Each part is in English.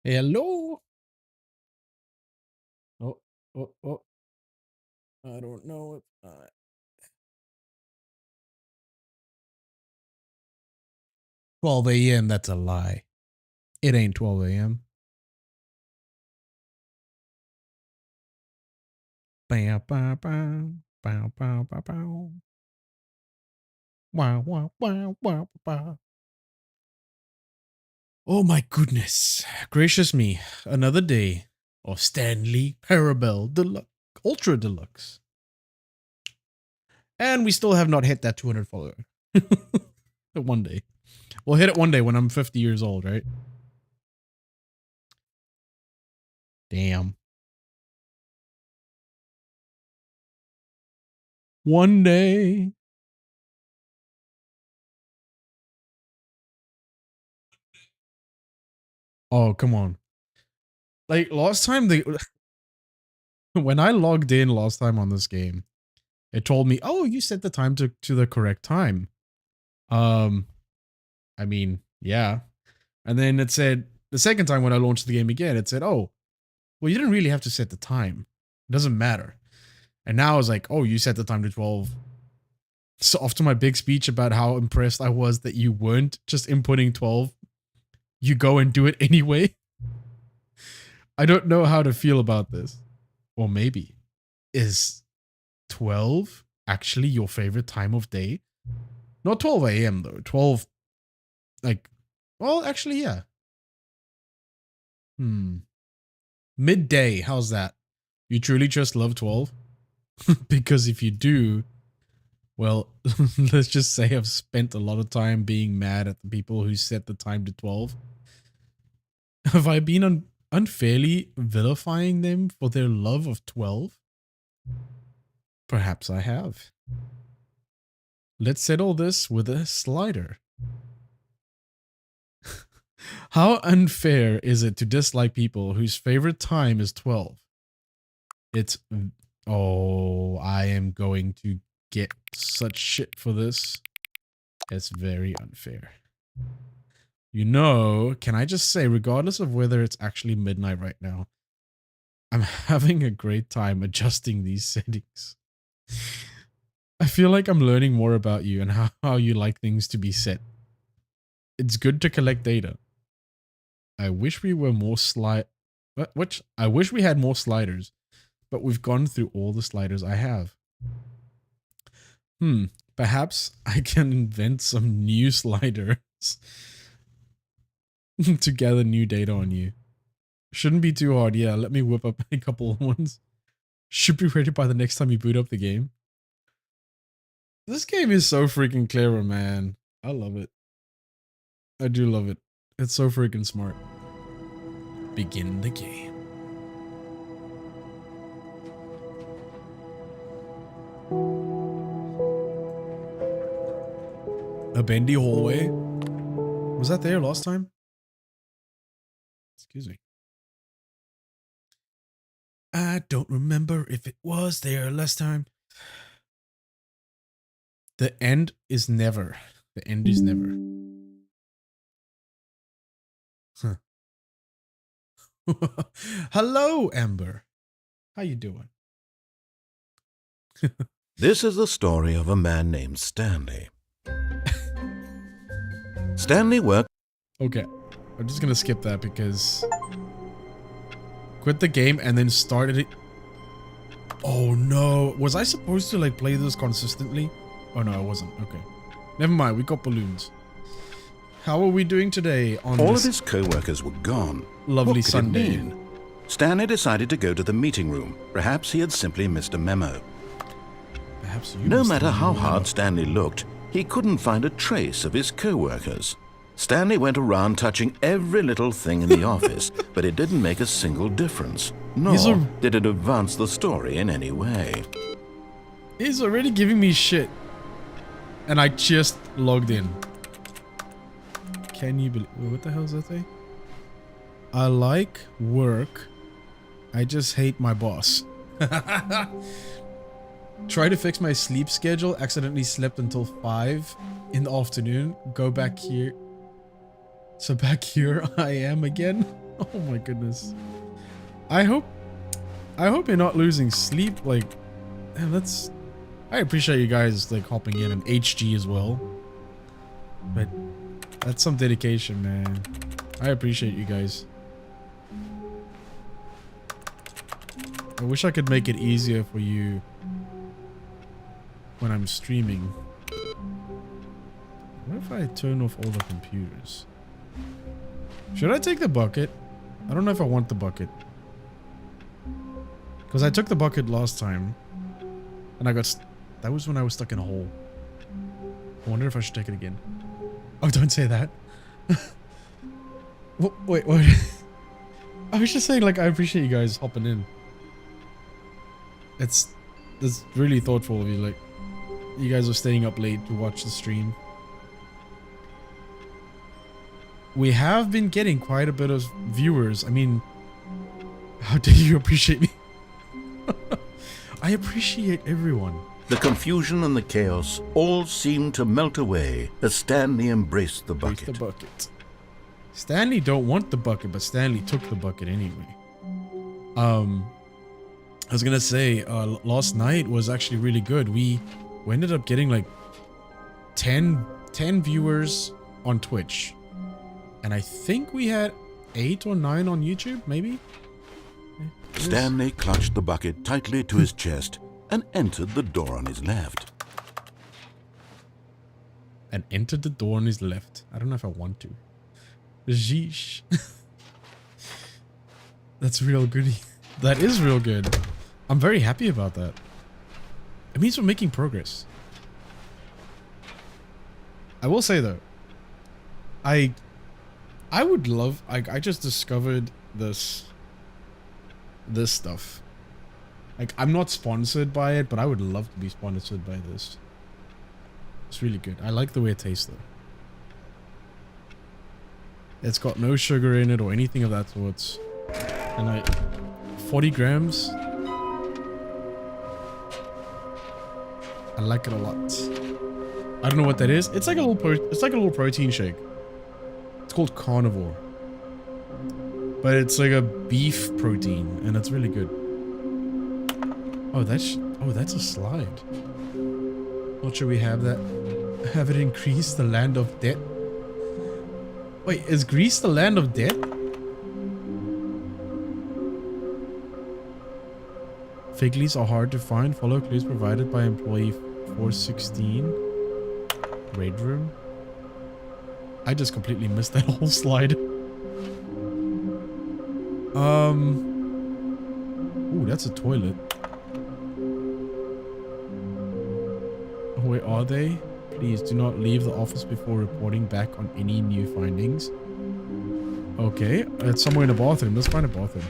Hello. Oh, oh. I don't know if 12 a.m. That's a lie. It ain't 12 a.m. Bow, bow, bow, bow, bow, bow, bow. Wow, wow, wow, wow, wow. Oh my goodness. Gracious me. Another day of Stanley Parable Deluxe, Ultra Deluxe. And we still have not hit that 200 follower. One day. We'll hit it one day when I'm 50 years old, right? Damn. One day. Oh, come on. Like last time when I logged in last time on this game, it told me, "Oh, you set the time to the correct time." I mean, yeah. And then it said the second time when I launched the game again, it said, "Oh, well, you didn't really have to set the time. It doesn't matter." And now it's like, "Oh, you set the time to 12." So after my big speech about how impressed I was that you weren't just inputting 12, you go and do it anyway. I don't know how to feel about this. Or maybe is 12 actually your favorite time of day? Not 12 a.m. though. 12, like, well, actually, yeah. Midday, how's that? You truly just love 12? Because if you do, well, let's just say I've spent a lot of time being mad at the people who set the time to 12. Have I been unfairly vilifying them for their love of 12? Perhaps I have. Let's settle this with a slider. How unfair is it to dislike people whose favorite time is 12? It's... Oh, I am going to get such shit for this. It's very unfair. You know, can I just say, regardless of whether it's actually midnight right now, I'm having a great time adjusting these settings. I feel like I'm learning more about you and how you like things to be set. It's good to collect data. I wish we were more I wish we had more sliders, but we've gone through all the sliders I have. Perhaps I can invent some new sliders to gather new data on you. Shouldn't be too hard. Yeah, let me whip up a couple of ones. Should be ready by the next time you boot up the game. This game is so freaking clever, man. I love it. I do love it. It's so freaking smart. Begin the game. A bendy hallway. Was that there last time? Excuse me. I don't remember if it was there last time. The end is never. The end is never. Huh. Hello, Amber. How you doing? This is the story of a man named Stanley. Stanley worked... Okay, I'm just gonna skip that because... Quit the game and then started it... Oh no, was I supposed to like play this consistently? Oh no, I wasn't. Okay. Never mind, we got balloons. How are we doing today on All of his co-workers were gone. Lovely What could Sunday. it mean? Stanley decided to go to the meeting room. Perhaps he had simply missed a memo. Perhaps you No matter how hard Stanley looked, he couldn't find a trace of his co-workers. Stanley went around touching every little thing in the office, but it didn't make a single difference. Nor did it advance the story in any way. He's already giving me shit. And I just logged in. Can you believe... What the hell is that thing? I like work. I just hate my boss. Try to fix my sleep schedule. Accidentally slept until 5 in the afternoon. Go back here. So back here I am again. Oh my goodness. I hope you're not losing sleep. Like, man, I appreciate you guys like hopping in and HG as well. But that's some dedication, man. I appreciate you guys. I wish I could make it easier for you when I'm streaming. What if I turn off all the computers? Should I take the bucket? I don't know if I want the bucket. Because I took the bucket last time. And I got... That was when I was stuck in a hole. I wonder if I should take it again. Oh, don't say that. Wait, what? I was just saying, like, I appreciate you guys hopping in. It's really thoughtful of you. Like, you guys are staying up late to watch the stream. We have been getting quite a bit of viewers. I mean, how dare you appreciate me? I appreciate everyone. The confusion and the chaos all seemed to melt away as Stanley embraced the bucket. Stanley don't want the bucket, but Stanley took the bucket anyway. I was gonna say, last night was actually really good. We ended up getting like 10 viewers on Twitch. And I think we had 8 or 9 on YouTube, maybe? Stanley clutched the bucket tightly to his chest and entered the door on his left. I don't know if I want to. Jeesh. That's real goody. That is real good. I'm very happy about that. It means we're making progress. I will say though, I would love, I just discovered this stuff. Like, I'm not sponsored by it, but I would love to be sponsored by this. It's really good. I like the way it tastes though. It's got no sugar in it or anything of that sort. And 40 grams. I like it a lot. I don't know what that is. It's like a little protein shake. It's called carnivore. But it's like a beef protein and it's really good. Oh, that's a slide. Not sure we have that. Have it increase the land of debt? Wait, is Greece the land of debt? Fig leaves are hard to find. Follow clues provided by employee 416. Raid room. I just completely missed that whole slide. Ooh, that's a toilet. Where are they? Please do not leave the office before reporting back on any new findings. Okay, it's somewhere in a bathroom. Let's find a bathroom.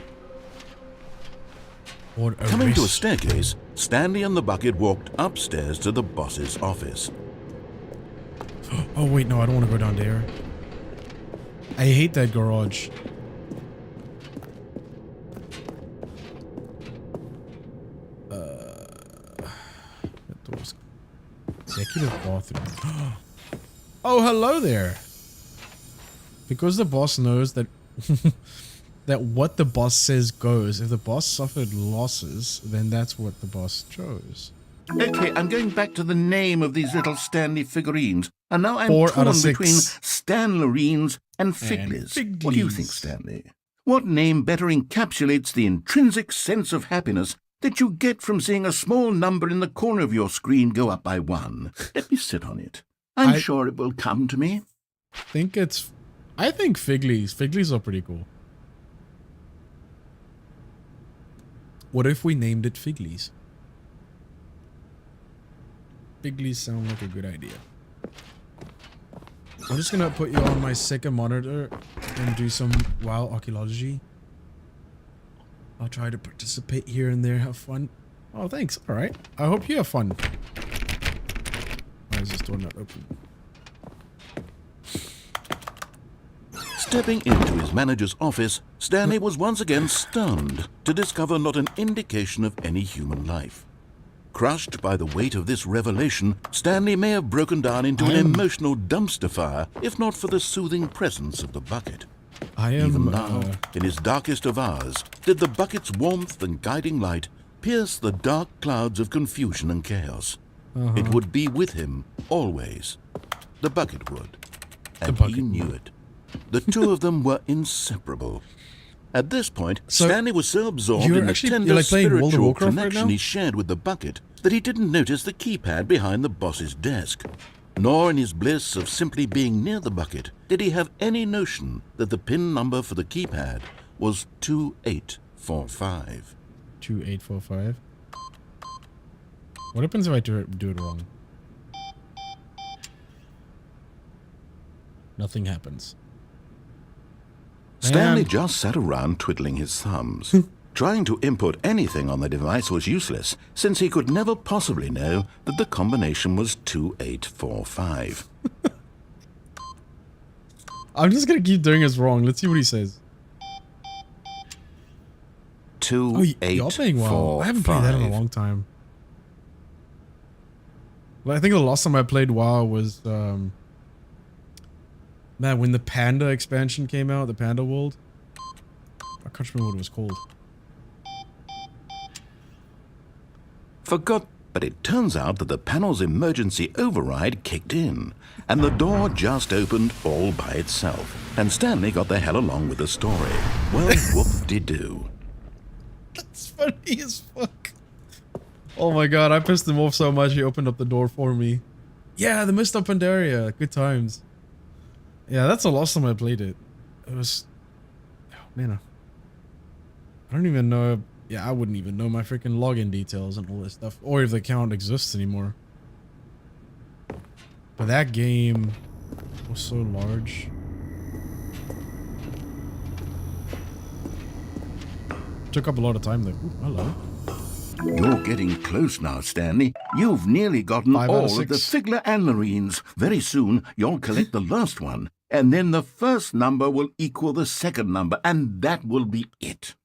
Coming to a staircase, Stanley and the bucket walked upstairs to the boss's office. Oh wait, no, I don't want to go down there. I hate that garage. Executive bathroom. Oh, hello there. Because the boss knows that that what the boss says goes. If the boss suffered losses, then that's what the boss chose. Okay, I'm going back to the name of these little Stanley figurines. And now I'm 4 out torn of 6. between Stanlerines and Figlies. What do you think, Stanley? What name better encapsulates the intrinsic sense of happiness that you get from seeing a small number in the corner of your screen go up by 1? Let me sit on it. I'm sure it will come to me. I think Figlies. Figlies are pretty cool. What if we named it Figlies? Figlies sound like a good idea. I'm just gonna put you on my second monitor and do some WoW archaeology. I'll try to participate here and there, have fun. Oh, thanks. All right. I hope you have fun. Why is this door not open? Stepping into his manager's office, Stanley was once again stunned to discover not an indication of any human life. Crushed by the weight of this revelation, Stanley may have broken down into an emotional dumpster fire, if not for the soothing presence of the bucket. I am... Even now, in his darkest of hours, did the bucket's warmth and guiding light pierce the dark clouds of confusion and chaos. It would be with him, always. The bucket would. And he knew it. The two of them were inseparable. At this point, So, Stanley was so absorbed in the tender like playing World of spiritual Warcraft right connection now? he shared with the bucket that he didn't notice the keypad behind the boss's desk. Nor in his bliss of simply being near the bucket did he have any notion that the PIN number for the keypad was 2845. 2845. What happens if I do it wrong? Nothing happens. Stanley just sat around twiddling his thumbs. Trying to input anything on the device was useless, since he could never possibly know that the combination was 2845. I'm just gonna keep doing this wrong. Let's see what he says. 2845. You're playing WoW. I haven't played that in a long time. Well, I think the last time I played WoW was, man, when the Panda expansion came out, the Panda World. I can't remember what it was called. Forgot, but it turns out that the panel's emergency override kicked in, and the door just opened all by itself, and Stanley got the hell along with the story. Well, whoop-de-doo. That's funny as fuck. Oh my god, I pissed him off so much he opened up the door for me. Yeah, the Mist of Pandaria. Good times. Yeah, that's the last time I played it. It was... Oh, man. I don't even know... Yeah, I wouldn't even know my freaking login details and all this stuff. Or if the account exists anymore. But that game was so large. Took up a lot of time though. Ooh, hello. You're getting close now, Stanley. You've nearly gotten 5 out of all of the 6. Figler Anarines. Very soon, you'll collect the last one, and then the first number will equal the second number, and that will be it.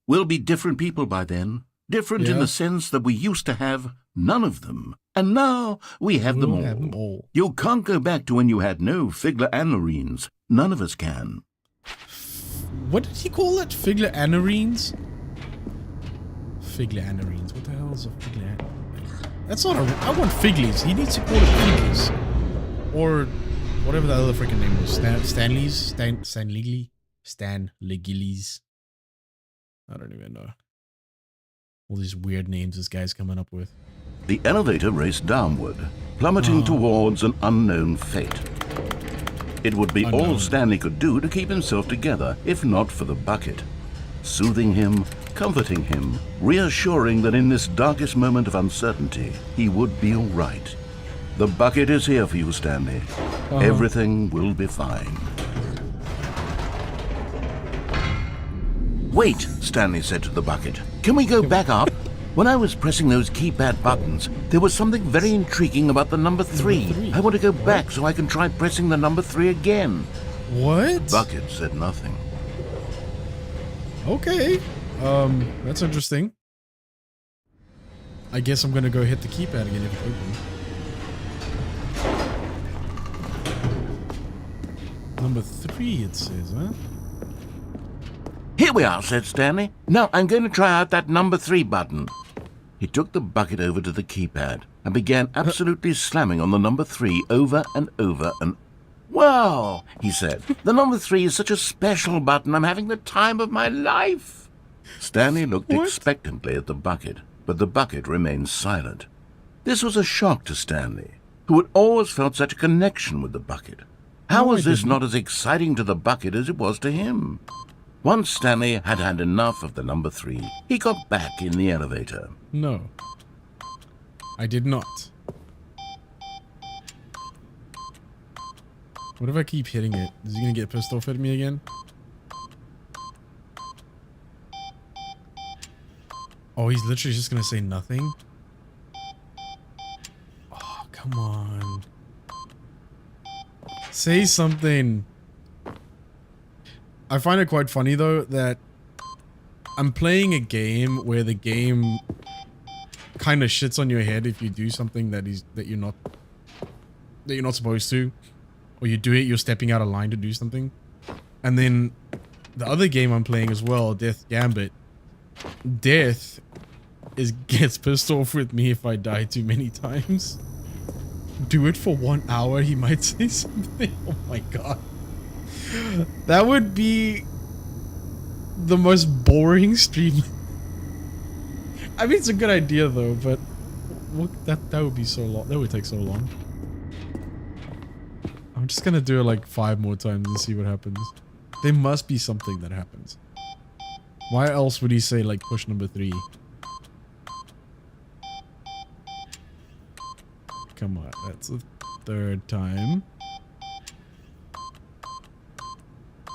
We'll be different people by then. Different in the sense that we used to have none of them. And now we have them all. You can't go back to when you had no Figler Anarines. None of us can. What did he call it? Figler Anarines? Figler Anarines. What the hell is a Figler Anarines? That's not a... I want Figlies. He needs to call it Figlies. Or whatever the other freaking name was. Stanley's? Stanley. I don't even know. All these weird names this guy's coming up with. The elevator raced downward, plummeting towards an unknown fate. It would be all Stanley could do to keep himself together, if not for the bucket. Soothing him, comforting him, reassuring that in this darkest moment of uncertainty, he would be all right. The bucket is here for you, Stanley. Everything will be fine. Wait, Stanley said to the bucket. Can we go back up? When I was pressing those keypad buttons, there was something very intriguing about the number 3. I want to go back so I can try pressing the number 3 again. What? The bucket said nothing. Okay. That's interesting. I guess I'm gonna go hit the keypad again if it's open. Number 3 it says, huh? Here we are, said Stanley. Now I'm going to try out that number 3 button. He took the bucket over to the keypad and began absolutely slamming on the number 3 over and over and... Wow, he said. The number 3 is such a special button. I'm having the time of my life. Stanley looked expectantly at the bucket, but the bucket remained silent. This was a shock to Stanley, who had always felt such a connection with the bucket. How was this not as exciting to the bucket as it was to him? Once Stanley had had enough of the number 3, he got back in the elevator. No. I did not. What if I keep hitting it? Is he gonna get pissed off at me again? Oh, he's literally just gonna say nothing? Oh, come on. Say something. I find it quite funny though that I'm playing a game where the game kind of shits on your head if you do something that you're not supposed to, or you do it, you're stepping out of line to do something, And then the other game I'm playing as well, Death Gambit. Death gets pissed off with me if I die too many times. Do it for 1 hour, he might say something. Oh my god. That would be the most boring stream. I mean, it's a good idea though, but that would be so long. That would take so long. I'm just gonna do it like 5 more times and see what happens. There must be something that happens. Why else would he say like push number 3? Come on, that's the 3rd time.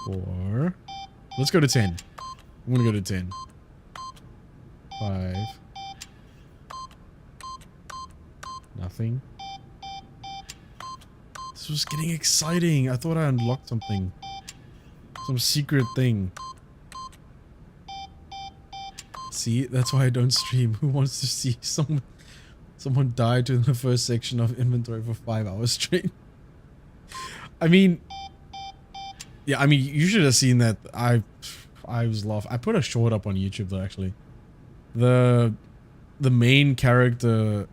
4. Let's go to 10. I'm gonna go to 10. 5. Nothing. This was getting exciting. I thought I unlocked something. Some secret thing. See, that's why I don't stream. Who wants to see someone die to the first section of inventory for 5 hours straight? I mean, yeah, I mean, you should have seen that. I was laughing. I put a short up on YouTube though, actually. The main character,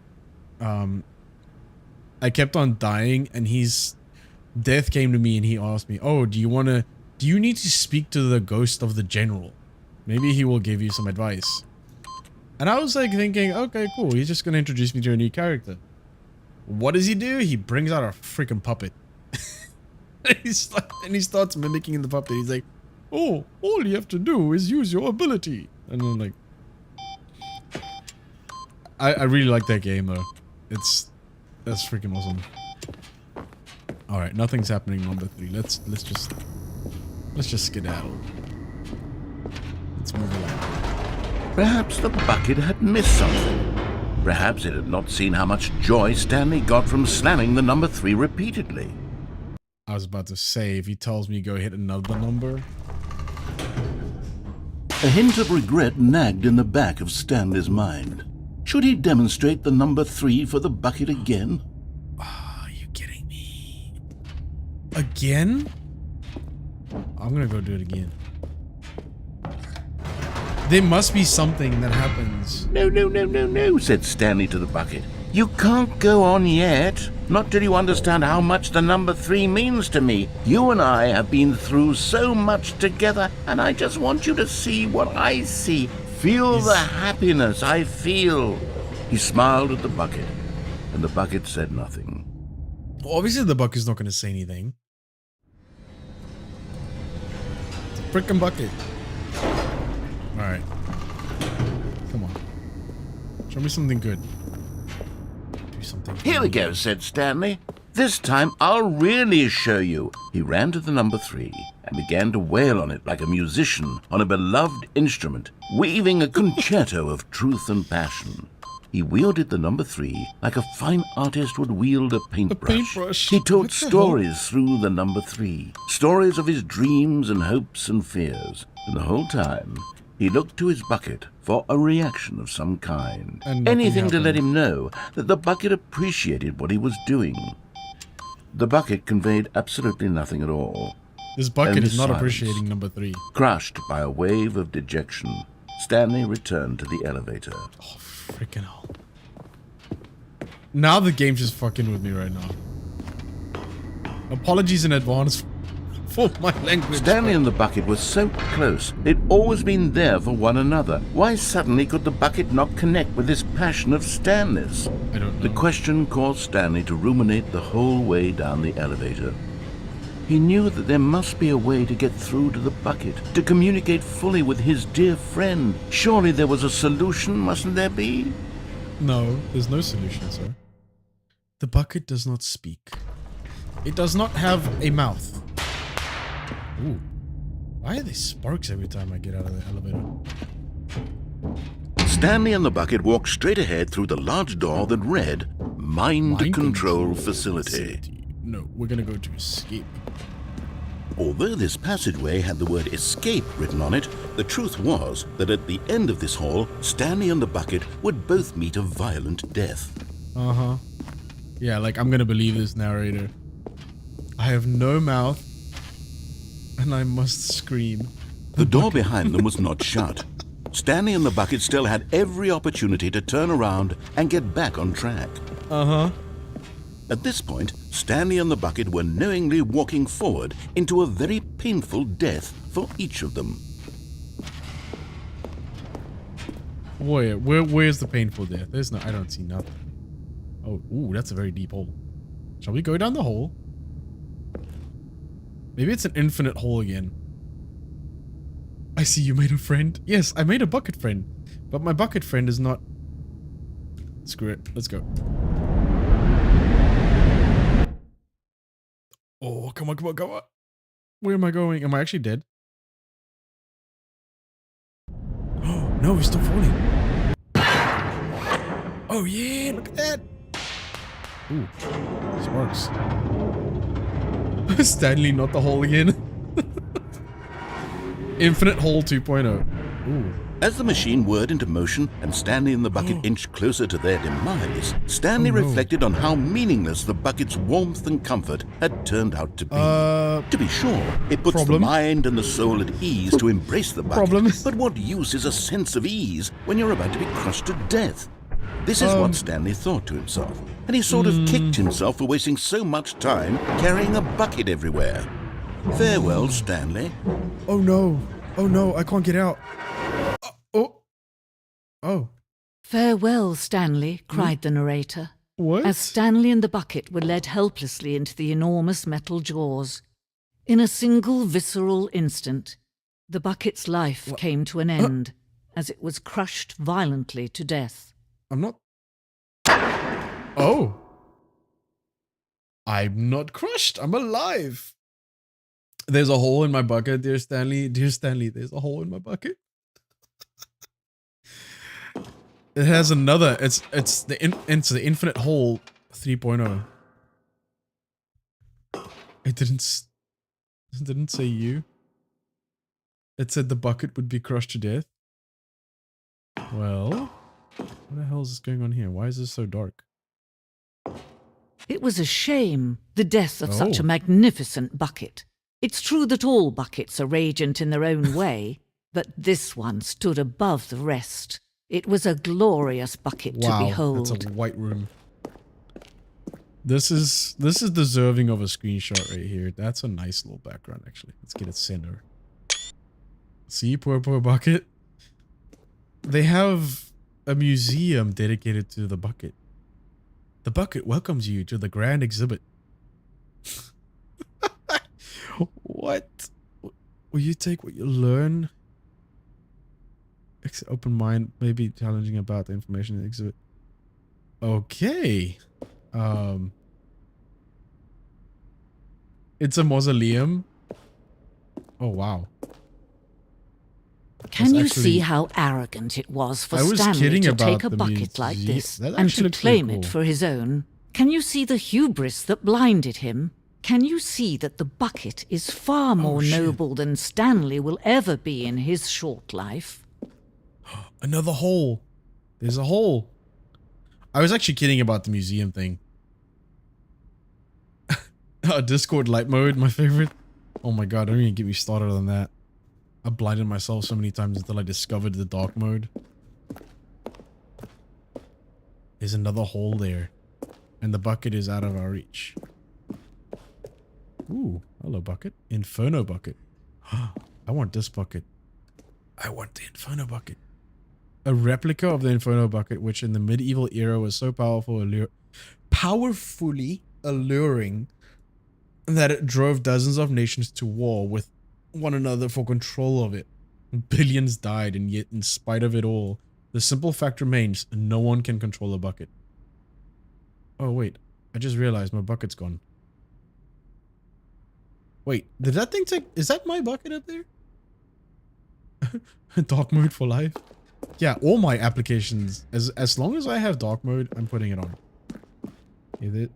I kept on dying, and Death came to me and he asked me, "Oh, do you need to speak to the ghost of the general? Maybe he will give you some advice." And I was like thinking, okay, cool. He's just going to introduce me to a new character. What does he do? He brings out a freaking puppet. And he starts mimicking the puppet. He's like, "Oh, all you have to do is use your ability." And I'm like, I really like that game though. That's freaking awesome. All right, nothing's happening. Number 3. Let's just skedaddle. Let's move along. Perhaps the bucket had missed something. Perhaps it had not seen how much joy Stanley got from slamming the number 3 repeatedly. I was about to say, if he tells me go hit another number. A hint of regret nagged in the back of Stanley's mind. Should he demonstrate the number 3 for the bucket again? Oh, are you kidding me? Again? I'm gonna go do it again. There must be something that happens. No, said Stanley to the bucket. You can't go on yet. Not till you understand how much the number 3 means to me. You and I have been through so much together, and I just want you to see what I see. Feel the happiness I feel. He smiled at the bucket, and the bucket said nothing. Obviously, the bucket's not going to say anything. It's a freaking bucket. Alright. Come on. Show me something good. Do something. Here we go, said Stanley. This time I'll really show you. He ran to the number 3 and began to wail on it like a musician on a beloved instrument, weaving a concerto of truth and passion. He wielded the number 3 like a fine artist would wield a paintbrush. He told stories through the number 3, stories of his dreams and hopes and fears. And the whole time, he looked to his bucket for a reaction of some kind. Anything to let him know that the bucket appreciated what he was doing. The bucket conveyed absolutely nothing at all. This bucket is not appreciating number 3. Crushed by a wave of dejection, Stanley returned to the elevator. Oh, freaking hell. Now the game's just fucking with me right now. Apologies in advance for my language. Stanley and the bucket were so close. They'd always been there for one another. Why suddenly could the bucket not connect with this passion of Stanley's? I don't know. The question caused Stanley to ruminate the whole way down the elevator. He knew that there must be a way to get through to the bucket, to communicate fully with his dear friend. Surely there was a solution, mustn't there be? No, there's no solution, sir. The bucket does not speak. It does not have a mouth. Ooh. Why are there sparks every time I get out of the elevator? Stanley and the bucket walked straight ahead through the large door that read, Mind Control Facility. No, we're gonna go to escape. Although this passageway had the word escape written on it, the truth was that at the end of this hall, Stanley and the bucket would both meet a violent death. Uh-huh. Yeah, like I'm gonna believe this narrator. I have no mouth. And I must scream. The door behind them was not shut. Stanley and the bucket still had every opportunity to turn around and get back on track. Uh-huh. At this point, Stanley and the bucket were knowingly walking forward into a very painful death for each of them. Where's the painful death? There's no, I don't see nothing. Oh, ooh, that's a very deep hole. Shall we go down the hole? Maybe it's an infinite hole again. I see you made a friend. Yes, I made a bucket friend. But my bucket friend is not... Screw it. Let's go. Oh, come on, come on, come on. Where am I going? Am I actually dead? Oh, no, he's still falling. Oh, yeah, look at that. Ooh, sparks. Stanley, not the hole again. Infinite hole 2.0. Ooh. As the machine whirred into motion and Stanley and the bucket inched closer to their demise, Stanley reflected on how meaningless the bucket's warmth and comfort had turned out to be. To be sure, it puts the mind and the soul at ease to embrace the bucket. But what use is a sense of ease when you're about to be crushed to death? This is what Stanley thought to himself, and he sort of kicked himself for wasting so much time carrying a bucket everywhere. Farewell, Stanley. Oh no. Oh no, I can't get out. Oh. Farewell, Stanley, cried the narrator. What? As Stanley and the bucket were led helplessly into the enormous metal jaws. In a single visceral instant, the bucket's life came to an end as it was crushed violently to death. I'm not... Oh. I'm not crushed. I'm alive. There's a hole in my bucket, dear Stanley. Dear Stanley, there's a hole in my bucket. It has another. It's the infinite hole 3.0. It didn't say you. It said the bucket would be crushed to death. Well, what the hell is going on here? Why is this so dark? It was a shame, the death of such a magnificent bucket. It's true that all buckets are radiant in their own way, but this one stood above the rest. It was a glorious bucket to behold. That's a white room. This is deserving of a screenshot right here. That's a nice little background, actually. Let's get it center. See, poor bucket. They have a museum dedicated to the bucket. The bucket welcomes you to the grand exhibit. What? Will you take what you learn? Open mind, maybe challenging about the information in the exhibit. Okay. It's a mausoleum. Oh, wow. Can you see how arrogant it was for Stanley to take a bucket like this and to claim it for his own? Can you see the hubris that blinded him? Can you see that the bucket is far more noble than Stanley will ever be in his short life? Another hole. There's a hole. I was actually kidding about the museum thing. Discord light mode, my favorite. Oh my god, don't even get me started on that. I blinded myself so many times until I discovered the dark mode. There's another hole there. And the bucket is out of our reach. Ooh, hello bucket. Inferno bucket. I want this bucket. I want the Inferno bucket. A replica of the Inferno bucket, which in the medieval era was so powerfully alluring that it drove dozens of nations to war with one another for control of it. Billions died, and yet in spite of it all, the simple fact remains, no one can control a bucket. Oh wait, I just realized my bucket's gone. Wait, did that thing take... Is that my bucket up there? Dark mode for life? Yeah, all my applications, as long as I have dark mode, I'm putting it on. Is it?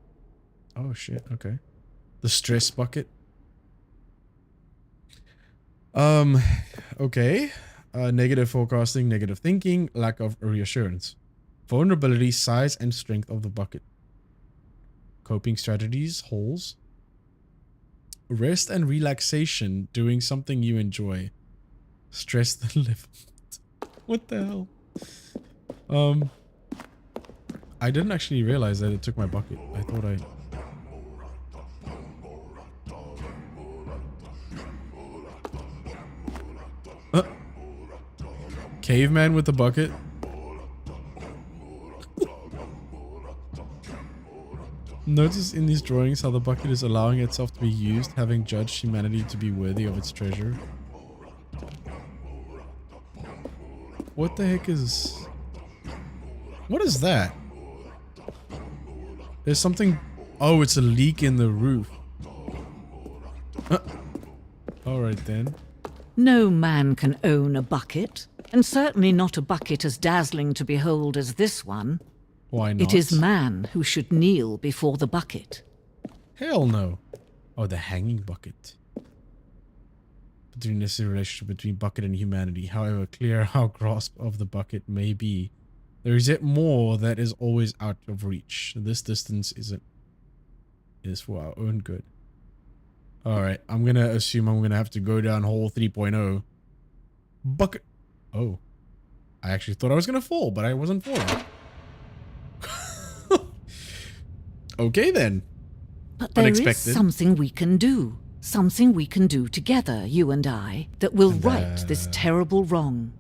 Oh shit, okay. The stress bucket. Okay. Negative forecasting, negative thinking, lack of reassurance. Vulnerability, size, and strength of the bucket. Coping strategies, holes. Rest and relaxation, doing something you enjoy. Stress the level. What the hell? I didn't actually realize that it took my bucket. I thought I... Caveman with the bucket? Notice in these drawings how the bucket is allowing itself to be used, having judged humanity to be worthy of its treasure. What the heck is... What is that? There's something... Oh, it's a leak in the roof. Alright then. No man can own a bucket, and certainly not a bucket as dazzling to behold as this one. Why not? It is man who should kneel before the bucket. Hell no. Oh, the hanging bucket. Between this relationship between bucket and humanity, however clear our grasp of the bucket may be, there is yet more that is always out of reach. This distance is for our own good. Alright, I'm gonna assume I'm gonna have to go down hole 3.0. Bucket. Oh. I actually thought I was gonna fall, but I wasn't falling. Okay then. But there is something we can do. Something we can do together, you and I, that will right this terrible wrong.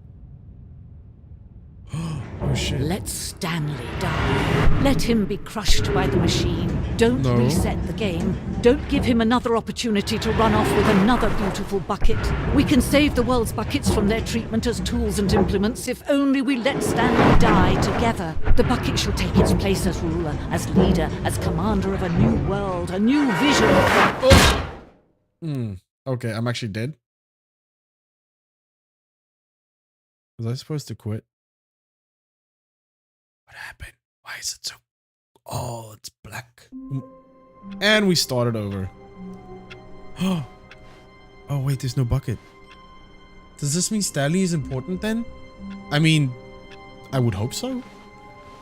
Oh shit. Let Stanley die. Let him be crushed by the machine. Don't reset the game. Don't give him another opportunity to run off with another beautiful bucket. We can save the world's buckets from their treatment as tools and implements if only we let Stanley die together. The bucket shall take its place as ruler, as leader, as commander of a new world, a new vision. Okay, I'm actually dead. Was I supposed to quit? What happened? Why is it so... Oh, it's black. And we started over. Oh, wait, there's no bucket. Does this mean Stanley is important then? I mean, I would hope so.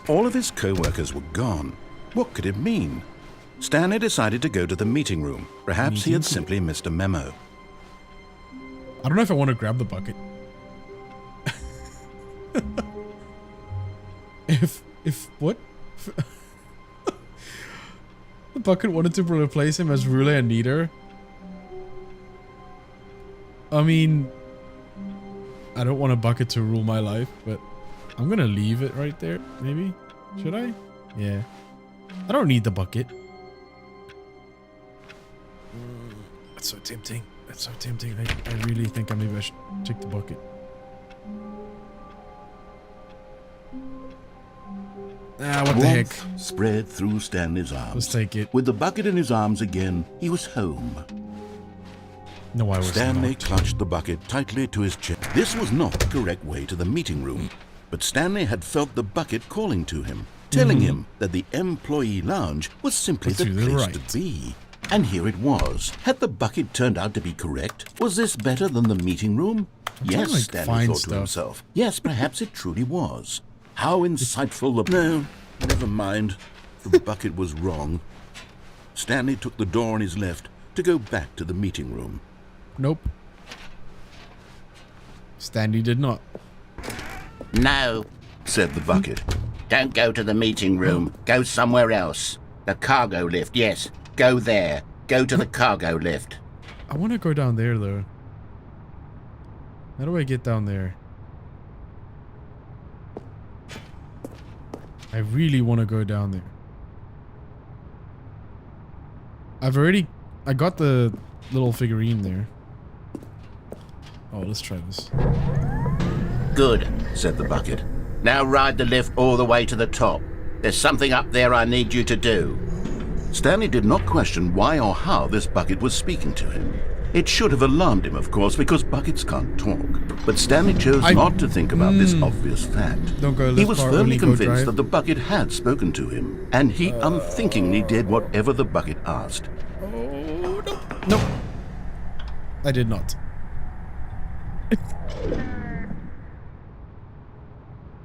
All of his co-workers were gone. What could it mean? Stanley decided to go to the meeting room. Perhaps he had simply missed a memo. I don't know if I want to grab the bucket. If what? The bucket wanted to replace him as ruler and leader. I mean, I don't want a bucket to rule my life, but I'm gonna leave it right there. Maybe? Should I? Yeah. I don't need the bucket. That's so tempting. That's so tempting. I really think maybe I should take the bucket. What the heck? Spread through Stanley's arms. Let's take it. With the bucket in his arms again, he was home. No, I was Stanley not. clutched the bucket tightly to his chest. This was not the correct way to the meeting room, but Stanley had felt the bucket calling to him, telling him that the employee lounge was simply the place to be. And here it was. Had the bucket turned out to be correct? Was this better than the meeting room? Yes, Stanley thought to himself. Yes, perhaps it truly was. How insightful the... No, never mind. The bucket was wrong. Stanley took the door on his left to go back to the meeting room. Nope. Stanley did not. No, said the bucket. Don't go to the meeting room. Go somewhere else. The cargo lift, yes. Go there. Go to the cargo lift. I want to go down there, though. How do I get down there? I really want to go down there. I got the little figurine there. Oh, let's try this. Good, said the bucket. Now ride the lift all the way to the top. There's something up there I need you to do. Stanley did not question why or how this bucket was speaking to him. It should have alarmed him, of course, because buckets can't talk. But Stanley chose not to think about this obvious fact. Don't go left, he was firmly convinced drive. that the bucket had spoken to him, and he unthinkingly did whatever the bucket asked. Oh, no. Nope. I did not.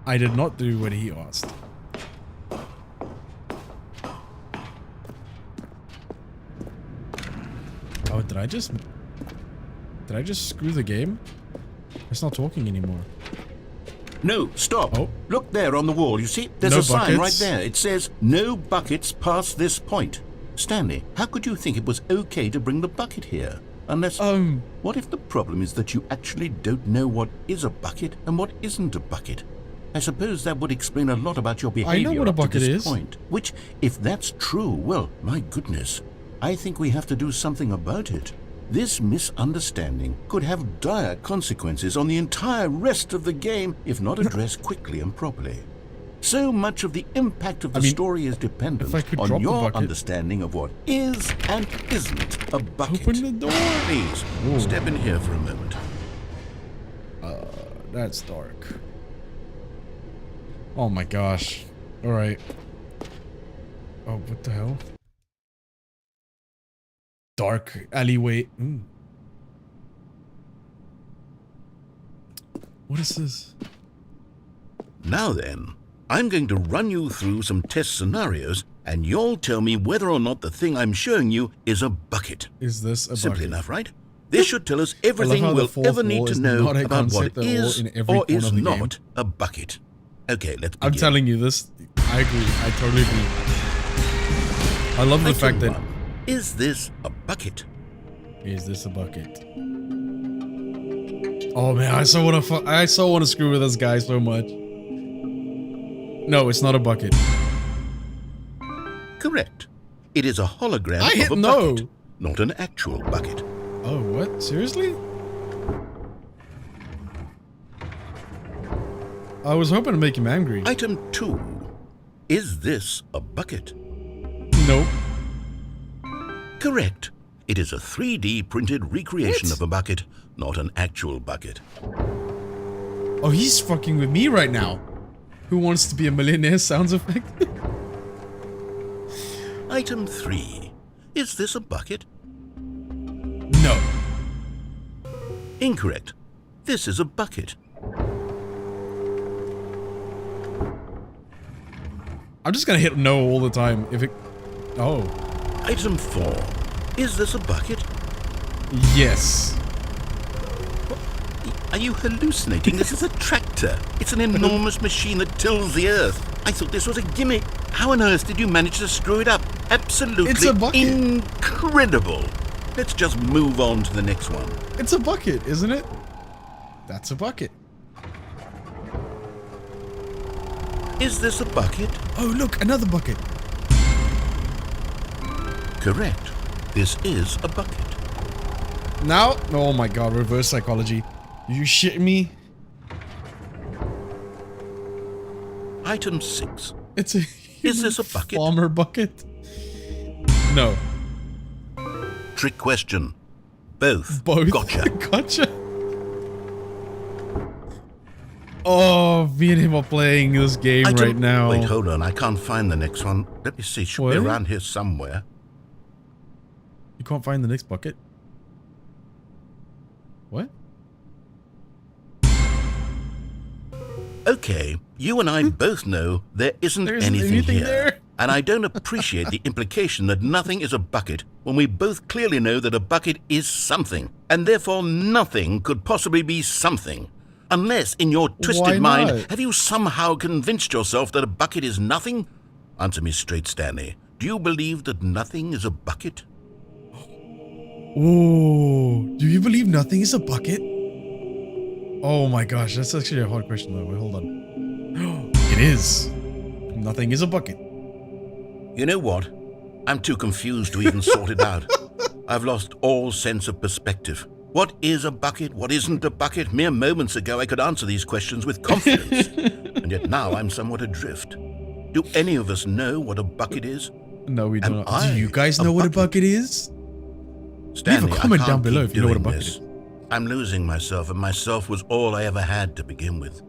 I did not do what he asked. Oh, did I just screw the game? It's not talking anymore. No, stop. Oh. Look there on the wall. You see? There's No a sign right buckets. there. It says, no buckets past this point. Stanley, how could you think it was okay to bring the bucket here? Unless, what if the problem is that you actually don't know what is a bucket and what isn't a bucket? I suppose that would explain a lot about your behavior I know what a up to bucket this is. point. Which, if that's true, well, my goodness, I think we have to do something about it. This misunderstanding could have dire consequences on the entire rest of the game if not addressed quickly and properly. So much of the impact of the story is dependent on your understanding of what is and isn't a bucket. Open the door. Please, step in here for a moment. That's dark. Oh my gosh. Alright. Oh, what the hell? Dark alleyway. What is this? Now then, I'm going to run you through some test scenarios, and you'll tell me whether or not the thing I'm showing you is a bucket. Is this a Simple bucket? enough, right? This should tell us everything we'll ever need to know about what is or is not a bucket. Okay, let's begin. I'm telling you this. I agree. I totally agree. I love the fact that... Is this a bucket? Is this a bucket? Oh man, I so want to screw with this guy so much. No, it's not a bucket. Correct. It is a hologram of a bucket, not an actual bucket. Oh, what? Seriously? I was hoping to make him angry. Item 2. Is this a bucket? Nope. Correct. It is a 3D printed recreation of a bucket, not an actual bucket. Oh, he's fucking with me right now. Who wants to be a millionaire sounds effect? Item 3. Is this a bucket? No. Incorrect. This is a bucket. I'm just gonna hit no all the time. If it... Oh. Item 4. Is this a bucket? Yes. Are you hallucinating? This is a tractor. It's an enormous machine that tills the earth. I thought this was a gimmick. How on earth did you manage to screw it up? Absolutely It's a bucket. Incredible. Let's just move on to the next one. It's a bucket, isn't it? That's a bucket. Is this a bucket? Oh, look, another bucket. Correct. This is a bucket. Now? Oh my god, reverse psychology. Are you shitting me? Item 6. It's a Is this a bucket? Farmer bucket? No. Trick question. Both. Both. Gotcha. Gotcha. Oh, me and him are playing this game right now. Wait, hold on. I can't find the next one. Let me see. Should be around here somewhere. You can't find the next bucket? What? Okay, you and I both know there isn't anything here. There? And I don't appreciate the implication that nothing is a bucket when we both clearly know that a bucket is something, and therefore nothing could possibly be something. Unless, in your twisted mind, have you somehow convinced yourself that a bucket is nothing? Answer me straight, Stanley. Do you believe that nothing is a bucket? Oh, do you believe nothing is a bucket? Oh my gosh, that's actually a hard question though. Wait, hold on. It is. Nothing is a bucket. You know what? I'm too confused to even sort it out. I've lost all sense of perspective. What is a bucket? What isn't a bucket? Mere moments ago I could answer these questions with confidence. And yet now I'm somewhat adrift. Do any of us know what a bucket is? No, we don't. Do you guys know what a bucket is? Stanley, leave a comment down below if you know what a bucket is. I'm losing myself, and myself was all I ever had to begin with.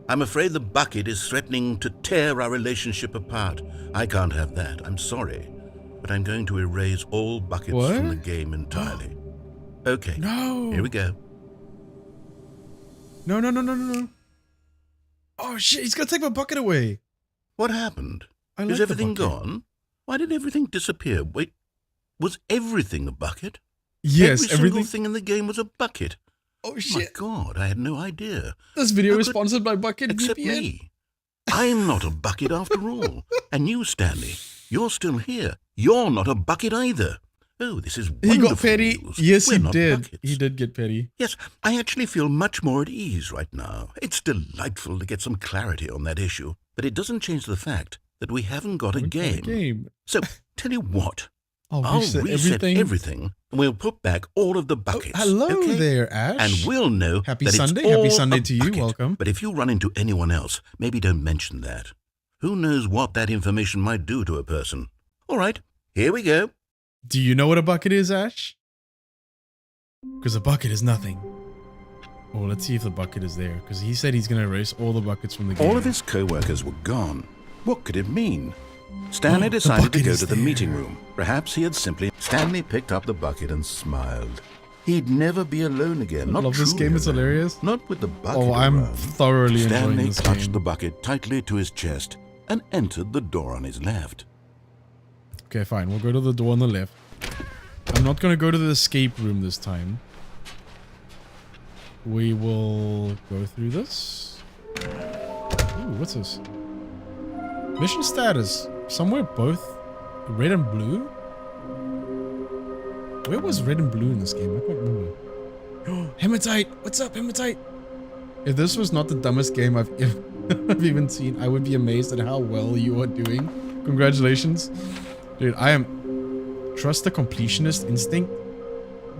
I'm afraid the bucket is threatening to tear our relationship apart. I can't have that. I'm sorry. But I'm going to erase all buckets from the game entirely. Okay. No. Here we go. No. Oh shit, he's gonna take my bucket away. What happened? Is everything gone? Why did everything disappear? Wait, was everything a bucket? Yes, every single thing in the game was a bucket. Oh shit! My God, I had no idea. This video is sponsored by Bucket Except VPN. me. I'm not a bucket after all. And you, Stanley, you're still here. You're not a bucket either. Oh, this is wonderful. He got petty. News. Yes, We're he not did. buckets. He did get petty. Yes, I actually feel much more at ease right now. It's delightful to get some clarity on that issue, but it doesn't change the fact that we haven't got a game. So, tell you what. I'll reset everything, and we'll put back all of the buckets. Oh, hello there, Ash. And we'll know Happy that Sunday. it's all Happy Sunday a to you. bucket. Welcome. But if you run into anyone else, maybe don't mention that. Who knows what that information might do to a person. All right, here we go. Do you know what a bucket is, Ash? Because a bucket is nothing. Oh, let's see if the bucket is there. Because he said he's going to erase all the buckets from the game. All of his co-workers were gone. What could it mean? Stanley decided to go to the meeting room. Perhaps he had simply... Stanley picked up the bucket and smiled. He'd never be alone again. I love this game. It's hilarious. Not with the bucket Oh, I'm around. thoroughly enjoying this Stanley clutched game. the bucket tightly to his chest and entered the door on his left. Okay, fine. We'll go to the door on the left. I'm not going to go to the escape room this time. We will go through this. Ooh, what's this? Mission status. Somewhere both red and blue? Where was red and blue in this game? I can't remember. Hematite! What's up, Hematite? If this was not the dumbest game I've even seen, I would be amazed at how well you are doing. Congratulations. Dude, I am... Trust the completionist instinct.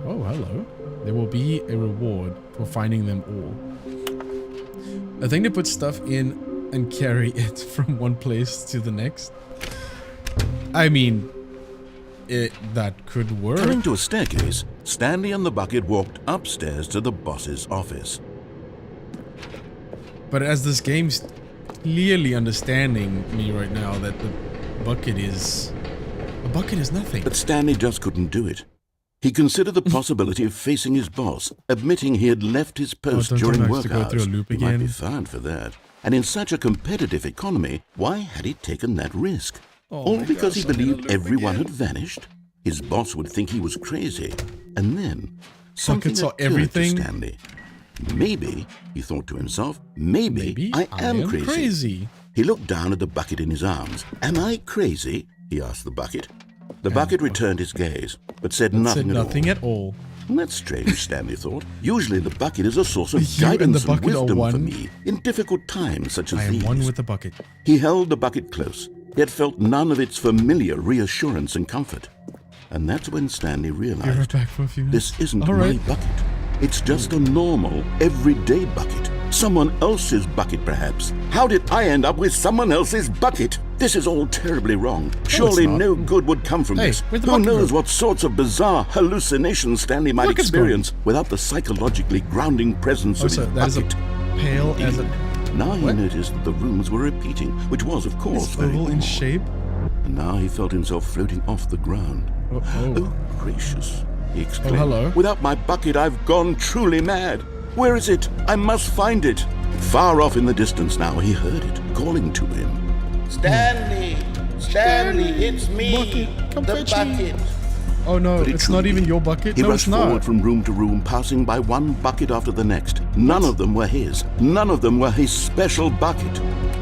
Oh, hello. There will be a reward for finding them all. I think they put stuff in and carry it from one place to the next. I mean, that could work. Coming to a staircase, Stanley and the bucket walked upstairs to the boss's office. But as this game's clearly understanding me right now that the bucket is... A bucket is nothing. But Stanley just couldn't do it. He considered the possibility of facing his boss, admitting he had left his post during work hours. He might be fired for that. And in such a competitive economy, why had he taken that risk? All because he believed everyone had vanished? His boss would think he was crazy. And then, something occurred to Stanley. Maybe, he thought to himself, maybe I am crazy. He looked down at the bucket in his arms. Am I crazy? He asked the bucket. The bucket returned his gaze, but said nothing at all. That's strange, Stanley thought. Usually the bucket is a source of guidance and wisdom for me in difficult times such as these. I am one with the bucket. He held the bucket close, yet felt none of its familiar reassurance and comfort. And that's when Stanley realized, this isn't my bucket. It's just a normal, everyday bucket. Someone else's bucket, perhaps. How did I end up with someone else's bucket? This is all terribly wrong. Surely no good would come from this. Who knows what sorts of bizarre hallucinations Stanley might experience without the psychologically grounding presence of his bucket. That is a pale as a... Now he noticed that the rooms were repeating, which was, of course, very oval in shape. And now he felt himself floating off the ground. Oh, gracious, he exclaimed. Hello. Without my bucket, I've gone truly mad. Where is it? I must find it. Far off in the distance now, he heard it, calling to him. Stanley! Stanley, it's me! The bucket! Oh no, it's not even your bucket? He No, it's rushed forward not. from room to room, passing by one bucket after the next. None of them were his. None of them were his special bucket.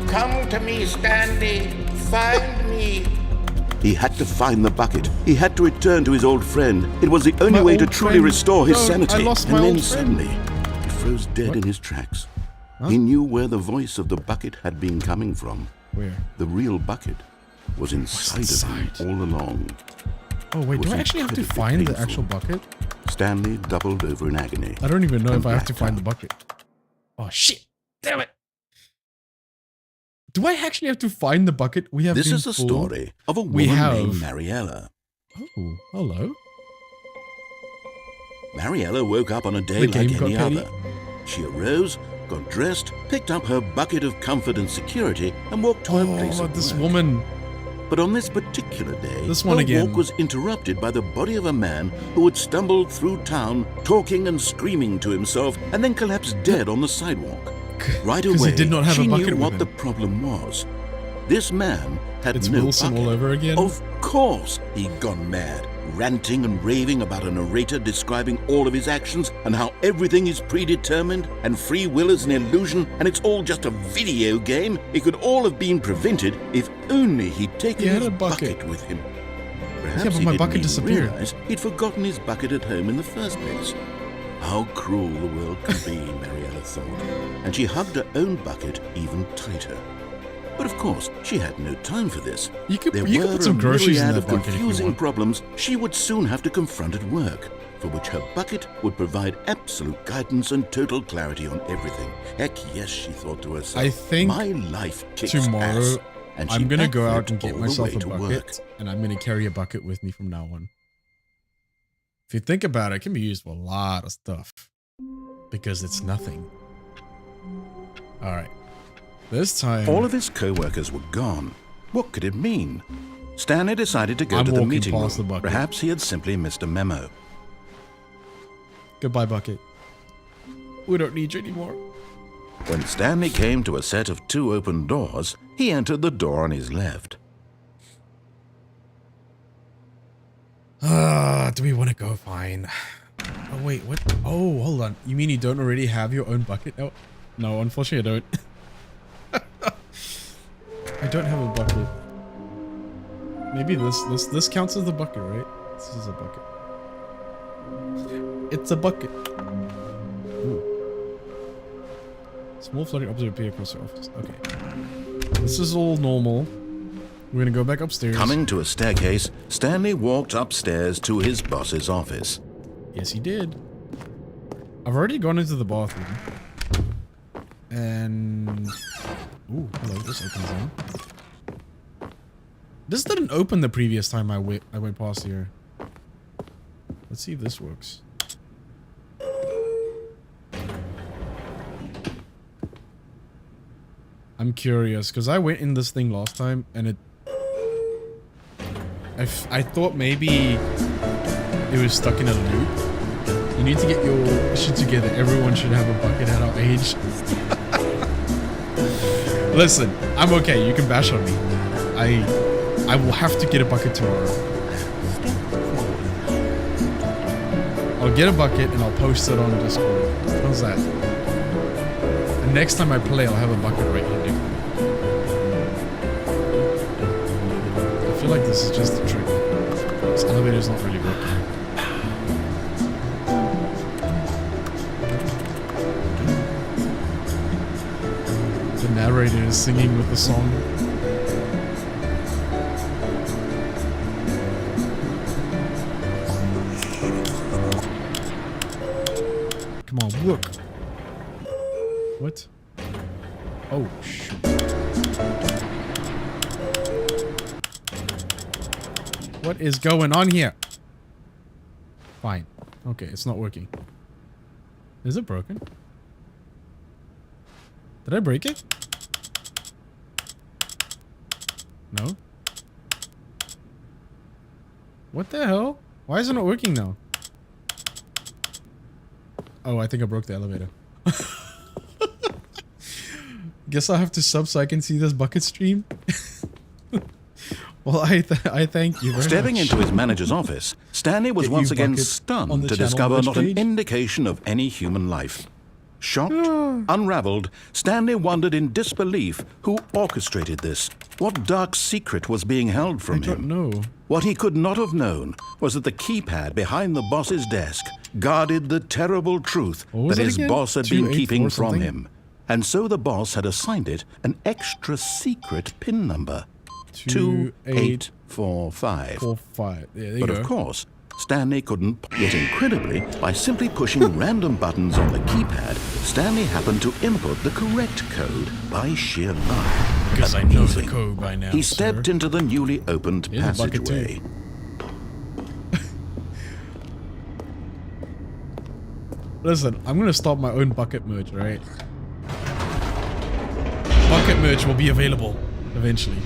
Come to me, Stanley! Find me! He had to find the bucket. He had to return to his old friend. It was the only way to truly restore his sanity. I lost my and then old friend. suddenly, he froze dead in his tracks. Huh? He knew where the voice of the bucket had been coming from. Where? The real bucket was inside of him all along. Oh wait, do I actually have to find the actual bucket? Stanley doubled over in agony. I don't even know if I have to find the bucket. Oh shit! Damn it! Do I actually have to find the bucket? We have. This is the story of a woman named Mariella. Oh, hello. Mariella woke up on a day like any other. She arose, got dressed, picked up her bucket of comfort and security, and walked to her place of this work. woman. But on this particular day, her walk was interrupted by the body of a man who had stumbled through town, talking and screaming to himself, and then collapsed dead on the sidewalk. Right away, he did not have she a bucket knew with what him. the problem was. This man had It's no Wilson bucket. all over again. Of course, he'd gone mad. ranting and raving about a narrator describing all of his actions and how everything is predetermined and free will is an illusion and it's all just a video game. It could all have been prevented if only he'd taken his bucket with him. Perhaps my bucket disappeared. Realize he'd forgotten his bucket at home in the first place. How cruel the world can be, Mariella thought, and she hugged her own bucket even tighter. But of course, she had no time for this. You could put some groceries in that bucket confusing problems she would soon have to confront at work, for which her bucket would provide absolute guidance and total clarity on everything. Heck yes, she thought to herself. I think my life kicks tomorrow ass, and I'm going to go out and get all myself the way a to bucket, work. and I'm going to carry a bucket with me from now on. If you think about it, it can be used for a lot of stuff because it's nothing. All right. This time... all of his co-workers were gone. What could it mean? Stanley decided to go to the meeting room. Perhaps he had simply missed a memo. Goodbye, bucket. We don't need you anymore. When Stanley came to a set of 2 open doors, he entered the door on his left. Do we want to go? Fine. Oh, wait, what? Oh, hold on. You mean you don't already have your own bucket? Oh, no, unfortunately I don't. I don't have a bucket. Maybe this counts as the bucket, right? This is a bucket. It's a bucket. Ooh. Small floating object appear across the office. Okay. This is all normal. We're gonna go back upstairs. Coming to a staircase, Stanley walked upstairs to his boss's office. Yes, he did. I've already gone into the bathroom. And... ooh, hello, this opens now. This didn't open the previous time I went past here. Let's see if this works. I'm curious, because I went in this thing last time, and I thought maybe it was stuck in a loop. You need to get your shit together. Everyone should have a bucket at our age. Listen, I'm okay. You can bash on me. I will have to get a bucket tomorrow. I'll get a bucket and I'll post it on Discord. How's that? And next time I play, I'll have a bucket right here. I feel like this is just a trick. This elevator's not really working. The narrator is singing with the song. Come on, work. What? Oh, shoot. What is going on here? Fine. Okay, it's not working. Is it broken? Did I break it? No? What the hell? Why is it not working now? Oh, I think I broke the elevator. Guess I'll have to sub so I can see this bucket stream. Well, I thank you very Stepping much. into his manager's office, Stanley was once again stunned to discover not an indication of any human life. Shocked, unraveled, Stanley wondered in disbelief who orchestrated this. What dark secret was being held from him? I don't know. What he could not have known was that the keypad behind the boss's desk guarded the terrible truth that his boss had been keeping from him. And so the boss had assigned it an extra secret PIN number. 2845. 45. Yeah, there you but go. Of course, Stanley couldn't. Yet incredibly, by simply pushing random buttons on the keypad, Stanley happened to input the correct code by sheer luck. Because I know the code by now. He stepped into the newly opened passageway. Listen, I'm gonna start my own bucket merch, right? Bucket merch will be available eventually.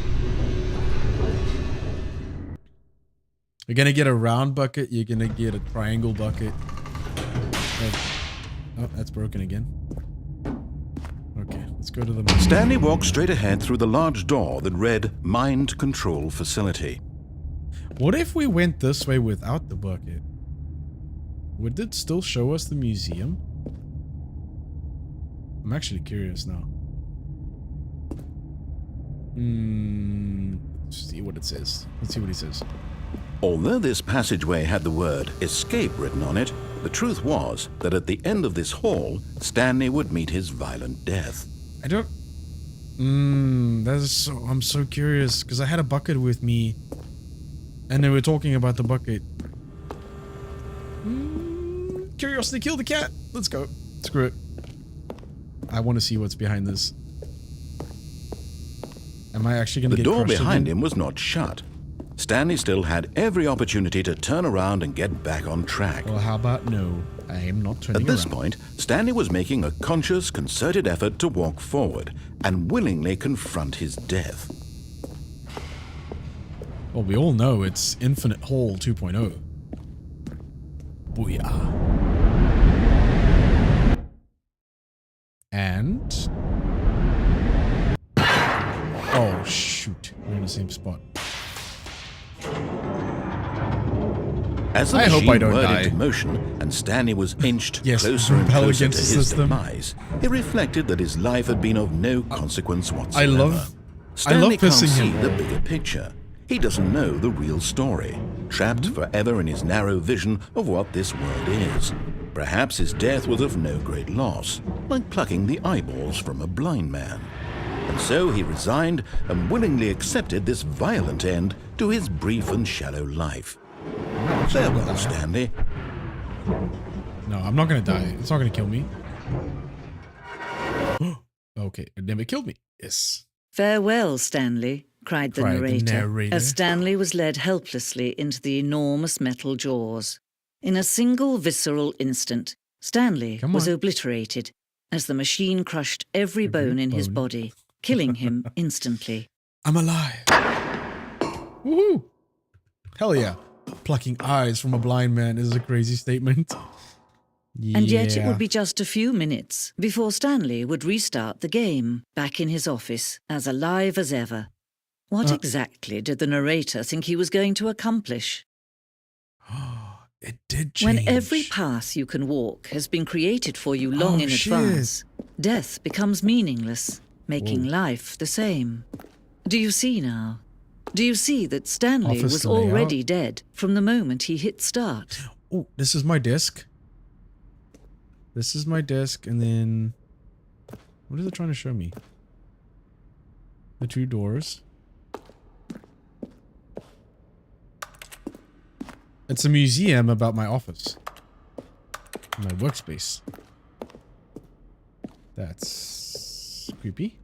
You're gonna get a round bucket, you're gonna get a triangle bucket. Oh, that's broken again. Okay, let's go to the... Stanley walked straight ahead through the large door that read Mind Control Facility. What if we went this way without the bucket? Would it still show us the museum? I'm actually curious now. Let's see what it says. Let's see what he says. Although this passageway had the word escape written on it, the truth was that at the end of this hall, Stanley would meet his violent death. I don't... I'm so curious, because I had a bucket with me, and they were talking about the bucket. Curiosity killed the cat. Let's go. Screw it. I want to see what's behind this. Am I actually going to get crushed? The door behind him was not shut. Stanley still had every opportunity to turn around and get back on track. Well, how about no? I am not turning around. At this point, Stanley was making a conscious, concerted effort to walk forward and willingly confront his death. Well, we all know it's Infinite Hall 2.0. Booyah. And... oh, shoot. We're in the same spot. As the machine whirled into motion and Stanley was inched closer and closer to his demise, he reflected that his life had been of no consequence whatsoever. Stanley can't see the bigger picture. He doesn't know the real story, trapped forever in his narrow vision of what this world is. Perhaps his death was of no great loss, like plucking the eyeballs from a blind man. And so he resigned and willingly accepted this violent end to his brief and shallow life. Farewell, Stanley. No, I'm not gonna die. It's not gonna kill me. Okay, it never killed me. Yes. Farewell, Stanley, cried the narrator, as Stanley was led helplessly into the enormous metal jaws. In a single visceral instant, Stanley was obliterated as the machine crushed every bone in his body, killing him instantly. I'm alive. Woohoo! Hell yeah. Plucking eyes from a blind man is a crazy statement. Yeah. And yet it would be just a few minutes before Stanley would restart the game, back in his office, as alive as ever. What exactly did the narrator think he was going to accomplish? It did change. When every path you can walk has been created for you long in advance, death becomes meaningless, making life the same. Do you see now? Do you see that Stanley was already dead from the moment he hit start? Oh, this is my desk. This is my desk, and then... what is it trying to show me? The two doors. It's a museum about my office. My workspace. That's creepy.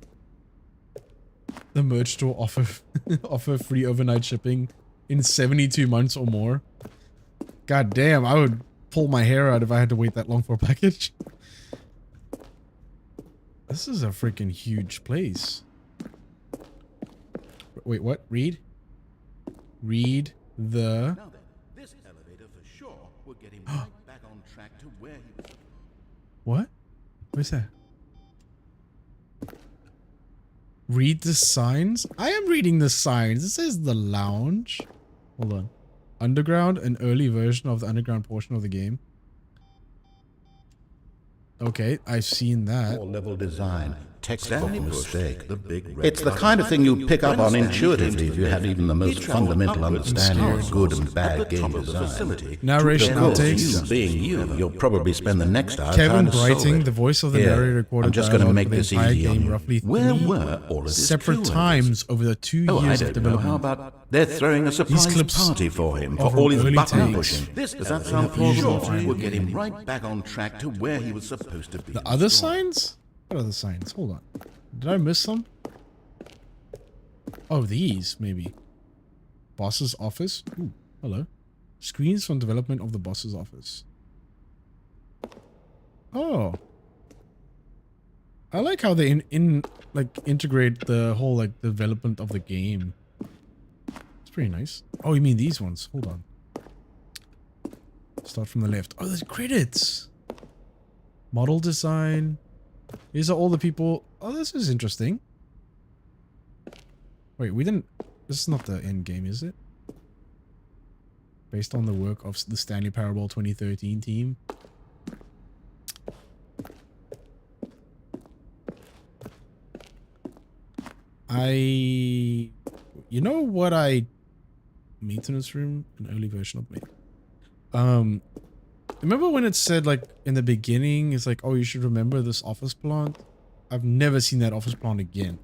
The merch store offer free overnight shipping in 72 months or more. God damn, I would pull my hair out if I had to wait that long for a package. This is a freaking huge place. Wait, what? Read the... Now then, this elevator for sure will get him right back on track to where he was. What? What's that? Read the signs? I am reading the signs. It says the lounge. Hold on. Underground, an early version of the underground portion of the game. Okay, I've seen that. Level design. Textbook mistake. It's the kind of thing you pick up on intuitively if you have even the most fundamental understanding of good and bad game design. Narration outtakes. Being you'll probably spend the next hour Kevin Brighting, the voice of the narrator, recorded I'm just going to make this easy on you. Roughly Where were all of his separate times over the 2 years of development. How about they're throwing a surprise party for him for all his button pushing? Does that sound plausible? We'll get him right back on track to where he was supposed to be. The other signs? What other signs? Hold on. Did I miss some? Oh, these, maybe. Boss's office. Ooh, hello. Screens from development of the boss's office. Oh. I like how they integrate the whole like development of the game. It's pretty nice. Oh, you mean these ones? Hold on. Start from the left. Oh, there's credits. Model design. These are all the people. Oh, this is interesting. Wait, we didn't... this is not the end game, is it? based on the work of the Stanley Parable 2013 team. You know what maintenance room, an early version of me. Remember when it said like in the beginning, it's like, oh, you should remember this office plant? I've never seen that office plant again.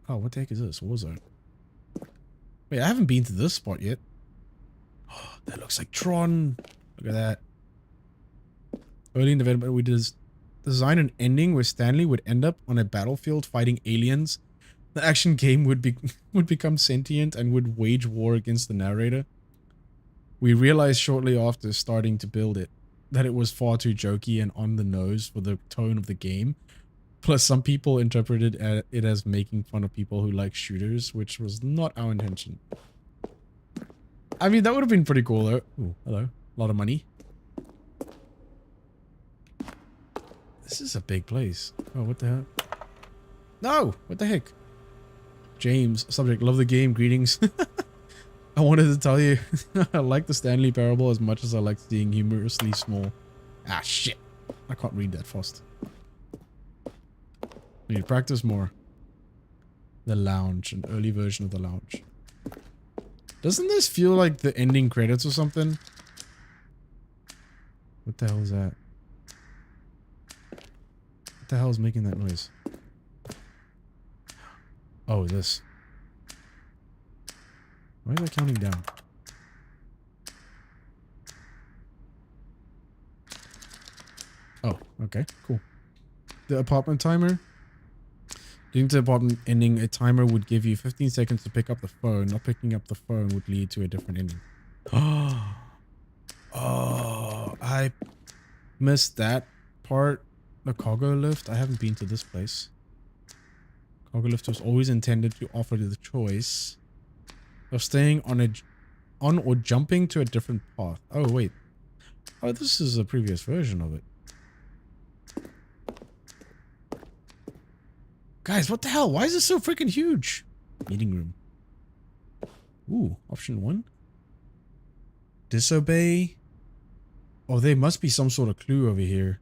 Oh, what the heck is this? Warzone. Wait, I haven't been to this spot yet. Oh, that looks like Tron. Look at that. Early in development, we designed an ending where Stanley would end up on a battlefield fighting aliens. The action game would become sentient and would wage war against the narrator. We realized shortly after starting to build it that it was far too jokey and on the nose for the tone of the game. Plus, some people interpreted it as making fun of people who like shooters, which was not our intention. I mean, that would have been pretty cool though. Ooh, hello. A lot of money. This is a big place. Oh, what the hell? No! What the heck? James, subject, love the game, greetings. I wanted to tell you, I like the Stanley Parable as much as I like seeing humorously small. Ah, shit. I can't read that fast. Need to practice more. The lounge, an early version of the lounge. Doesn't this feel like the ending credits or something? What the hell is that? What the hell is making that noise? Oh, this. Why is that counting down? Oh, okay, cool. The apartment timer. Getting to the apartment ending, a timer would give you 15 seconds to pick up the phone. Not picking up the phone would lead to a different ending. Oh, I missed that part. The cargo lift. I haven't been to this place. Cargo lift was always intended to offer the choice of staying on or jumping to a different path. Oh, wait. Oh, this is a previous version of it. Guys, what the hell? Why is this so freaking huge? Meeting room. Ooh, option 1. Disobey. Oh, there must be some sort of clue over here.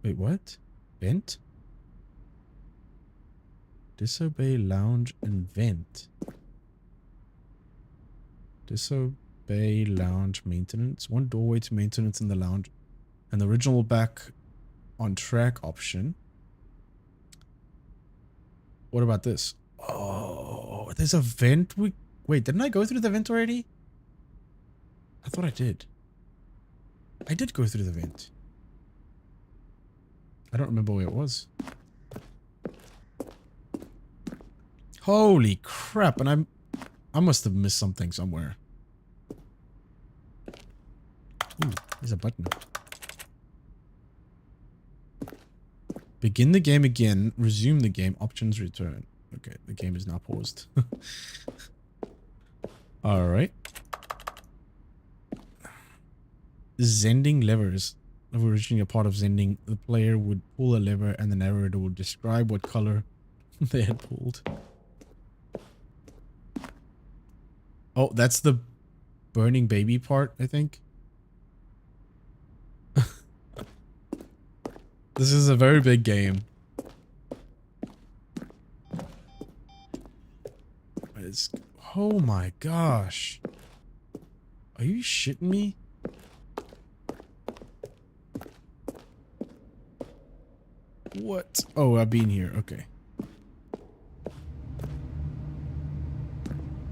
Wait, what? Vent? Disobey, lounge, and vent. Disobey, lounge, maintenance. One doorway to maintenance in the lounge. And the original back on track option. What about this? Oh, there's a vent. Wait, didn't I go through the vent already? I thought I did. I did go through the vent. I don't remember where it was. Holy crap, and I must have missed something somewhere. Ooh, there's a button. Begin the game again. Resume the game. Options return. Okay, the game is now paused. Alright. Zending levers. Originally a part of Zending, the player would pull a lever and the narrator would describe what color they had pulled. Oh, that's the burning baby part, I think. This is a very big game. Oh my gosh. Are you shitting me? What? Oh, I've been here. Okay.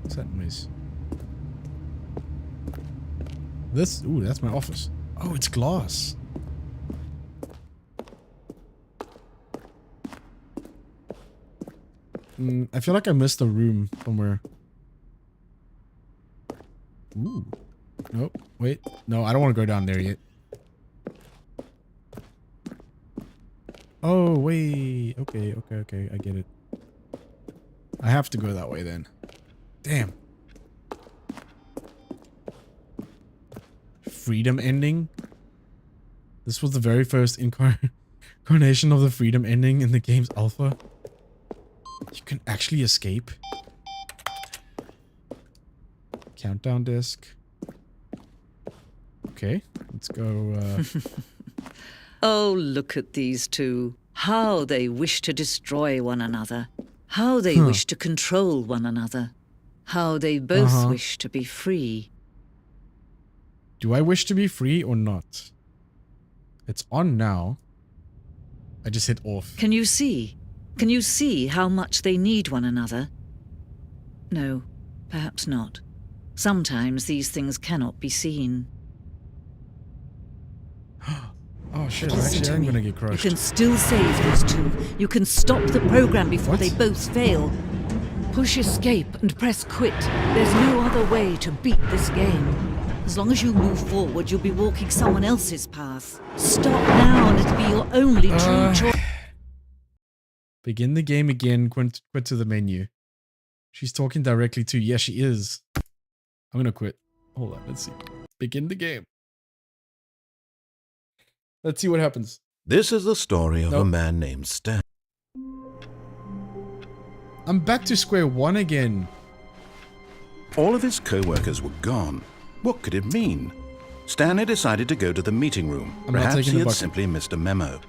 What's that noise? This? Ooh, that's my office. Oh, it's glass. I feel like I missed a room somewhere. Ooh. Nope. Wait. No, I don't want to go down there yet. Oh, wait. Okay, okay, okay. I get it. I have to go that way then. Damn. Freedom ending? This was the very first incarnation of the freedom ending in the game's alpha. You can actually escape. Countdown disc. Okay, let's go. Oh, look at these two. How they wish to destroy one another. How they wish to control one another. How they both wish to be free. Do I wish to be free or not? It's on now. I just hit off. Can you see? Can you see how much they need one another? No, perhaps not. Sometimes these things cannot be seen. Oh shit, actually I'm gonna get crushed. You can still save these two. You can stop the program before they both fail. Push escape and press quit. There's no other way to beat this game. As long as you move forward, you'll be walking someone else's path. Stop now and it'll be your only true choice. Begin the game again, quit to the menu. She's talking directly to, yes she is. I'm gonna quit. Hold on, let's see. Begin the game. Let's see what happens. This is the story of a man named Stan. I'm back to square one again. All of his co-workers were gone. What could it mean? Stanley decided to go to the meeting room. Perhaps he had simply missed a memo.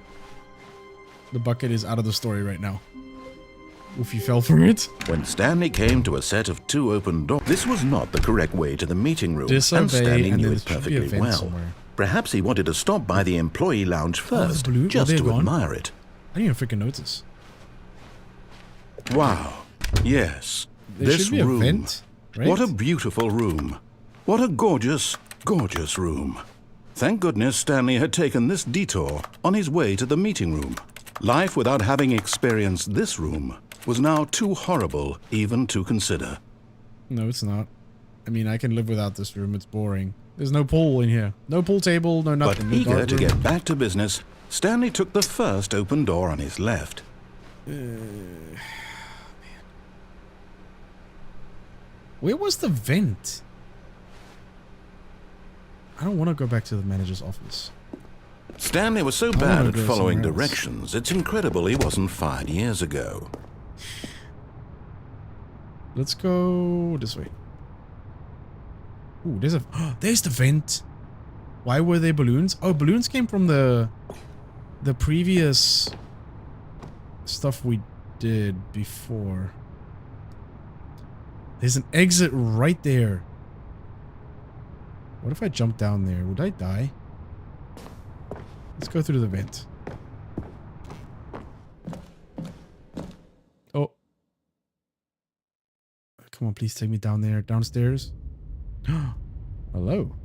The bucket is out of the story right now. Oof, you fell for it? When Stanley came to a set of 2 open doors, this was not the correct way to the meeting room, Disobey, and Stanley knew and it perfectly well. Somewhere. Perhaps he wanted to stop by the employee lounge first, just to admire it. I didn't even freaking notice. Wow. Yes. There this should be room. A vent, right? What a beautiful room. What a gorgeous, gorgeous room. Thank goodness Stanley had taken this detour on his way to the meeting room. Life without having experienced this room was now too horrible even to consider. No, it's not. I mean, I can live without this room. It's boring. There's no pool in here. No pool table, no nothing. But eager to get back to business, Stanley took the first open door on his left. Man. Where was the vent? I don't want to go back to the manager's office. Stanley was so bad at following directions, it's incredible he wasn't fired years ago. Let's go this way. Ooh, there's the vent. Why were there balloons? Oh, balloons came from the previous stuff we did before. There's an exit right there. What if I jump down there? Would I die? Let's go through the vent. Oh. Come on, please take me down there. Downstairs. Hello.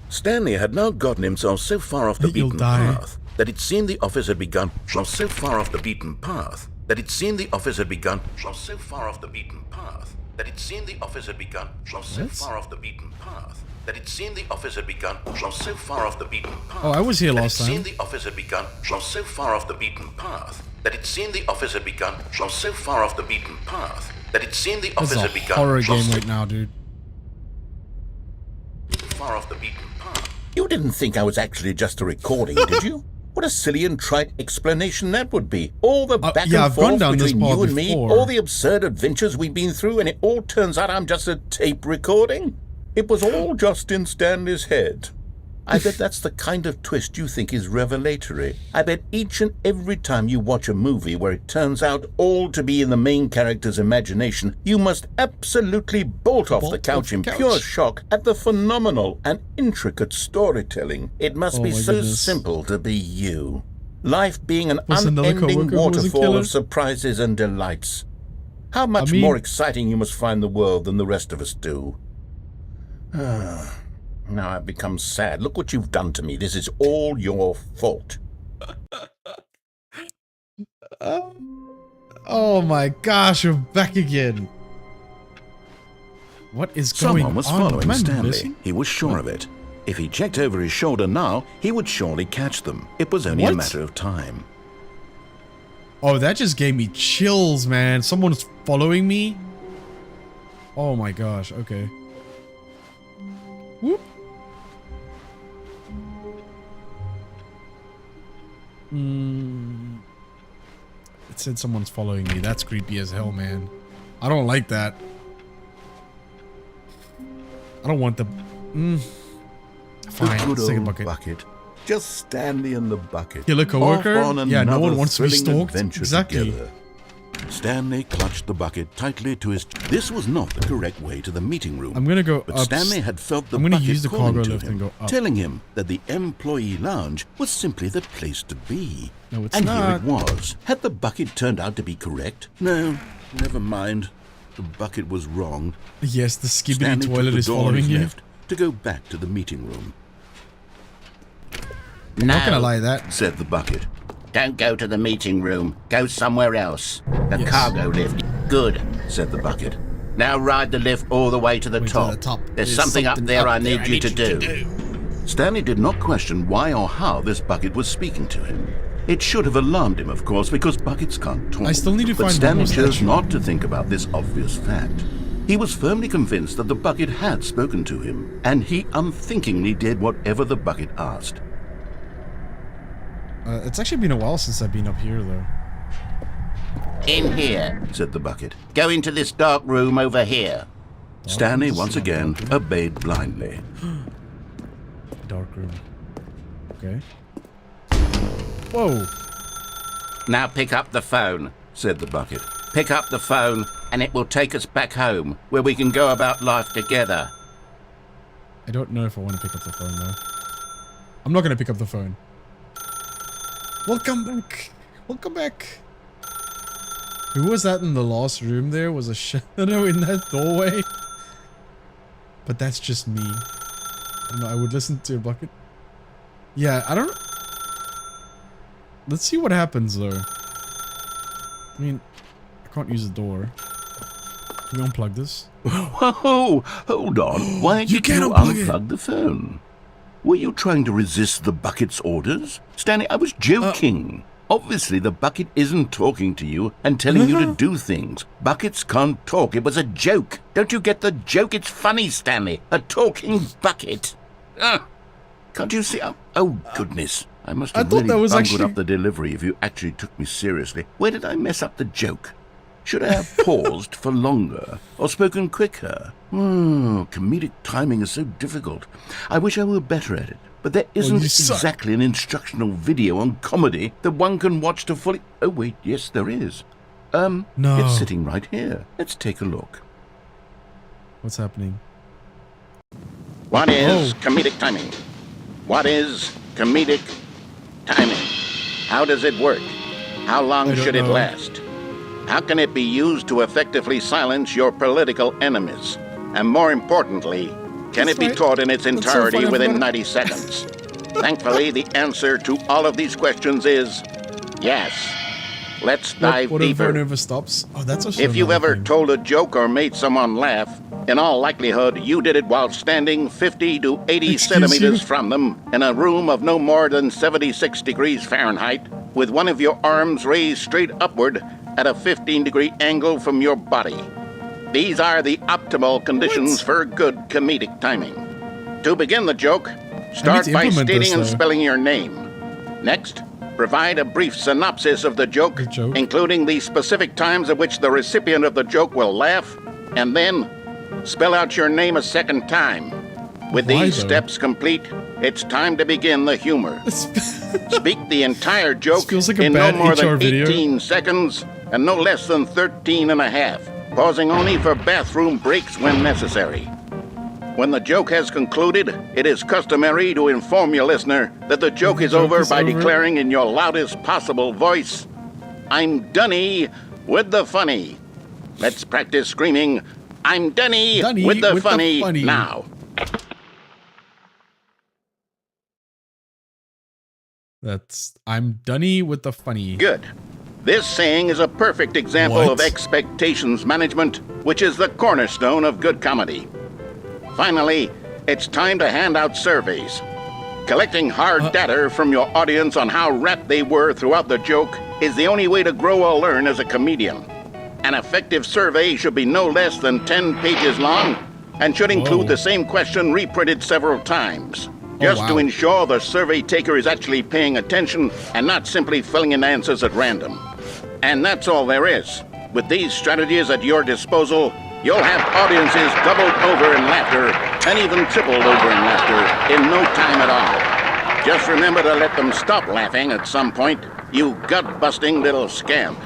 Stanley had now gotten himself so far off the beaten path that it seemed the office had begun from so far off the beaten path that it seemed the office had begun from so far off the beaten path that it seemed the office had begun from so far off the beaten path that it seemed the office had begun from so far off the beaten path. Oh, I was here last time. It seemed the office had begun from so far off the beaten path that it seemed the office had begun from so far off the beaten path that it seemed the office had begun. Horror game right now, dude. Far off the beaten path. You didn't think I was actually just a recording, did you? What a silly and trite explanation that would be. All the back and forth between you and me, all the absurd adventures we've been through, and it all turns out I'm just a tape recording? It was all just in Stanley's head. I bet that's the kind of twist you think is revelatory. I bet each and every time you watch a movie where it turns out all to be in the main character's imagination, you must absolutely bolt off the couch in pure shock at the phenomenal and intricate storytelling. It must be so simple to be you. Life being an unending waterfall of surprises and delights. How much more exciting you must find the world than the rest of us do. Now I've become sad. Look what you've done to me. This is all your fault. Oh my gosh, we're back again. What is going on? Someone was following Stanley. He was sure of it. If he checked over his shoulder now, he would surely catch them. It was only a matter of time. Oh, that just gave me chills, man. Someone's following me? Oh my gosh, okay. Whoop. It said someone's following me. That's creepy as hell, man. I don't like that. I don't want the... Fine, the good take a old bucket. Just Stanley and the bucket. Kill a coworker? Yeah, no one wants to be thrilling stalked. adventure Exactly. together. Stanley clutched the bucket tightly to his... This was not the correct way to the meeting room. I'm gonna go But up. Stanley had felt the I'm gonna bucket use the calling cargo to lift him, and go up. telling him that the employee lounge was simply the place to be. No, it's and not. here it was. Had the bucket turned out to be correct? No, never mind. The bucket was wrong. Yes, the skibbity Stanley toilet took the is door on following his you. left to go back to the meeting room. I'm not gonna lie that. Said the bucket. Don't go to the meeting room. Go somewhere else. The Yes. cargo lift. Good, Said the bucket. now ride the lift all the way to the Way to top. the top. There's something up there I need you to do. Stanley did not question why or how this bucket was speaking to him. It should have alarmed him, of course, because buckets can't talk. I still need to but find Stanley one more chose statue. not to think about this obvious fact. He was firmly convinced that the bucket had spoken to him, and he unthinkingly did whatever the bucket asked. It's actually been a while since I've been up here, though. In here. Said the bucket. Go into this dark room over here. Stanley this is once not again dark room. obeyed blindly. Dark room. Okay. Whoa. Now pick up the phone. Said the bucket. Pick up the phone and it will take us back home where we can go about life together. I don't know if I want to pick up the phone, though. I'm not gonna pick up the phone. Welcome back. Welcome back. Who was that in the last room there? Was a shadow in that doorway? But that's just me. I don't know, I would listen to a bucket. Yeah, I don't... Let's see what happens, though. I mean, I can't use the door. Can we unplug this? Whoa, hold on. Why You did you can't unplug it. unplug the phone? Were you trying to resist the bucket's orders? Stanley, I was joking. Obviously, the bucket isn't talking to you and telling you to do things. Buckets can't talk. It was a joke. Don't you get the joke? It's funny, Stanley. A talking bucket. Can't you see? Oh, goodness. I must I have thought really that was bungled actually- up the delivery if you actually took me seriously. Where did I mess up the joke? Should I have paused for longer or spoken quicker? Comedic timing is so difficult. I wish I were better at it. But there isn't you suck. exactly an instructional video on comedy that one can watch to fully... Oh, wait, yes, there is. No. It's sitting right here. Let's take a look. What's happening? What is Oh. comedic timing? What is comedic timing? How does it work? How long I don't should it know. last? How can it be used to effectively silence your political enemies? And more importantly, can That's it be right. taught in its That's so entirety funny, I within forgot. 90 seconds? Thankfully, the answer to all of these questions is yes. Let's dive What if deeper. phone never stops? Oh, that's also If you've another ever thing. told a joke or made someone laugh, in all likelihood, you did it while standing 50 to 80 Excuse centimeters you? from them in a room of no more than 76 degrees Fahrenheit, with one of your arms raised straight upward at a 15-degree angle from your body. These are the optimal conditions for good comedic timing. To begin the joke, start to by implement stating this, and though. spelling your name. Next, provide a brief synopsis of the joke, The joke. including the specific times at which the recipient of the joke will laugh, and then spell out your name a second time. With Why, these though? steps complete, it's time to begin the humor. Speak the entire joke feels like a in no bad more HR than video. 18 seconds and no less than 13 and a half, pausing only for bathroom breaks when necessary. When the joke has concluded, it is customary to inform your listener that the joke is over by declaring in your loudest possible voice, "I'm Dunny with the funny." Let's practice screaming, "I'm Dunny with the funny now." I'm Dunny with the funny. Good. This saying is a perfect example What? of expectations management, which is the cornerstone of good comedy. Finally, it's time to hand out surveys. Collecting hard data from your audience on how rapt they were throughout the joke is the only way to grow or learn as a comedian. An effective survey should be no less than 10 pages long and should include Whoa. the same question reprinted several times, just to wow. ensure the survey taker is actually paying attention and not simply filling in answers at random. And that's all there is. With these strategies at your disposal, you'll have audiences doubled over in laughter and even tripled over in laughter in no time at all. Just remember to let them stop laughing at some point, you gut-busting little scamp.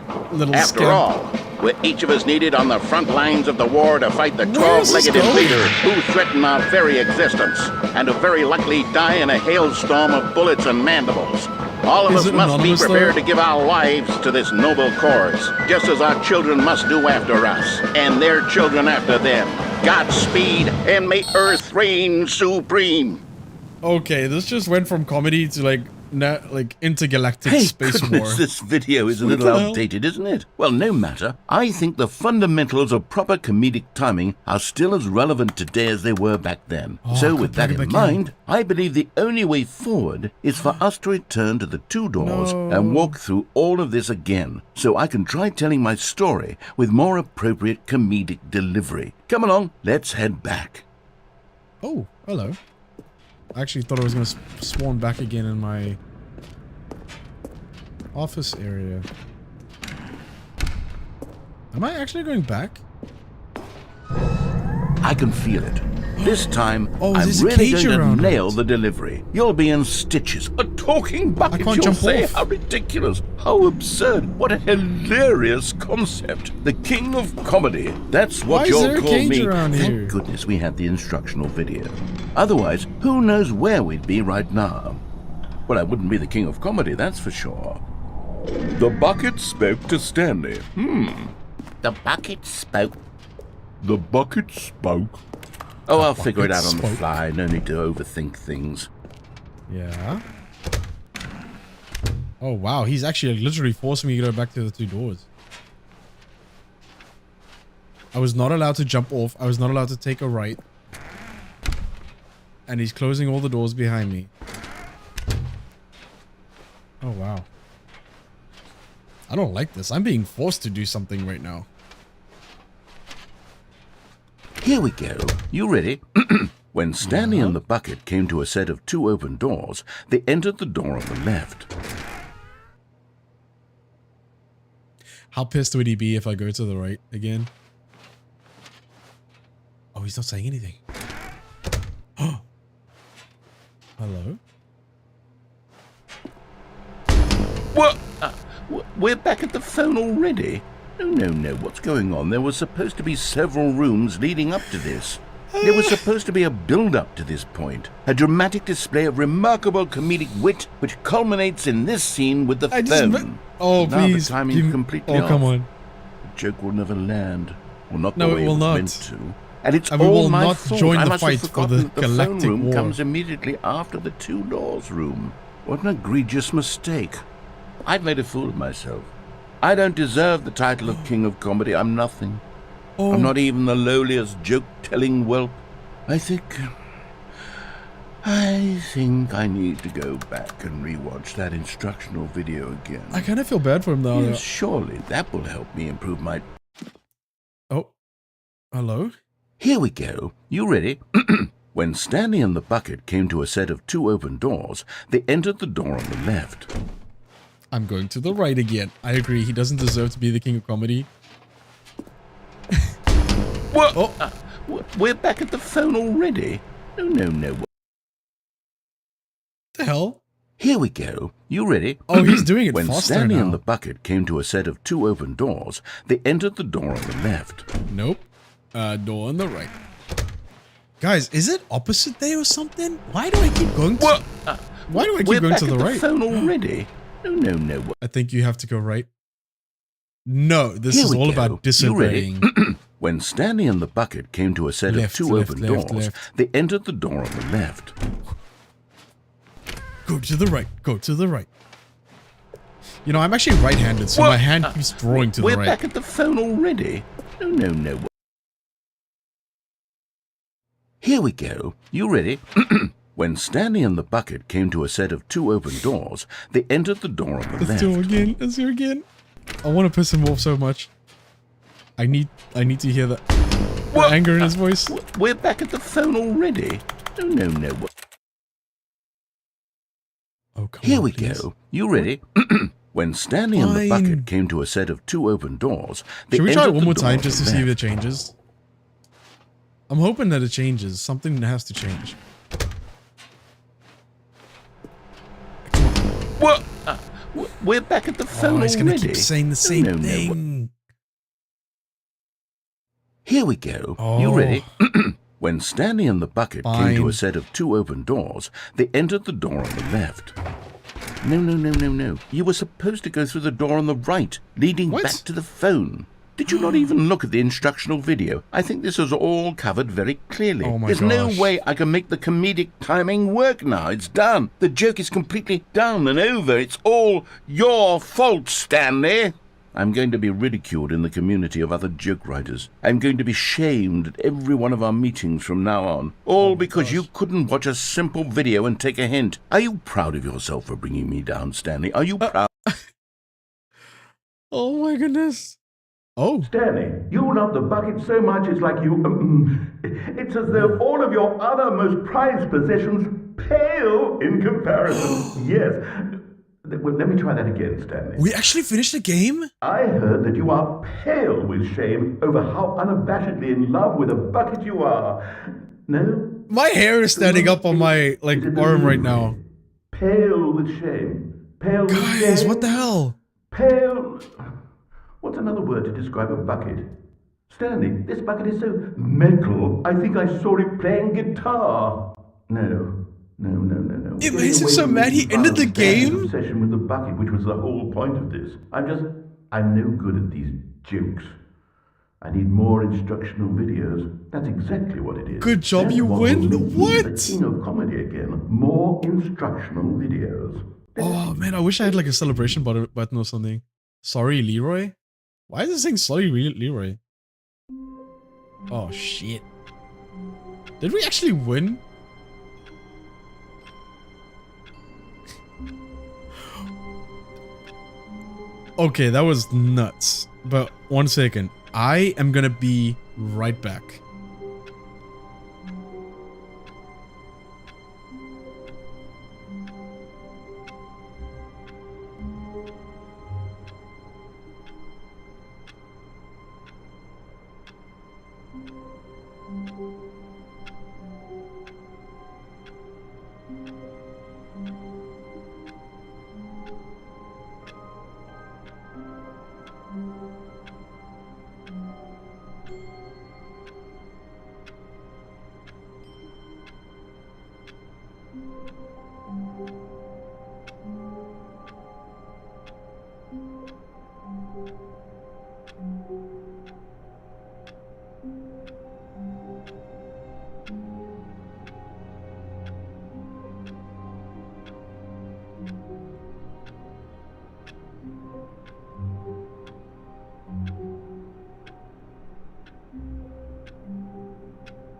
After all, we're each of us needed on the front lines of the war to fight the 12-legged invader who threaten our very existence, and who very likely die in a hailstorm of bullets and mandibles. All of us must be prepared to give our lives to this noble cause, just as our children must do after us, and their children after them. Godspeed, and may Earth reign supreme. Okay, this just went from comedy to like intergalactic space war. This video is a little outdated, isn't it? Well, no matter. I think the fundamentals of proper comedic timing are still as relevant today as they were back then. So with that in mind, I believe the only way forward is for us to return to the two doors and walk through all of this again, so I can try telling my story with more appropriate comedic delivery. Come along, let's head back. Oh, hello. I actually thought I was going to spawn back again in my office area. Am I actually going back? I can feel it. This time, I'm really going to nail the delivery. You'll be in stitches. A talking bucket, you'll say? How ridiculous. How absurd. What a hilarious concept. The king of comedy. That's what you'll call me. Thank goodness we had the instructional video. Otherwise, who knows where we'd be right now. Well, I wouldn't be the king of comedy, that's for sure. The bucket spoke to Stanley. The bucket spoke. The bucket spoke. Oh, I'll figure it out on the fly. No need to overthink things. Yeah. Oh, wow. He's actually literally forcing me to go back to the two doors. I was not allowed to jump off. I was not allowed to take a right. And he's closing all the doors behind me. Oh, wow. I don't like this. I'm being forced to do something right now. Here we go. You ready? When Stanley and the bucket came to a set of two open doors, they entered the door on the left. How pissed would he be if I go to the right again? Oh, he's not saying anything. Oh. Hello? What? We're back at the phone already? No. What's going on? There were supposed to be several rooms leading up to this. There was supposed to be a build-up to this point. A dramatic display of remarkable comedic wit, which culminates in this scene with the phone. Oh, now please. The timing's completely off. Come on. The joke will never land. Well, not the no, way it will not. Meant to. And it's and we all will my not fault. join I the must fight have for the the galactic phone room war. Comes immediately after the two doors room. What an egregious mistake. I've made a fool of myself. I don't deserve the title of King of Comedy. I'm nothing. Oh. I'm not even the lowliest joke-telling whelp. I think I need to go back and rewatch that instructional video again. I kind of feel bad for him though. Yes, surely that will help me improve my... Oh. Hello? Here we go. You ready? When Stanley and the bucket came to a set of two open doors, they entered the door on the left. I'm going to the right again. I agree. He doesn't deserve to be the king of comedy. What? Oh. We're back at the phone already? No. What the hell? Here we go. You ready? Oh, he's doing it when faster Stanley now. and the bucket came to a set of two open doors, they entered the door on the left. Nope. Door on the right. Guys, is it opposite day or something? Why do I keep going to... Why do I keep going to the right? We're back at the phone already? No. I think you have to go right. No, this is all about disobeying. When Stanley and the bucket came to a set of two open doors, they entered the door on the left. Go to the right. Go to the right. You know, I'm actually right-handed, so my hand keeps drawing to the right. We're back at the phone already? No. Here we go. You ready? When Stanley and the bucket came to a set of two open doors, they entered the door on the left. Let's do it again. I want to piss him off so much. I need to hear the anger in his voice. We're back at the phone already? No. Oh, come Here on, we please. go. You ready? When Stanley and the bucket came to a set of two open doors, they Should we entered try it one the more door time on just the to see if left. it changes? I'm hoping that it changes. Something has to change. What? We're back at the phone he's already. Gonna keep saying the same thing. Here we go. You ready? When Stanley and the bucket came to a set of 2 open doors, they entered the door on the left. No. You were supposed to go through the door on the right, leading back to the phone. Did you not even look at the instructional video? I think this is all covered very clearly. Oh my There's no way I can make the comedic timing work now. It's done. The joke is completely done and over. It's all your fault, Stanley. I'm going to be ridiculed in the community of other joke writers. I'm going to be shamed at every one of our meetings from now on. All because you couldn't watch a simple video and take a hint. Are you proud of yourself for bringing me down, Stanley? Are you proud? Oh my goodness. Oh. Stanley, you love the bucket so much it's like you... it's as though all of your other most prized possessions pale in comparison. Yes. Well, let me try that again, Stanley. We actually finished the game? I heard that you are pale with shame over how unabashedly in love with a bucket you are. No? My hair is standing up on my arm right now. Pale with shame. Pale with shame. Guys, what the hell? Pale... What's another word to describe a bucket? Stanley, this bucket is so metal, I think I saw it playing guitar. No. It makes him so mad he ended the game? Obsession with the bucket, which was the whole point of this. I'm no good at these jokes. I need more instructional videos. That's exactly what it is. Good job, That's you win? What? The king of comedy again. More instructional videos. Oh man, I wish I had like a celebration button or something. Sorry, Leroy? Why is it saying sorry, Leroy? Oh shit. Did we actually win? Okay, that was nuts. But 1 second. I am gonna be right back.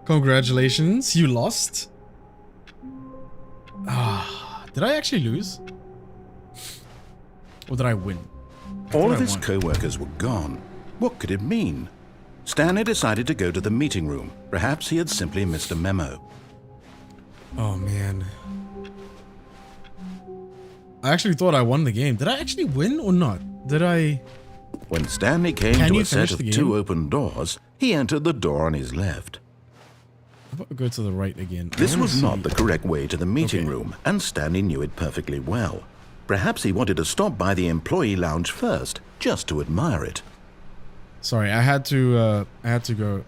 Congratulations, you lost. Did I actually lose? Or did I win? All of his co-workers were gone. What could it mean? Stanley decided to go to the meeting room. Perhaps he had simply missed a memo. Oh man. I actually thought I won the game. Did I actually win or not? Did I... When Stanley came to a set of 2 open doors, he entered the door on his left. How about we go to the right again? This was not the correct way to the meeting room, and Stanley knew it perfectly well. Perhaps he wanted to stop by the employee lounge first, just to admire it. Sorry, I had to go.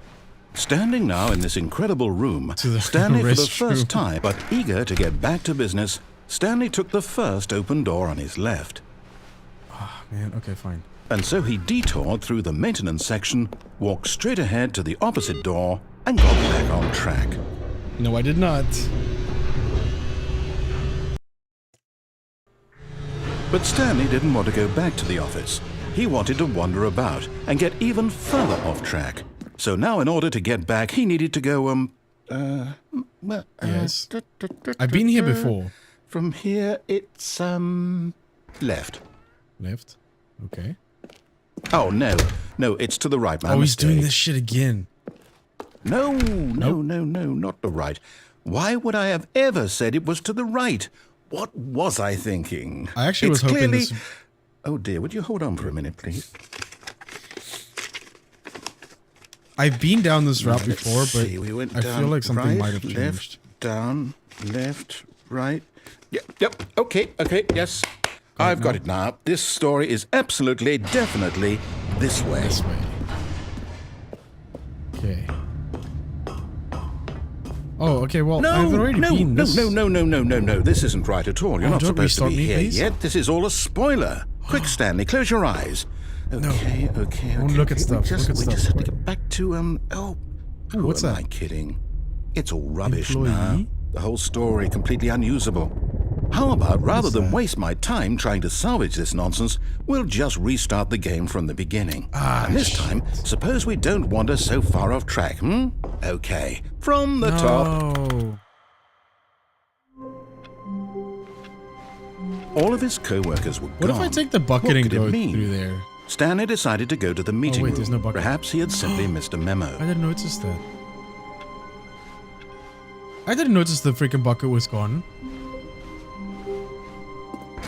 Standing now in this incredible room, Stanley for the first time, but eager to get back to business, Stanley took the first open door on his left. Ah, man, okay, fine. And so he detoured through the maintenance section, walked straight ahead to the opposite door, and got back on track. No, I did not. But Stanley didn't want to go back to the office. He wanted to wander about and get even further off track. So now in order to get back, he needed to go, yes. I've been here before. From here, it's, left. Left? Okay. Oh, no. No, it's to the right, man. Oh, he's doing this shit again. No, not the right. Why would I have ever said it was to the right? What was I thinking? I actually was hoping this... Oh dear, would you hold on for a minute, please? I've been down this route before, but we went I down, feel like something right, might have changed. Left, down, left, right. Yep. Okay. Yes. I've got it now. This story is absolutely, definitely this way. This way. Okay. Oh, okay. Well, I've already been this. No. This isn't right at all. You're not supposed to be here please? yet. This is all a spoiler. Quick, Stanley, close your eyes. Okay. Don't look at stuff. We just have to get back to what's that? Am I kidding? It's all rubbish Employee? now. The whole story completely unusable. How about, rather than waste my time trying to salvage this nonsense, we'll just restart the game from the beginning. And this time, suppose we don't wander so far off track, Okay, from the top. All of his co-workers were What gone. if I take the bucket and go mean? through there? Stanley decided to go to the meeting wait, room. there's no bucket. Perhaps he had simply missed a memo. I didn't notice that. I didn't notice the freaking bucket was gone.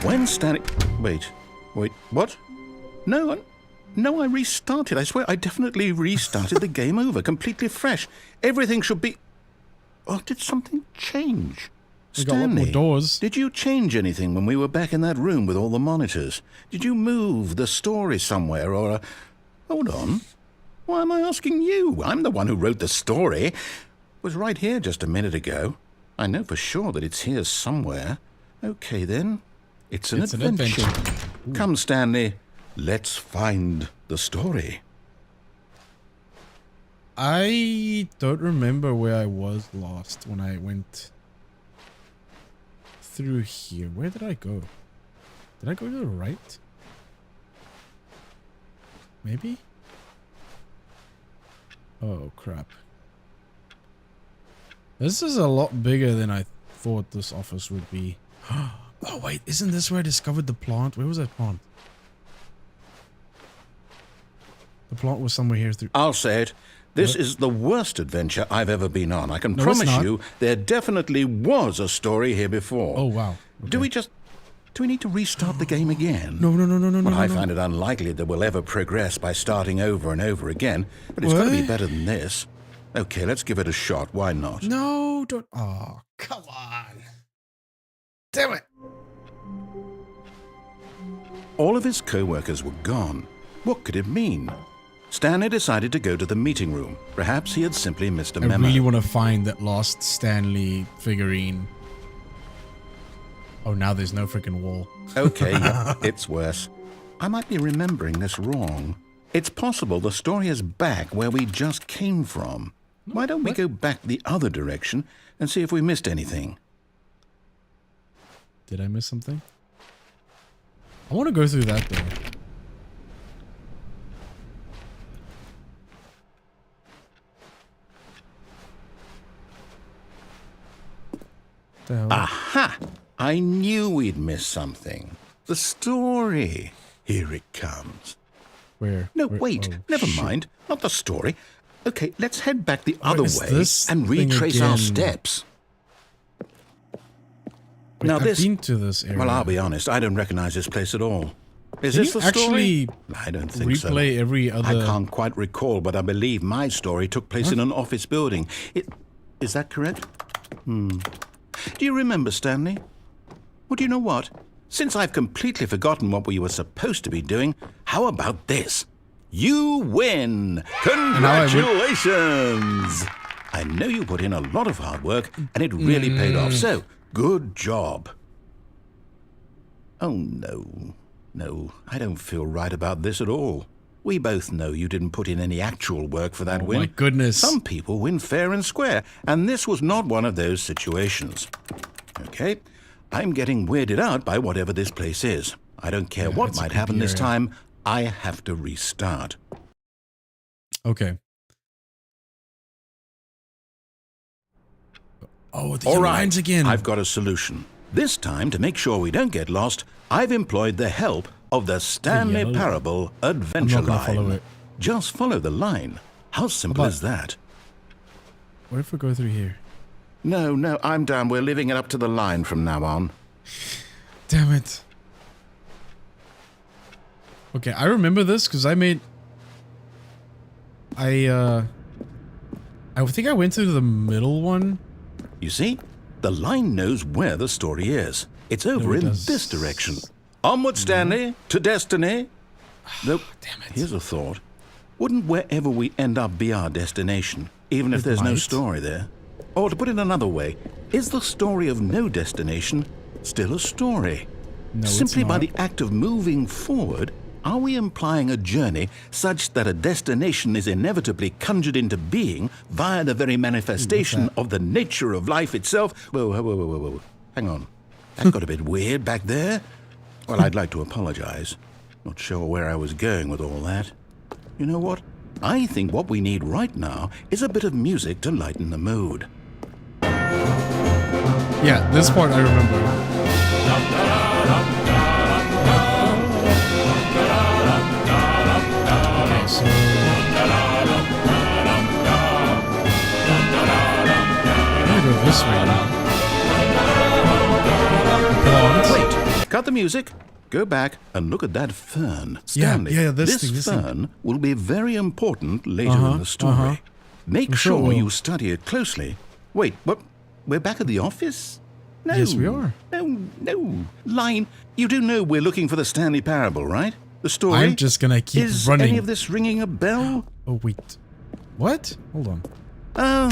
When Stanley... Wait, what? No, I restarted. I swear, I definitely restarted the game over, completely fresh. Everything should be... Oh, did something change? We got a lot more doors. Did you change anything when we were back in that room with all the monitors? Did you move the story somewhere or... Hold on. Why am I asking you? I'm the one who wrote the story. It was right here just a minute ago. I know for sure that it's here somewhere. Okay, then. It's an adventure. Come, Stanley. Let's find the story. I don't remember where I was lost when I went through here. Where did I go? Did I go to the right? Maybe? Oh, crap. This is a lot bigger than I thought this office would be. Oh, wait. Isn't this where I discovered the plant? Where was that plant? The plant was somewhere here through... I'll say it. This is the worst adventure I've ever been on. I can promise you there definitely was a story here before. Oh, wow. Okay. Do we need to restart the game again? No. Well, I find it unlikely that we'll ever progress by starting over and over again, but it's got to be better than this. Okay, let's give it a shot. Why not? No, don't... Oh, come on. Damn it. All of his co-workers were gone. What could it mean? Stanley decided to go to the meeting room. Perhaps he had simply missed a memo. I really want to find that lost Stanley figurine. Oh, now there's no freaking wall. Okay, it's worse. I might be remembering this wrong. It's possible the story is back where we just came from. Why don't we go back the other direction and see if we missed anything? Did I miss something? I want to go through that door. Aha! I knew we'd miss something. The story. Here it comes. Where? No, wait. Oh, never mind. Not the story. Okay, let's head back the other way this and thing retrace our again? steps. Wait, Now I've been to this area. Well, I'll be honest. I don't recognize this place at all. Is Can this you the story? actually I don't think so. replay every other... I can't quite recall, but I believe my story took place in an office building. Is that correct? Do you remember, Stanley? Well, do you know what? Since I've completely forgotten what we were supposed to be doing, how about this? You win! Congratulations! I know you put in a lot of hard work, and it really paid off, so good job. Oh, no. No, I don't feel right about this at all. We both know you didn't put in any actual work for that win. Oh, my goodness. Some people win fair and square, and this was not one of those situations. Okay, I'm getting weirded out by whatever this place is. I don't care what might happen this time. I have to restart. Okay. Oh, the All right, lines again. I've got a solution. This time, to make sure we don't get lost, I've employed the help of the Stanley Parable adventure I'm not gonna line. follow it. Just follow the line. How simple is that? What if we go through here? No, I'm down. We're leaving it up to the line from now on. Damn it. Okay, I remember this because I made... I think I went to the middle one. You see? The line knows where the story is. It's over in this direction. Onward, Stanley, to destiny. Nope. Damn it. Here's a thought. Wouldn't wherever we end up be our destination, even if there's no story there? Or to put it another way, is the story of no destination still a story? No, Simply by the act of moving forward, are we implying a journey such that a destination is inevitably conjured into being via the very manifestation of the nature of life itself? Whoa. Hang on. That got a bit weird back there. Well, I'd like to apologize. Not sure where I was going with all that. You know what? I think what we need right now is a bit of music to lighten the mood. Yeah, this part I remember. Okay, so... I'm gonna go this way now. Wait, cut the music. Go back and look at that fern. Stanley, this fern will be very important later in the story. Make sure you study it closely. Wait, what? We're back at the office? No. Yes, we are. No. Line, you do know we're looking for the Stanley Parable, right? The story? I'm just gonna keep running. Is any of this ringing a bell? Oh, wait. What? Hold on. Oh,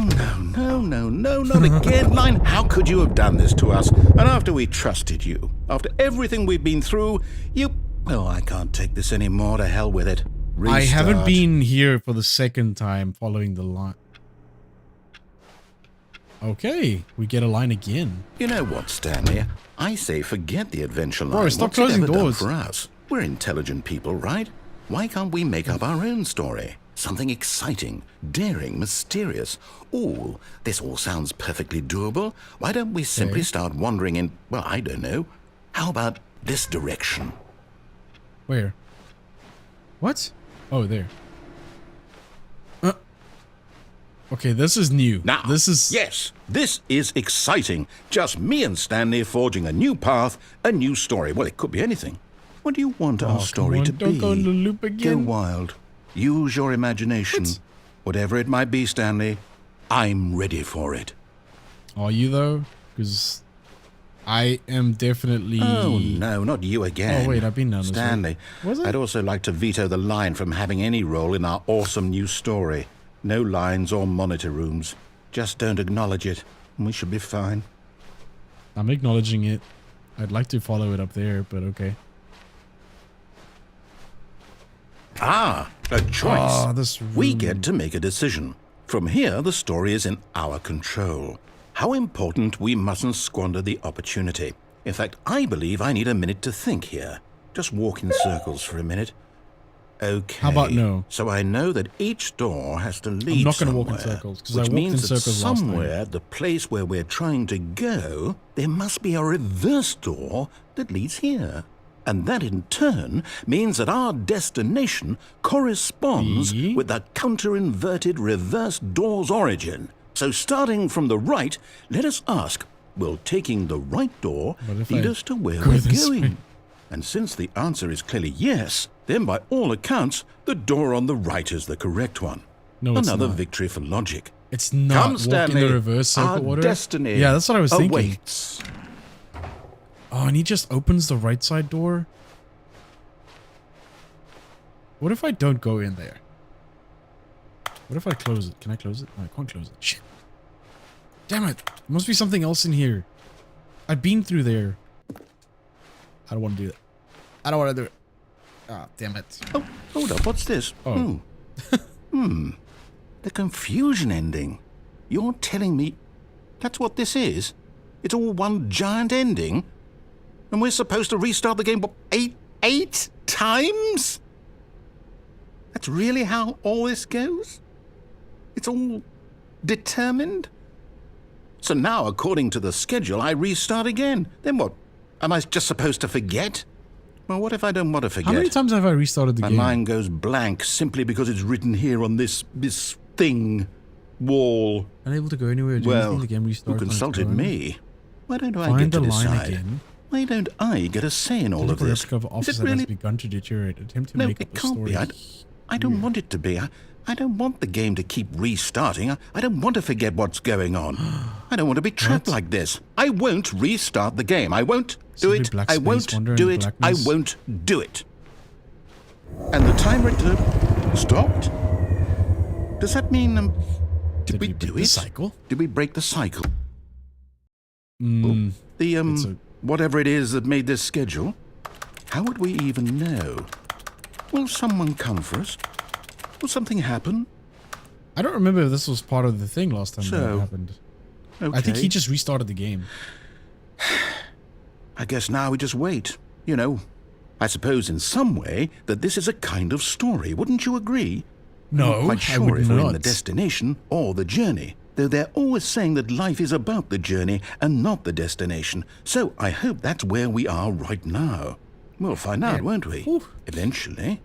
no, not again. Line, how could you have done this to us? And after we trusted you, after everything we've been through, Oh, I can't take this anymore. To hell with it. Restart. I haven't been here for the second time following the line. Okay, we get a line again. You know what, Stanley? I say forget the adventure line. Bro, stop closing doors. For us? We're intelligent people, right? Why can't we make up our own story? Something exciting, daring, mysterious. Ooh, this all sounds perfectly doable. Why don't we simply start wandering in, well, I don't know. How about this direction? Where? What? Oh, there. Okay, this is new. Now, yes, this is exciting. Just me and Stanley forging a new path, a new story. Well, it could be anything. What do you want our story to be? Don't go in the loop again. Go wild. Use your imagination. What? Whatever it might be, Stanley, I'm ready for it. Are you, though? Because I am definitely... Oh, no, not you again. Oh, wait, I've been down this way. Stanley, Was it? I'd also like to veto the line from having any role in our awesome new story. No lines or monitor rooms. Just don't acknowledge it, and we should be fine. I'm acknowledging it. I'd like to follow it up there, but okay. Ah, a choice. This room. We get to make a decision. From here, the story is in our control. How important we mustn't squander the opportunity. In fact, I believe I need a minute to think here. Just walk in circles for a minute. Okay. How about no? So I know that each door has to lead I'm not going to somewhere, walk in circles because I which walked in means that circles last somewhere, time. the place where we're trying to go, there must be a reverse door that leads here. And that in turn means that our destination corresponds with the counter-inverted reverse door's origin. So starting from the right, let us ask, will taking the right door lead us to where we're going? And since the answer is clearly yes, then by all accounts, the door on the right is the correct one. No, it's Another not. victory for logic. It's not. Come, Walk Stanley, in the reverse circle our order. destiny Yeah, that's what I was thinking. awaits. Oh, and he just opens the right side door? What if I don't go in there? What if I close it? Can I close it? No, I can't close it. Shit. Damn it. There must be something else in here. I've been through there. I don't want to do that. I don't want to do it. Ah, damn it. Oh, hold up. What's this? Oh. The confusion ending. You're telling me that's what this is? It's all one giant ending? And we're supposed to restart the game, what, eight times? That's really how all this goes? It's all determined? So now, according to the schedule, I restart again. Then what? Am I just supposed to forget? Well, what if I don't want to forget? How many times have I restarted the game? My mind goes blank simply because it's written here on this thing, wall. Unable to go anywhere. Do anything, the game restarts. Who consulted me? Why don't I Find get to the line decide? again. Why don't I get a say in all of this? Of office Is it that really? has begun to deteriorate. Attempt to No, make up it the can't story. be. I don't want it to be. I don't want the game to keep restarting. I don't want to forget what's going on. I don't want to be trapped like this. I won't restart the game. I won't do it. I won't do it. I won't do it. And the timer stopped? Does that mean... Did we do it? Cycle? Did we break the cycle? Whatever it is that made this schedule? How would we even know? Will someone come for us? Will something happen? I don't remember if this was part of the thing last time that happened. Okay. I think he just restarted the game. I guess now we just wait. You know, I suppose in some way that this is a kind of story. Wouldn't you agree? No, I'm not quite sure if we're in the destination or the journey, though they're always saying that life is about the journey and not the destination. So I hope that's where we are right now. We'll find out, won't we? Oof. Eventually.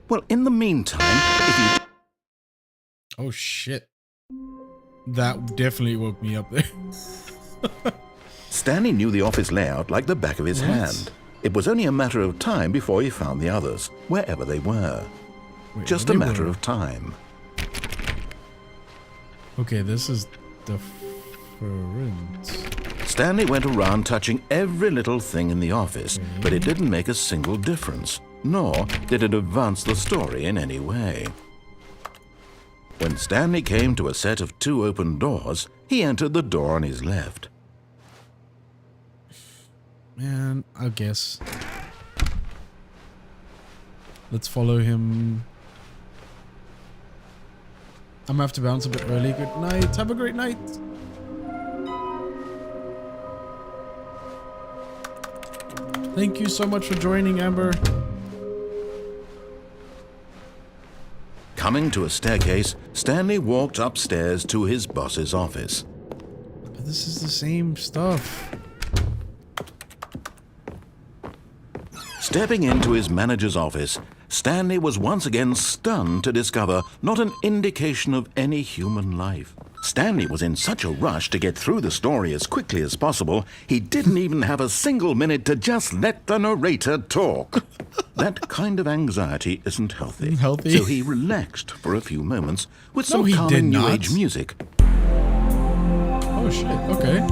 Well, in the meantime, if you... Oh, shit. That definitely woke me up there. Stanley knew the office layout like the back of his hand. It was only a matter of time before he found the others, wherever they were. Just a matter of time. Okay, this is different. Stanley went around touching every little thing in the office, but it didn't make a single difference, nor did it advance the story in any way. When Stanley came to a set of 2 open doors, he entered the door on his left. Man, I guess. Let's follow him. I'm gonna have to bounce a bit early. Good night. Have a great night. Thank you so much for joining, Amber. Coming to a staircase, Stanley walked upstairs to his boss's office. But this is the same stuff. Stepping into his manager's office, Stanley was once again stunned to discover not an indication of any human life. Stanley was in such a rush to get through the story as quickly as possible, he didn't even have a single minute to just let the narrator talk. That kind of anxiety isn't healthy. So he relaxed for a few moments with some calming New Age music. Oh shit, okay.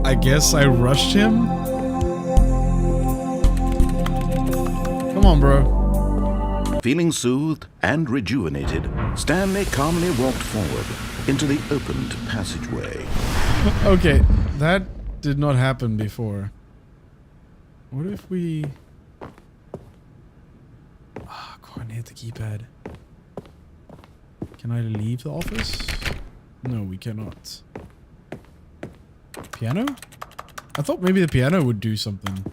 I guess I rushed him? Come on, bro. Feeling soothed and rejuvenated, Stanley calmly walked forward into the opened passageway. Okay, that did not happen before. What if we... Ah, go on, hit the keypad. Can I leave the office? No, we cannot. Piano? I thought maybe the piano would do something.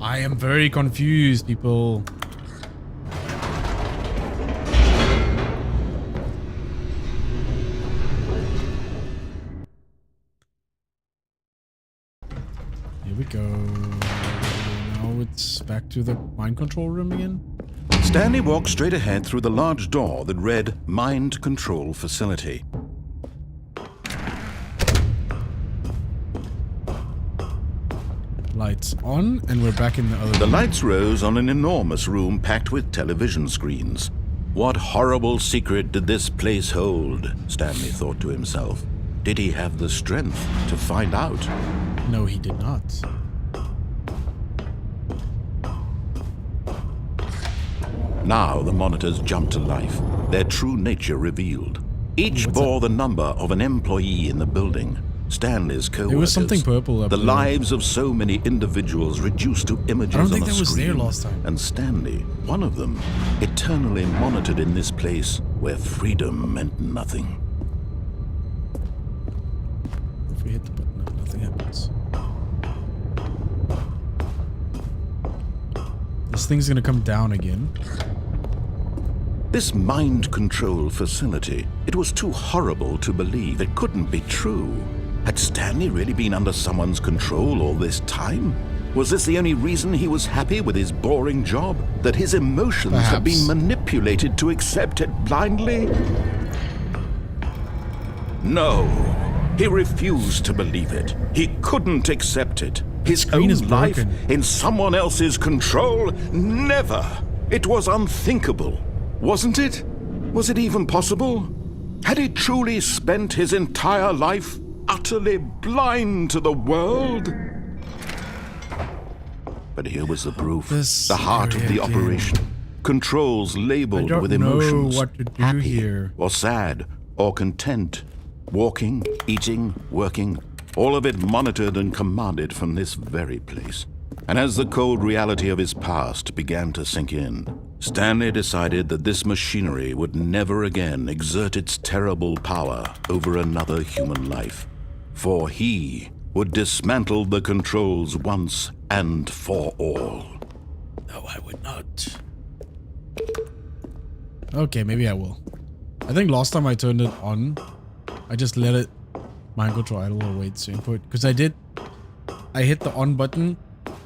I am very confused, people. Here we go. Now it's back to the mind control room again. Stanley walked straight ahead through the large door that read Mind Control Facility. Lights on, and we're back in the other room. The lights rose on an enormous room packed with television screens. What horrible secret did this place hold? Stanley thought to himself. Did he have the strength to find out? No, he did not. Now the monitors jumped to life, their true nature revealed. Each bore the number of an employee in the building. Stanley's co-workers. There was something purple up the there. Lives of so many individuals reduced to images on a screen. I don't think that was there last time. And Stanley, one of them, eternally monitored in this place where freedom meant nothing. If we hit the button, nothing happens. This thing's gonna come down again. This mind control facility, it was too horrible to believe. It couldn't be true. Had Stanley really been under someone's control all this time? Was this the only reason he was happy with his boring job? That his emotions had been manipulated to accept it blindly? No. He refused to believe it. He couldn't accept it. His own life in someone else's control? Never. It was unthinkable. Wasn't it? Was it even possible? Had he truly spent his entire life utterly blind to the world? But here was the proof. The heart of the operation. Controls labeled with emotions. Know what to do happy here. or sad or content. Walking, eating, working. All of it monitored and commanded from this very place. And as the cold reality of his past began to sink in, Stanley decided that this machinery would never again exert its terrible power over another human life. For he would dismantle the controls once and for all. No, I would not. Okay, maybe I will. I think last time I turned it on, I just let it mind control idle or wait to input. Because I hit the on button,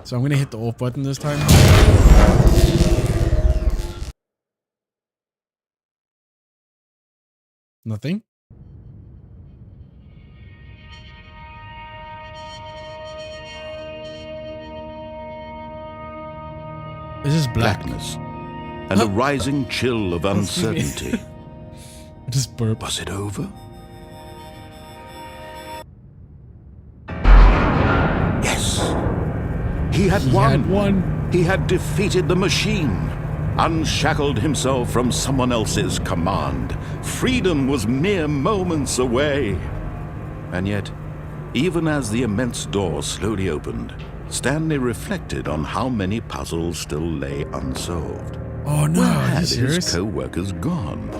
so I'm going to hit the off button this time. Nothing? This is blackness and a rising chill of uncertainty. I just burped. Was it over? Yes. He had won. He had defeated the machine, unshackled himself from someone else's command. Freedom was mere moments away. And yet, even as the immense door slowly opened, Stanley reflected on how many puzzles still lay unsolved. Oh no, where had his co-workers gone?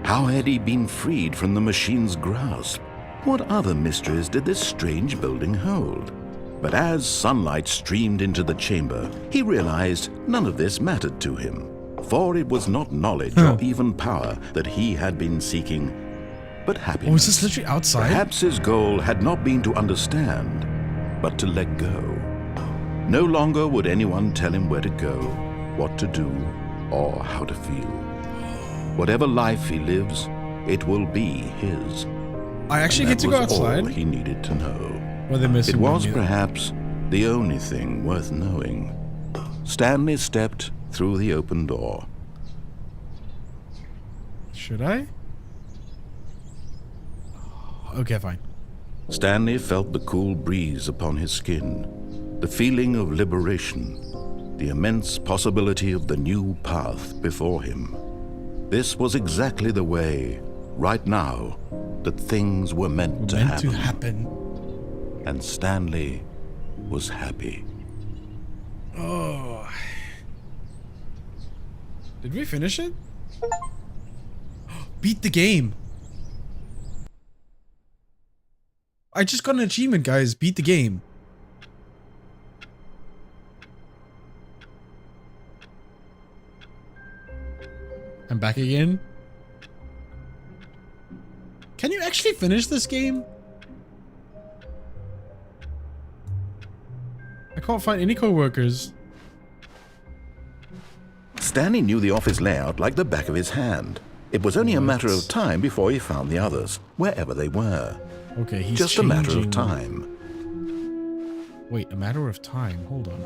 How had he been freed from the machine's grasp? What other mysteries did this strange building hold? But as sunlight streamed into the chamber, he realized none of this mattered to him, for it was not knowledge or even power that he had been seeking, but happiness. Oh, is this literally outside? Perhaps his goal had not been to understand, but to let go. No longer would anyone tell him where to go, what to do, or how to feel. Whatever life he lives, it will be his. I actually get to go outside? All he needed to know. It was perhaps the only thing worth knowing. Stanley stepped through the open door. Should I? Okay, fine. Stanley felt the cool breeze upon his skin, the feeling of liberation, the immense possibility of the new path before him. This was exactly the way, right now, that things were meant to happen. And Stanley was happy. Oh. Did we finish it? Beat the game. I just got an achievement, guys. Beat the game. I'm back again. Can you actually finish this game? I can't find any co-workers. Stanley knew the office layout like the back of his hand. It was only a matter of time before he found the others, wherever they were. Okay, he's just changing. A matter of time. Wait, a matter of time? Hold on.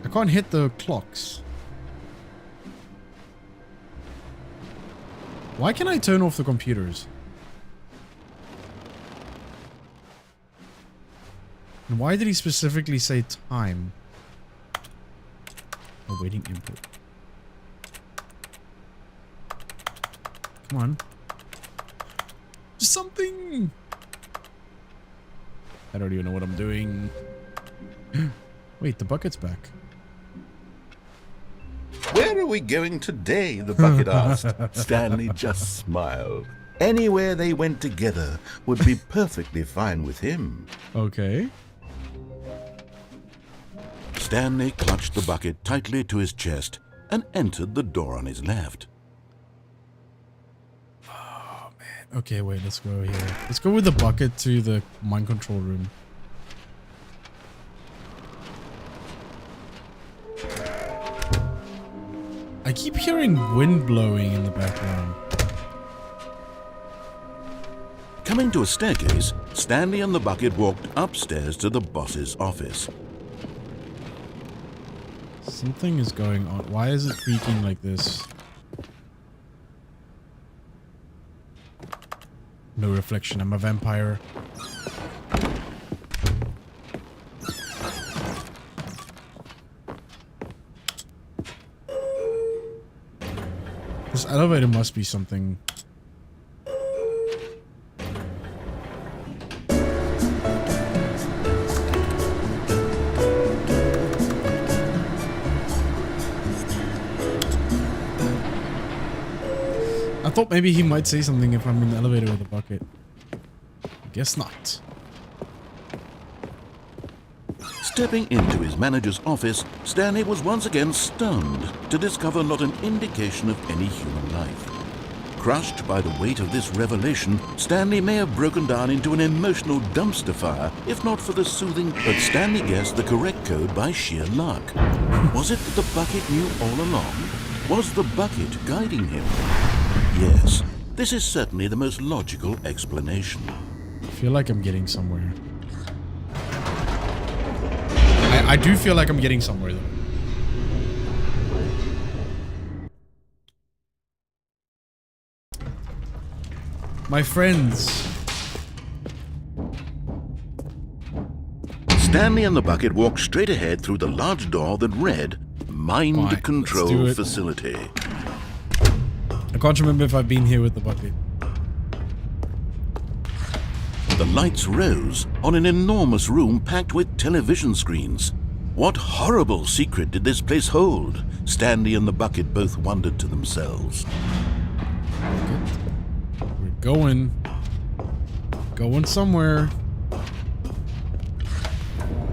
I can't hit the clocks. Why can't I turn off the computers? And why did he specifically say time? Awaiting input. Come on. Something! I don't even know what I'm doing. Wait, the bucket's back. Where are we going today? The bucket asked. Stanley just smiled. Anywhere they went together would be perfectly fine with him. Okay. Stanley clutched the bucket tightly to his chest and entered the door on his left. Okay, wait, let's go here. Let's go with the bucket to the mind control room. I keep hearing wind blowing in the background. Coming to a staircase, Stanley and the bucket walked upstairs to the boss's office. Something is going on. Why is it creaking like this? No reflection. I'm a vampire. This elevator must be something. I thought maybe he might say something if I'm in the elevator with a bucket. Guess not. Stepping into his manager's office, Stanley was once again stunned to discover not an indication of any human life. Crushed by the weight of this revelation, Stanley may have broken down into an emotional dumpster fire, if not for the soothing, but Stanley guessed the correct code by sheer luck. Was it that the bucket knew all along? Was the bucket guiding him? Yes, this is certainly the most logical explanation. I feel like I'm getting somewhere. I do feel like I'm getting somewhere though. My friends. Stanley and the bucket walked straight ahead through the large door that read Mind Control Facility. I can't remember if I've been here with the bucket. The lights rose on an enormous room packed with television screens. What horrible secret did this place hold? Stanley and the bucket both wondered to themselves. We're going somewhere.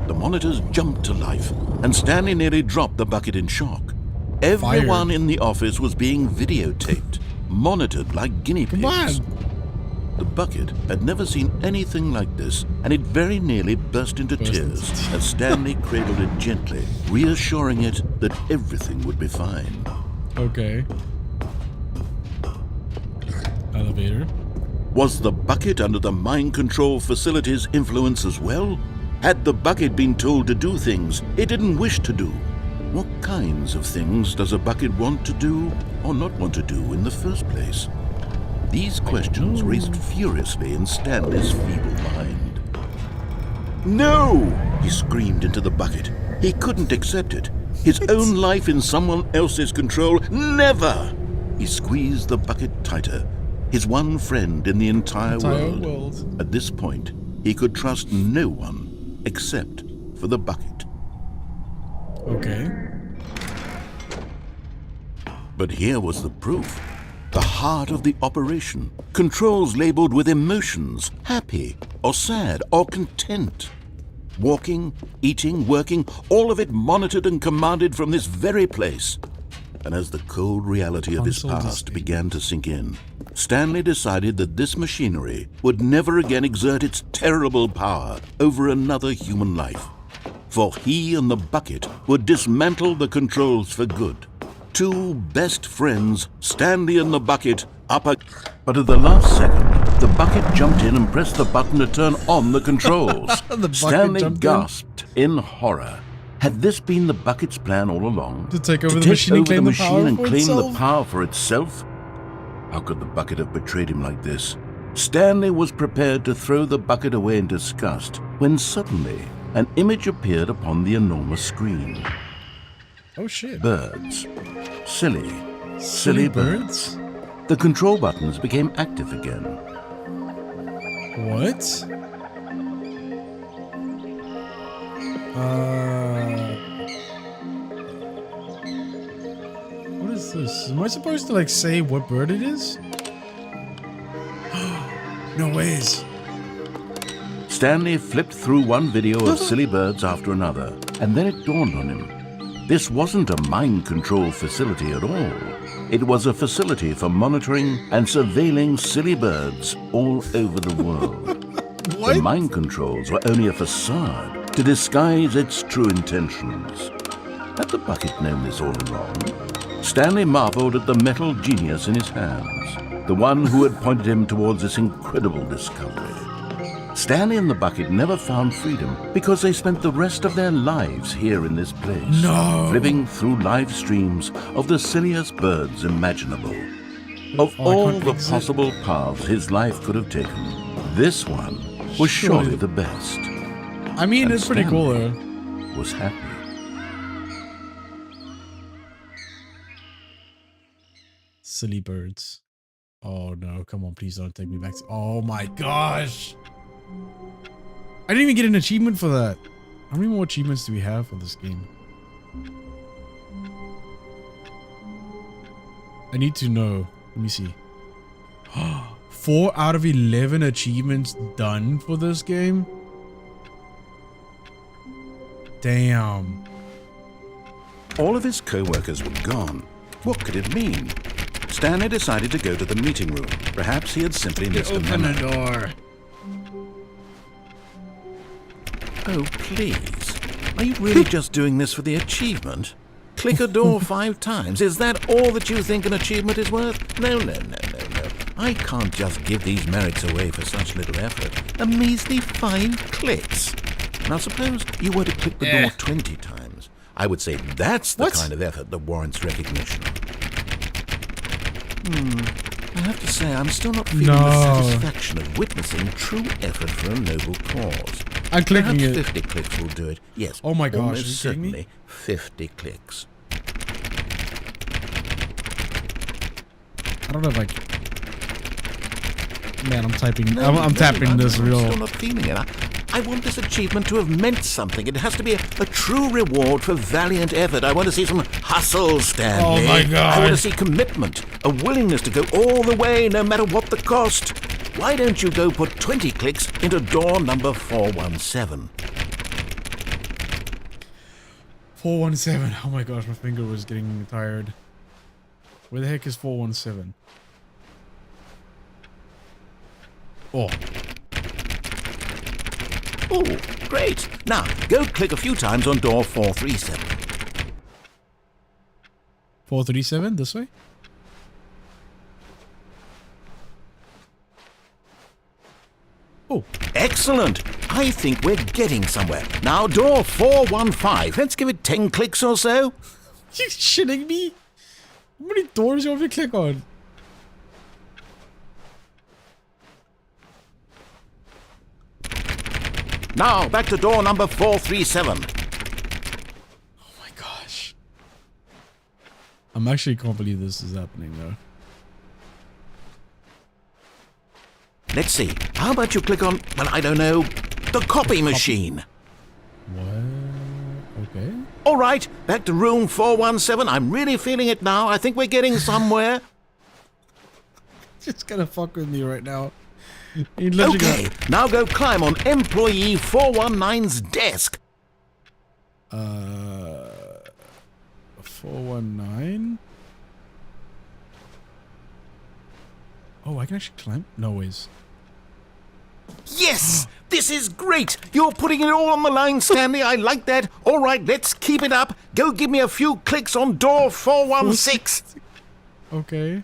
The monitors jumped to life, and Stanley nearly dropped the bucket in shock. Everyone in the office was being videotaped, monitored like guinea pigs. Come on! The bucket had never seen anything like this, and it very nearly burst into tears as Stanley cradled it gently, reassuring it that everything would be fine. Okay. Elevator. Was the bucket under the mind control facility's influence as well? Had the bucket been told to do things it didn't wish to do? What kinds of things does a bucket want to do or not want to do in the first place? These questions raced furiously in Stanley's feeble mind. No! He screamed into the bucket. He couldn't accept it. His own life in someone else's control. Never! He squeezed the bucket tighter. His one friend in the entire world. At this point, he could trust no one except for the bucket. Okay. But here was the proof. The heart of the operation. Controls labeled with emotions, happy or sad or content. Walking, eating, working, all of it monitored and commanded from this very place. And as the cold reality of his past began to sink in, Stanley decided that this machinery would never again exert its terrible power over another human life. For he and the bucket would dismantle the controls for good. Two best friends, Stanley and the bucket, but at the last second, the bucket jumped in and pressed the button to turn on the controls. Stanley gasped in horror. Had this been the bucket's plan all along? To take over the machine and claim the power for itself? How could the bucket have betrayed him like this? Stanley was prepared to throw the bucket away in disgust when suddenly an image appeared upon the enormous screen. Oh shit. Birds. Silly birds. The control buttons became active again. What? What is this? Am I supposed to like say what bird it is? No ways. Stanley flipped through one video of silly birds after another, and then it dawned on him. This wasn't a mind control facility at all. It was a facility for monitoring and surveilling silly birds all over the world. What? The mind controls were only a facade to disguise its true intentions. Had the bucket known this all along? Stanley marveled at the metal genius in his hands, the one who had pointed him towards this incredible discovery. Stanley and the bucket never found freedom because they spent the rest of their lives here in this place, living through live streams of the silliest birds imaginable. Of all the possible paths his life could have taken, this one was surely the best. I mean, And it's pretty cool though. Was happy. Silly birds. Oh no, come on, please don't take me back to... Oh my gosh! I didn't even get an achievement for that. How many more achievements do we have for this game? I need to know. Let me see. 4 out of 11 achievements done for this game? Damn. All of his co-workers were gone. What could it mean? Stanley decided to go to the meeting room. Perhaps he had simply missed a memo. Open the door. Oh, please. Are you really just doing this for the achievement? Click a door 5 times. Is that all that you think an achievement is worth? No. I can't just give these merits away for such little effort. A measly 5 clicks. Now suppose you were to click the door 20 times. I would say that's the kind of effort that warrants recognition. I have to say, I'm still not feeling the satisfaction of witnessing true effort for a noble cause. I'm clicking Perhaps it. 50 clicks will do it. Yes. Oh my gosh, almost are you kidding me? certainly 50 clicks. I don't know if I can... Man, I'm typing... I'm tapping this I'm real... still not feeling it. I want this achievement to have meant something. It has to be a true reward for valiant effort. I want to see some hustle, Stanley. Oh my God. I want to see commitment, a willingness to go all the way, no matter what the cost. Why don't you go put 20 clicks into door number 417? 417. Oh my gosh, my finger was getting tired. Where the heck is 417? Oh. Oh, great. Now, go click a few times on door 437. 437, this way? Oh. Excellent. I think we're getting somewhere. Now, door 415. Let's give it 10 clicks or so. You shitting me? How many doors do you want me to click on? Now, back to door number 437. Oh my gosh. I'm actually can't believe this is happening though. Let's see. How about you click on, well, I don't know, the copy machine. What? Okay. All right, back to room 417. I'm really feeling it now. I think we're getting somewhere. It's gonna fuck with me right now. Okay, now go climb on employee 419's desk. 419? Oh, I can actually climb? No ways. Yes! This is great! You're putting it all on the line, Stanley. I like that. All right, let's keep it up. Go give me a few clicks on door 416. Okay.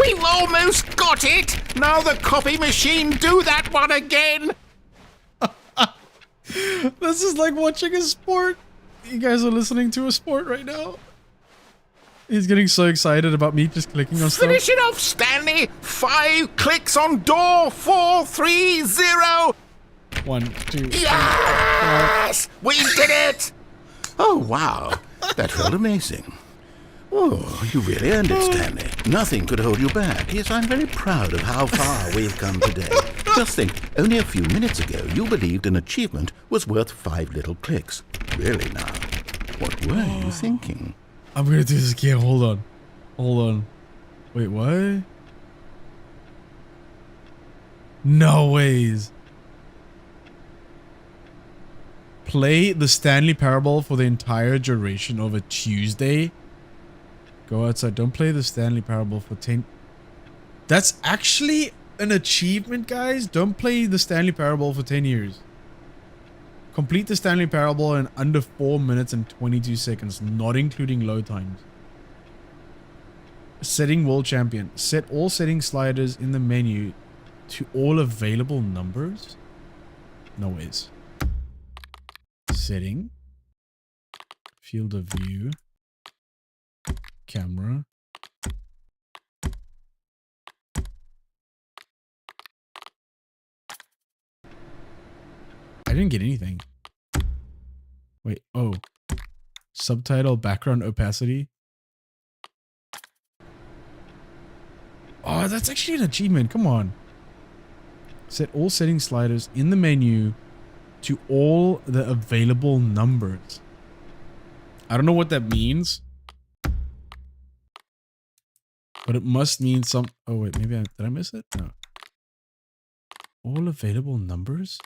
We've almost got it! Now the copy machine, do that one again! This is like watching a sport. You guys are listening to a sport right now. He's getting so excited about me just clicking on stuff. Finish it off, Stanley! 5 clicks on door 430! 1, 2, 3, Yes! We did it! Oh, wow. That felt amazing. Oh, you really earned it, Stanley. Nothing could hold you back. Yes, I'm very proud of how far we've come today. Just think, only a few minutes ago, you believed an achievement was worth 5 little clicks. Really now, what were you thinking? I'm gonna do this again. Hold on. Hold on. Wait, what? No ways. play the Stanley Parable for the entire duration of a Tuesday. Go outside. Don't play the Stanley Parable for 10... That's actually an achievement, guys. Don't play the Stanley Parable for 10 years. Complete the Stanley Parable in under 4 minutes and 22 seconds, not including load times. Setting world champion. Set all setting sliders in the menu to all available numbers. No ways. Setting. Field of view. Camera. I didn't get anything. Wait, oh. Subtitle, background opacity. Oh, that's actually an achievement. Come on. Set all setting sliders in the menu to all the available numbers. I don't know what that means. But it must mean some... Oh, wait. Maybe did I miss it? No. All available numbers?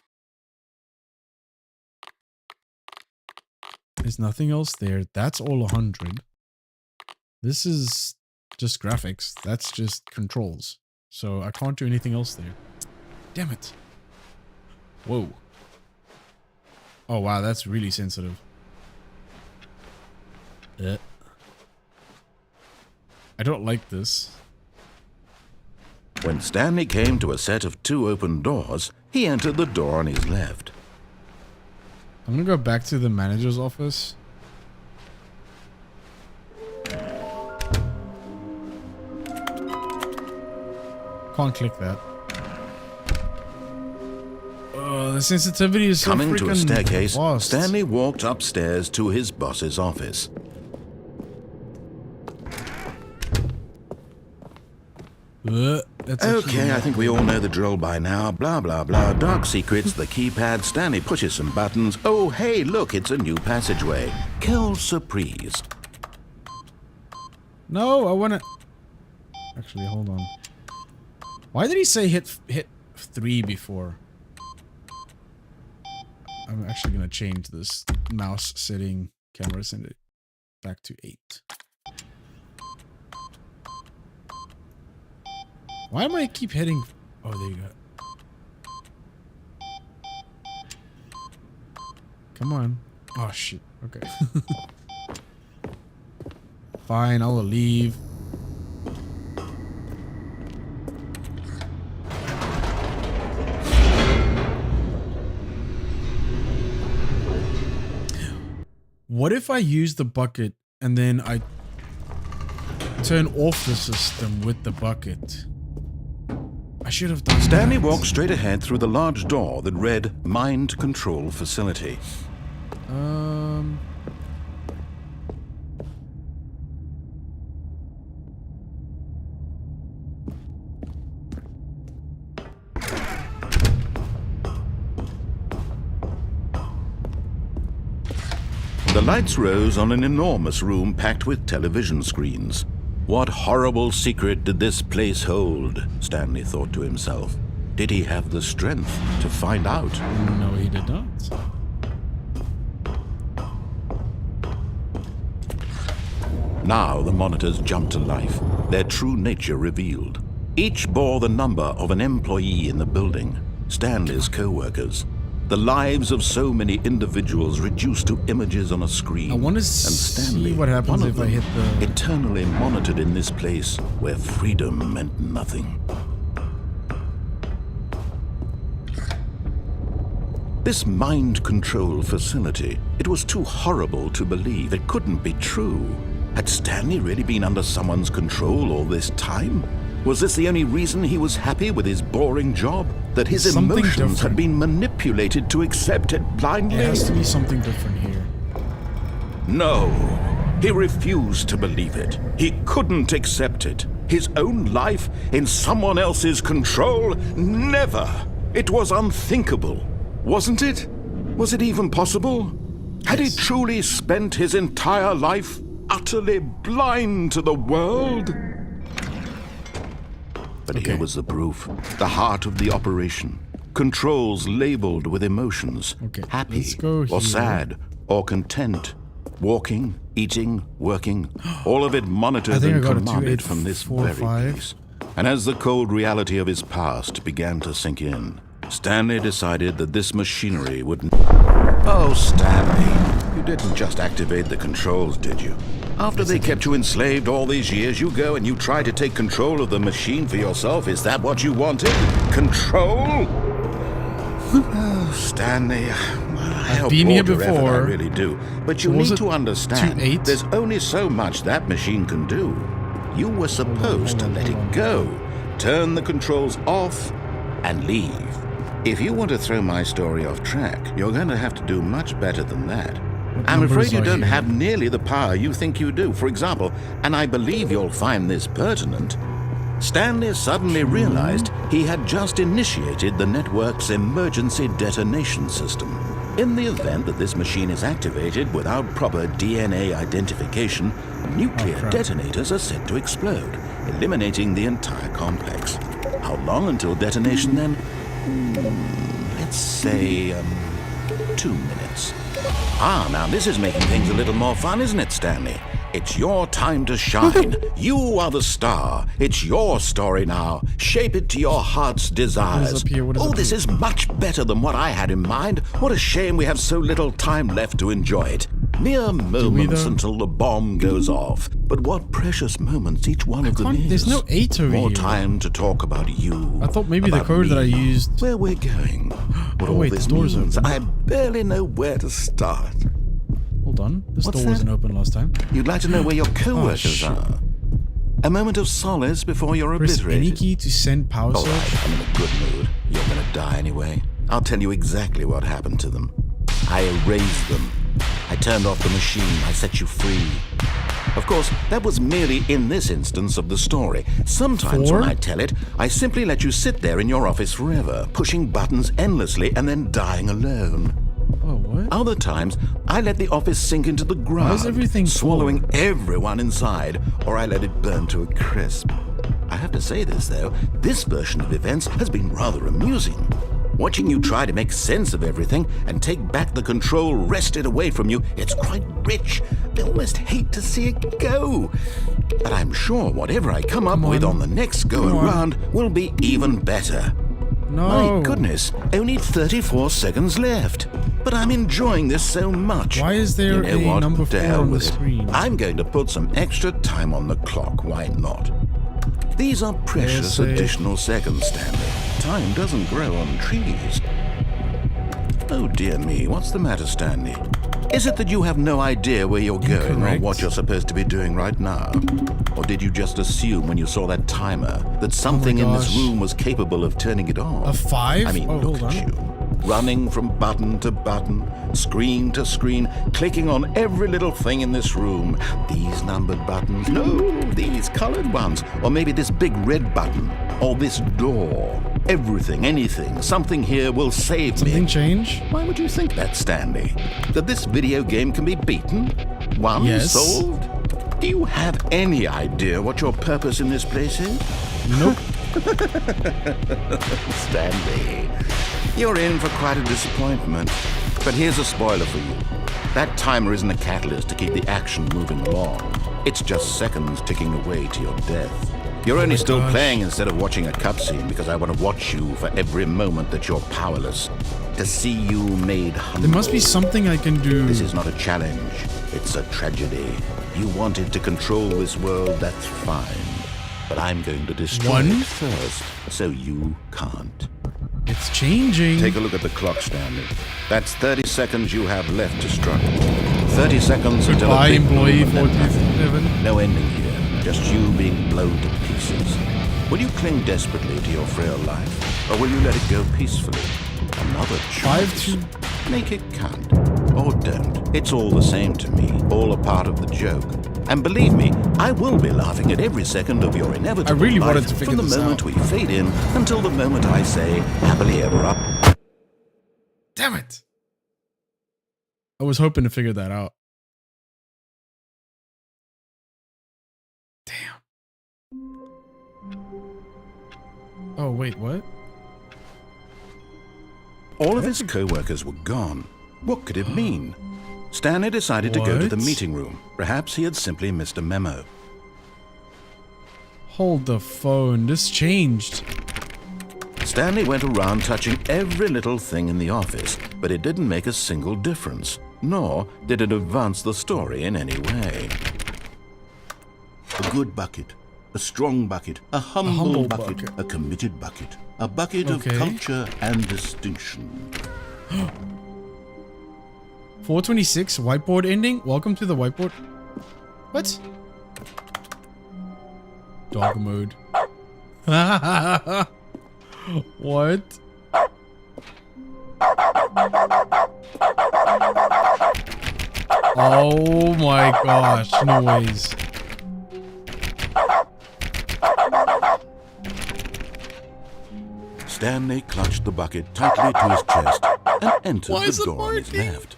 There's nothing else there. That's all 100. This is just graphics. That's just controls. So I can't do anything else there. Damn it. Whoa. Oh, wow. That's really sensitive. I don't like this. When Stanley came to a set of 2 open doors, he entered the door on his left. I'm gonna go back to the manager's office. Can't click that. Oh, the sensitivity is so Coming freaking to a staircase, fast. Stanley walked upstairs to his boss's office. Okay, I think we all know the drill by now. Blah, blah, blah. Dark secrets, the keypad. Stanley pushes some buttons. Oh, hey, look, it's a new passageway. Quelle surprise. No, I want to... Actually, hold on. Why did he say hit 3 before? I'm actually going to change this mouse setting, camera, send it back to 8. Why am I keep hitting... Oh, there you go. Come on. Oh, shit. Okay. Fine, I'll leave. What if I use the bucket and then I turn off the system with the bucket? I should have done Stanley that. walked straight ahead through the large door that read Mind Control Facility. The lights rose on an enormous room packed with television screens. What horrible secret did this place hold? Stanley thought to himself. Did he have the strength to find out? No, he did not. Now the monitors jumped to life, their true nature revealed. Each bore the number of an employee in the building, Stanley's co-workers. The lives of so many individuals reduced to images on a screen. I want to see what happens if I hit the... Eternally monitored in this place where freedom meant nothing. This mind control facility, it was too horrible to believe. It couldn't be true. Had Stanley really been under someone's control all this time? Was this the only reason he was happy with his boring job? That his emotions had been manipulated to accept it blindly? There has to be something different here. No. He refused to believe it. He couldn't accept it. His own life in someone else's control? Never. It was unthinkable. Wasn't it? Was it even possible? Had he truly spent his entire life utterly blind to the world? But here was the proof, the heart of the operation. controls labeled with emotions. Okay, happy or here. Sad or content. Walking, eating, working, all of it monitored and commanded from this very piece. And as the cold reality of his past began to sink in, Stanley decided that this machinery would... Oh, Stanley, you didn't just activate the controls, did you? After they kept you enslaved all these years, you go and you try to take control of the machine for yourself. Is that what you wanted? Control? Oh, Stanley, I help been here effort, before. I really do. But you need to understand, there's only so much that machine can do. You were supposed to let it go, turn the controls off, and leave. If you want to throw my story off track, you're going to have to do much better than that. I'm afraid you don't have nearly the power you think you do. For example, and I believe you'll find this pertinent, Stanley suddenly realized he had just initiated the network's emergency detonation system. In the event that this machine is activated without proper DNA identification, nuclear detonators are set to explode, eliminating the entire complex. How long until detonation then? Let's say, 2 minutes. Ah, now this is making things a little more fun, isn't it, Stanley? It's your time to shine. You are the star. It's your story now. Shape it to your heart's desires. Oh, this is much better than what I had in mind. What a shame we have so little time left to enjoy it. Mere moments until the bomb goes off. But what precious moments each one of them is. There's no 8 over here. More time to talk about you. I thought maybe the code that I used. Where we're going. What all this means. I barely know where to start. Hold on. This door wasn't open last time. You'd like to know where your co-workers are. A moment of solace before you're obliterated. Press any key to send power surge. Right, I'm in a good mood. You're gonna die anyway. I'll tell you exactly what happened to them. I erased them. I turned off the machine. I set you free. Of course, that was merely in this instance of the story. Sometimes when I tell it, I simply let you sit there in your office forever, pushing buttons endlessly and then dying alone. Oh, what? Other times, I let the office sink into the ground, Why is everything swallowing everyone inside, or I let it burn to a crisp. I have to say this, though, this version of events has been rather amusing. Watching you try to make sense of everything and take back the control wrested away from you, it's quite rich. I almost hate to see it go. But I'm sure whatever I come up with on the next go-around will be even better. No. My goodness, only 34 seconds left. But I'm enjoying this so much. Why is there a number 4 on the screen? I'm going to put some extra time on the clock. Why not? These are precious additional seconds, Stanley. Time doesn't grow on trees. Oh dear me, what's the matter, Stanley? Is it that you have no idea where you're going or what you're supposed to be doing right now? Or did you just assume when you saw that timer that something in this room was capable of turning it on? A 5? I mean, look at you. Running from button to button, screen to screen, clicking on every little thing in this room. These numbered buttons, no, these colored ones. Or maybe this big red button, or this door. Everything, anything, something here will save me. Something change? Why would you think that, Stanley? That this video game can be beaten? Won? Yes. Solved? Do you have any idea what your purpose in this place is? Nope. Stanley, you're in for quite a disappointment. But here's a spoiler for you. That timer isn't a catalyst to keep the action moving along. It's just seconds ticking away to your death. You're only still playing instead of watching a cutscene because I want to watch you for every moment that you're powerless. To see you made humble. There must be something I can do. This is not a challenge. It's a tragedy. You wanted to control this world, that's fine. But I'm going to destroy it first, so you can't. It's changing. Take a look at the clock, Stanley. That's 30 seconds you have left to struggle. 30 seconds until a big employee moment happens. No ending here. Just you being blown to pieces. Will you cling desperately to your frail life, or will you let it go peacefully? Another choice. Make it count, or don't. It's all the same to me, all a part of the joke. And believe me, I will be laughing at every second of your inevitable life from the moment we fade in until the moment I say, happily ever up. Damn it! I was hoping to figure that out. Damn. Oh, wait, what? All of his co-workers were gone. What could it mean? Stanley decided to go to the meeting room. Perhaps he had simply missed a memo. Hold the phone. This changed. Stanley went around touching every little thing in the office, but it didn't make a single difference, nor did it advance the story in any way. A good bucket, a strong bucket, a humble bucket, a committed bucket, a bucket of culture and distinction. 426 whiteboard ending. Welcome to the whiteboard. What? Dog mode. What? Oh my gosh, no ways. Stanley clutched the bucket tightly to his chest and entered the door on his left.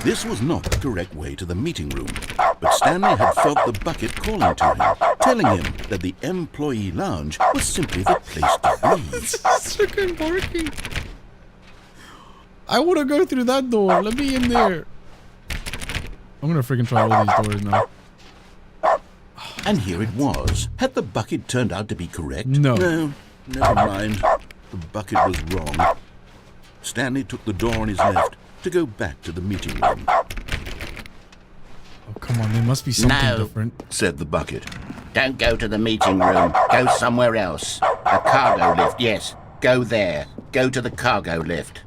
This was not the correct way to the meeting room, but Stanley had felt the bucket calling to him, telling him that the employee lounge was simply the place to be. This is freaking barking. I want to go through that door. Let me in there. I'm going to freaking try all these doors now. And here it was. Had the bucket turned out to be correct? No. No, never mind. The bucket was wrong. Stanley took the door on his left to go back to the meeting room. Oh, come on. There must be something different, said the bucket. Don't go to the meeting room. Go somewhere else. A cargo lift, yes. Go there. Go to the cargo lift.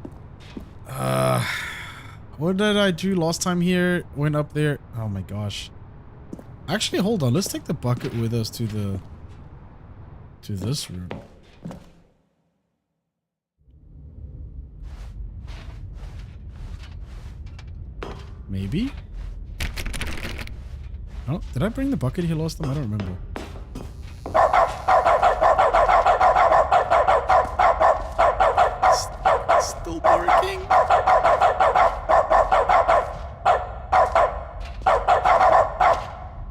What did I do last time here? Went up there. Oh my gosh. Actually, hold on. Let's take the bucket with us to this room. Maybe? Oh, did I bring the bucket here last time? I don't remember. Still barking.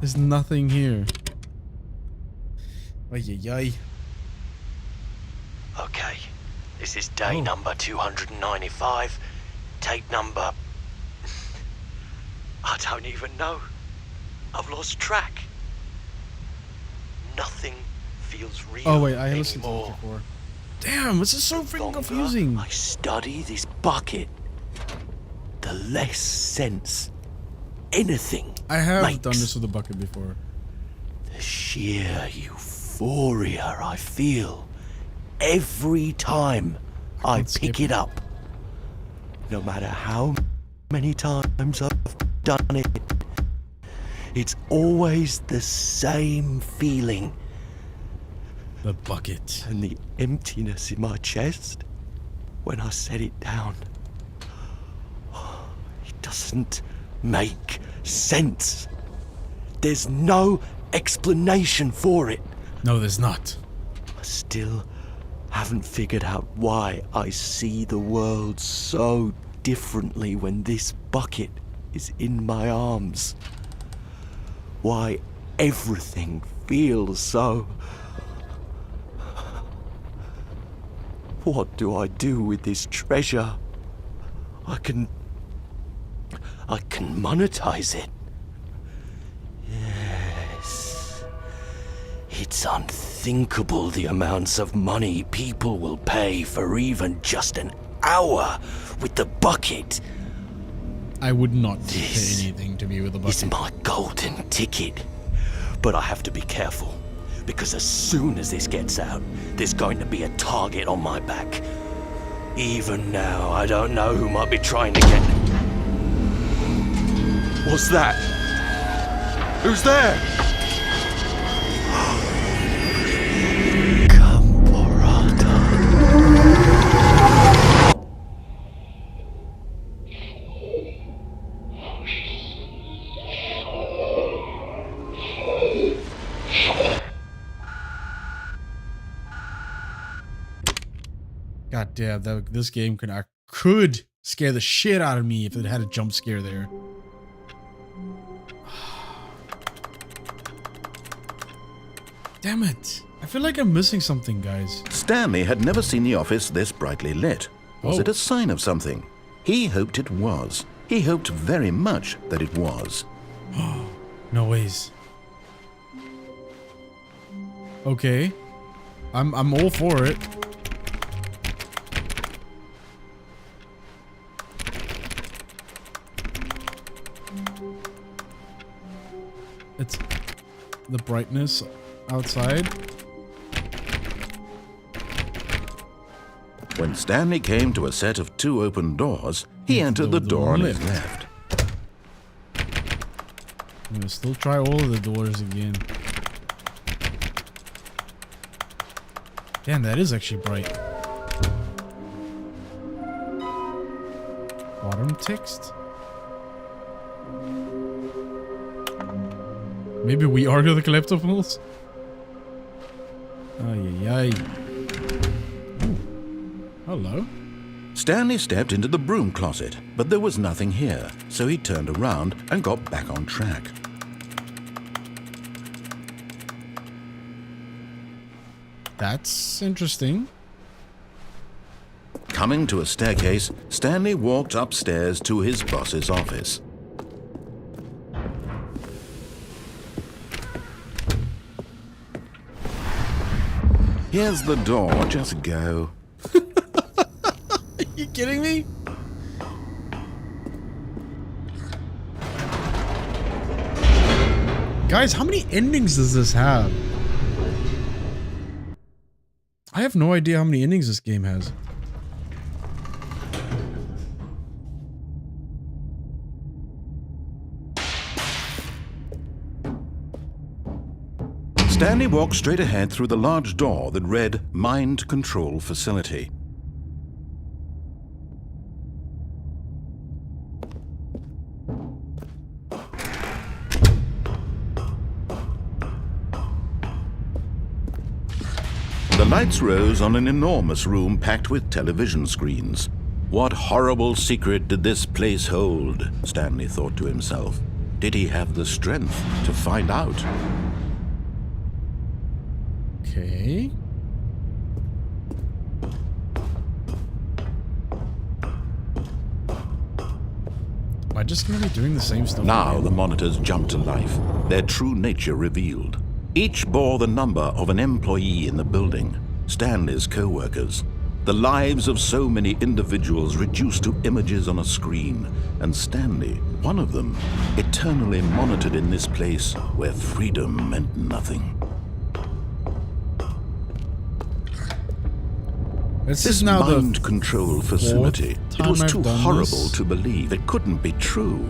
There's nothing here. Ay, ay, ay. Okay, this is day number 295. Tape number... I don't even know. I've lost track. Nothing feels real Oh wait, I listened to anymore. this before. Damn, this is so freaking confusing. I study this bucket, the less sense anything I have makes. done this with a bucket before. The sheer euphoria I feel every time I pick it up. No matter how many times I've done it, it's always the same feeling. The bucket. And the emptiness in my chest when I set it down. It doesn't make sense. There's no explanation for it. No, there's not. I still haven't figured out why I see the world so differently when this bucket is in my arms. Why everything feels so... What do I do with this treasure? I can monetize it. Yes. It's unthinkable the amounts of money people will pay for even just an hour with the bucket. I would not pay anything to be with a bucket. It's my golden ticket. But I have to be careful, because as soon as this gets out, there's going to be a target on my back. Even now, I don't know who might be trying to get... What's that? Who's there? God damn, this game could scare the shit out of me if it had a jump scare there. Damn it. I feel like I'm missing something, guys. Stanley had never seen the office this brightly lit. Was it a sign of something? He hoped it was. He hoped very much that it was. No ways. Okay. I'm all for it. It's the brightness outside. When Stanley came to a set of 2 open doors, he entered the door on his left. I'm gonna still try all of the doors again. Damn, that is actually bright. Bottom text? Maybe we are the collectibles? Ay, ay, ay. Hello. Stanley stepped into the broom closet, but there was nothing here, so he turned around and got back on track. That's interesting. Coming to a staircase, Stanley walked upstairs to his boss's office. Here's the door, just go. Are you kidding me? Guys, how many endings does this have? I have no idea how many endings this game has. Stanley walked straight ahead through the large door that read Mind Control Facility. The lights rose on an enormous room packed with television screens. What horrible secret did this place hold? Stanley thought to himself. Did he have the strength to find out? Okay. Am I just gonna be doing the same stuff? Now the monitors jumped to life, their true nature revealed. Each bore the number of an employee in the building, Stanley's co-workers. The lives of so many individuals reduced to images on a screen, and Stanley, one of them, eternally monitored in this place where freedom meant nothing. This This now mind control facility, it was too horrible this. to believe. It couldn't be true.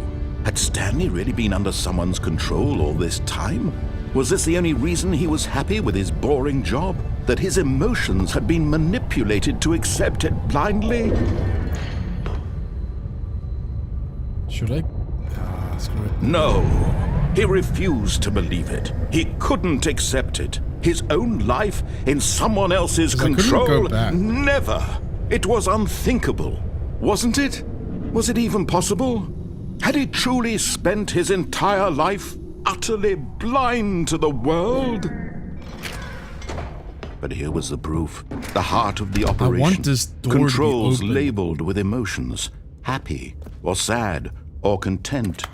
Had Stanley really been under someone's control all this time? Was this the only reason he was happy with his boring job? That his emotions had been manipulated to accept it blindly? Should I? Screw it. No. He refused to believe it. He couldn't accept it. His own life in someone else's control? Go back. Never. It was unthinkable. Wasn't it? Was it even possible? Had he truly spent his entire life utterly blind to the world? But here was the proof. The heart of the operation. I want this door Controls to be open. labeled with emotions. Happy or sad or content.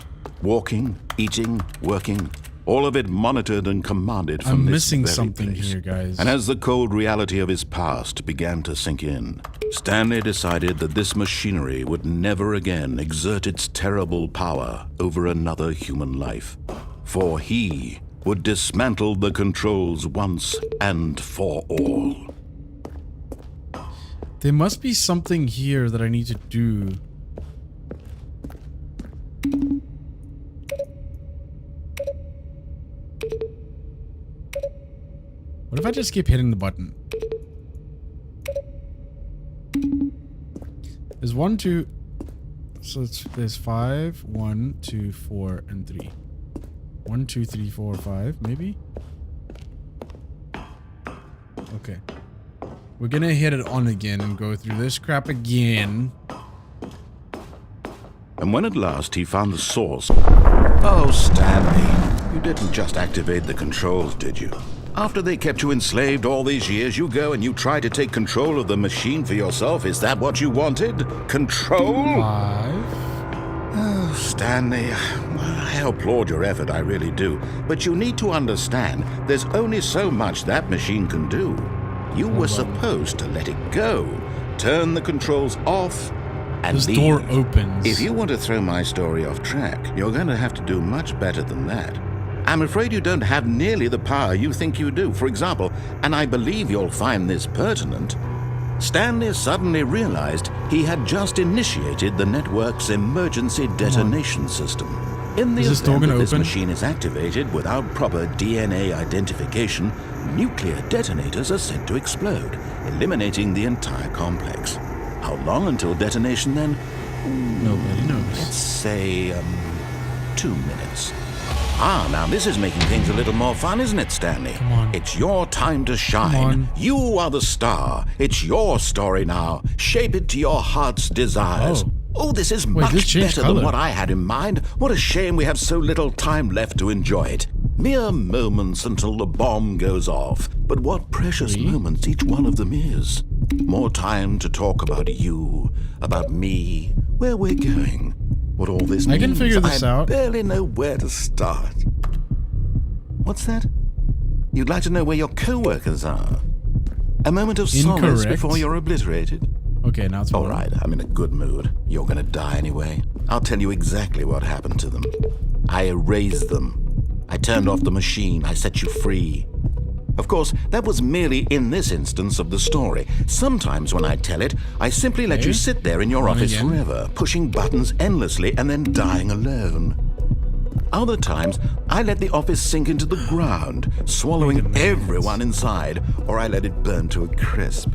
Walking, eating, working. All of it monitored and commanded from I'm this missing very something place. here, guys. And as the cold reality of his past began to sink in, Stanley decided that this machinery would never again exert its terrible power over another human life. For he would dismantle the controls once and for all. There must be something here that I need to do. What if I just keep hitting the button? There's 1, 2. So there's 5, 1, 2, 4, and 3. 1, 2, 3, 4, 5, maybe? Okay. We're gonna hit it on again and go through this crap again. And when at last he found the source... Oh, Stanley, you didn't just activate the controls, did you? After they kept you enslaved all these years, you go and you try to take control of the machine for yourself. Is that what you wanted? Control? 5. Oh, Stanley, I applaud your effort, I really do. But you need to understand, there's only so much that machine can do. You were supposed to let it go, turn the controls off, and this leave. door opens. If you want to throw my story off track, you're going to have to do much better than that. I'm afraid you don't have nearly the power you think you do. For example, and I believe you'll find this pertinent, Stanley suddenly realized he had just initiated the network's emergency detonation system. In the event that this machine is activated without proper DNA identification, nuclear detonators are set to explode, eliminating the entire complex. How long until detonation then? Nobody knows. Let's say, 2 minutes. Now this is making things a little more fun, isn't it, Stanley? Come on. It's your time to shine. You are the star. It's your story now. Shape it to your heart's desires. Oh, this is much better than what I had in mind. What a shame we have so little time left to enjoy it. Mere moments until the bomb goes off. But what precious moments each one of them is. More time to talk about you, about me, where we're going. What all this means, I can figure this out. I barely know where to start. What's that? You'd like to know where your co-workers are? A moment of solace before you're obliterated? Okay, now it's all right. I'm in a good mood. You're gonna die anyway. I'll tell you exactly what happened to them. I erased them. I turned off the machine. I set you free. Of course, that was merely in this instance of the story. Sometimes when I tell it, I simply let you sit there in your office forever, pushing buttons endlessly and then dying alone. Other times, I let the office sink into the ground, swallowing everyone inside, or I let it burn to a crisp.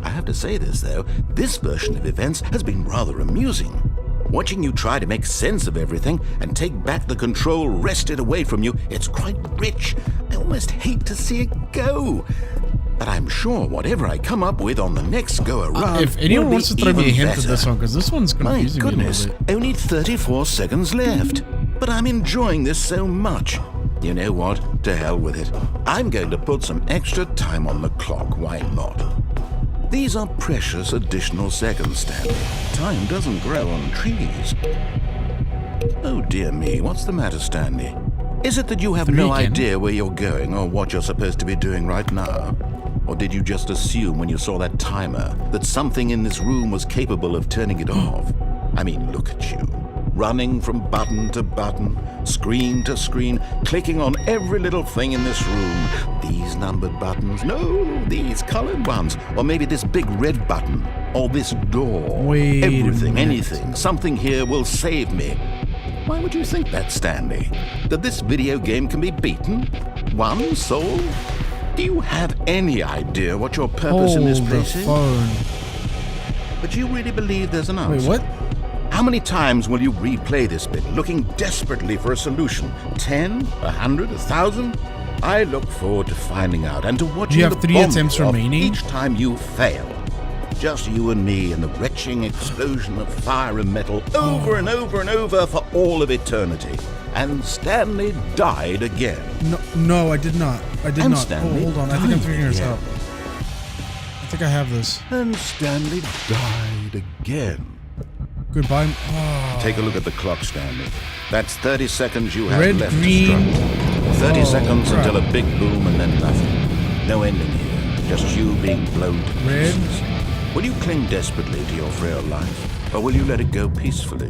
I have to say this, though, this version of events has been rather amusing. Watching you try to make sense of everything and take back the control wrested away from you, it's quite rich. I almost hate to see it go. But I'm sure whatever I come up with on the next go-around if anyone wants to throw me a hint at this one, because this one's confusing me a little bit. Only 34 seconds left. But I'm enjoying this so much. You know what? To hell with it. I'm going to put some extra time on the clock. Why not? These are precious additional seconds, Stanley. Time doesn't grow on trees. Oh dear me, what's the matter, Stanley? Is it that you have no idea where you're going or what you're supposed to be doing right now? Or did you just assume when you saw that timer that something in this room was capable of turning it off? I mean, look at you. Running from button to button, screen to screen, clicking on every little thing in this room. These numbered buttons, no, these colored ones, or maybe this big red button, or this door. Wait everything, anything, something here will save me. Why would you think that, Stanley? That this video game can be beaten? One soul? Do you have any idea what your purpose in this place is? But you really believe there's an answer? Wait, what? How many times will you replay this bit, looking desperately for a solution? 10? 100? 1,000? I look forward to finding out and to watching you have 3 attempts remaining each time you fail. Just you and me and the retching explosion of fire and metal over and over and over for all of eternity. And Stanley died again. No, I did not. I did not. Stanley hold on. I think I'm figuring this out. I think I have this. And Stanley died again. Goodbye. Take a look at the clock, Stanley. That's 30 seconds you have Red, left green. to struggle. 30 seconds until a big boom and then nothing. No ending here. Just you being blown to pieces. Will you cling desperately to your frail life, or will you let it go peacefully?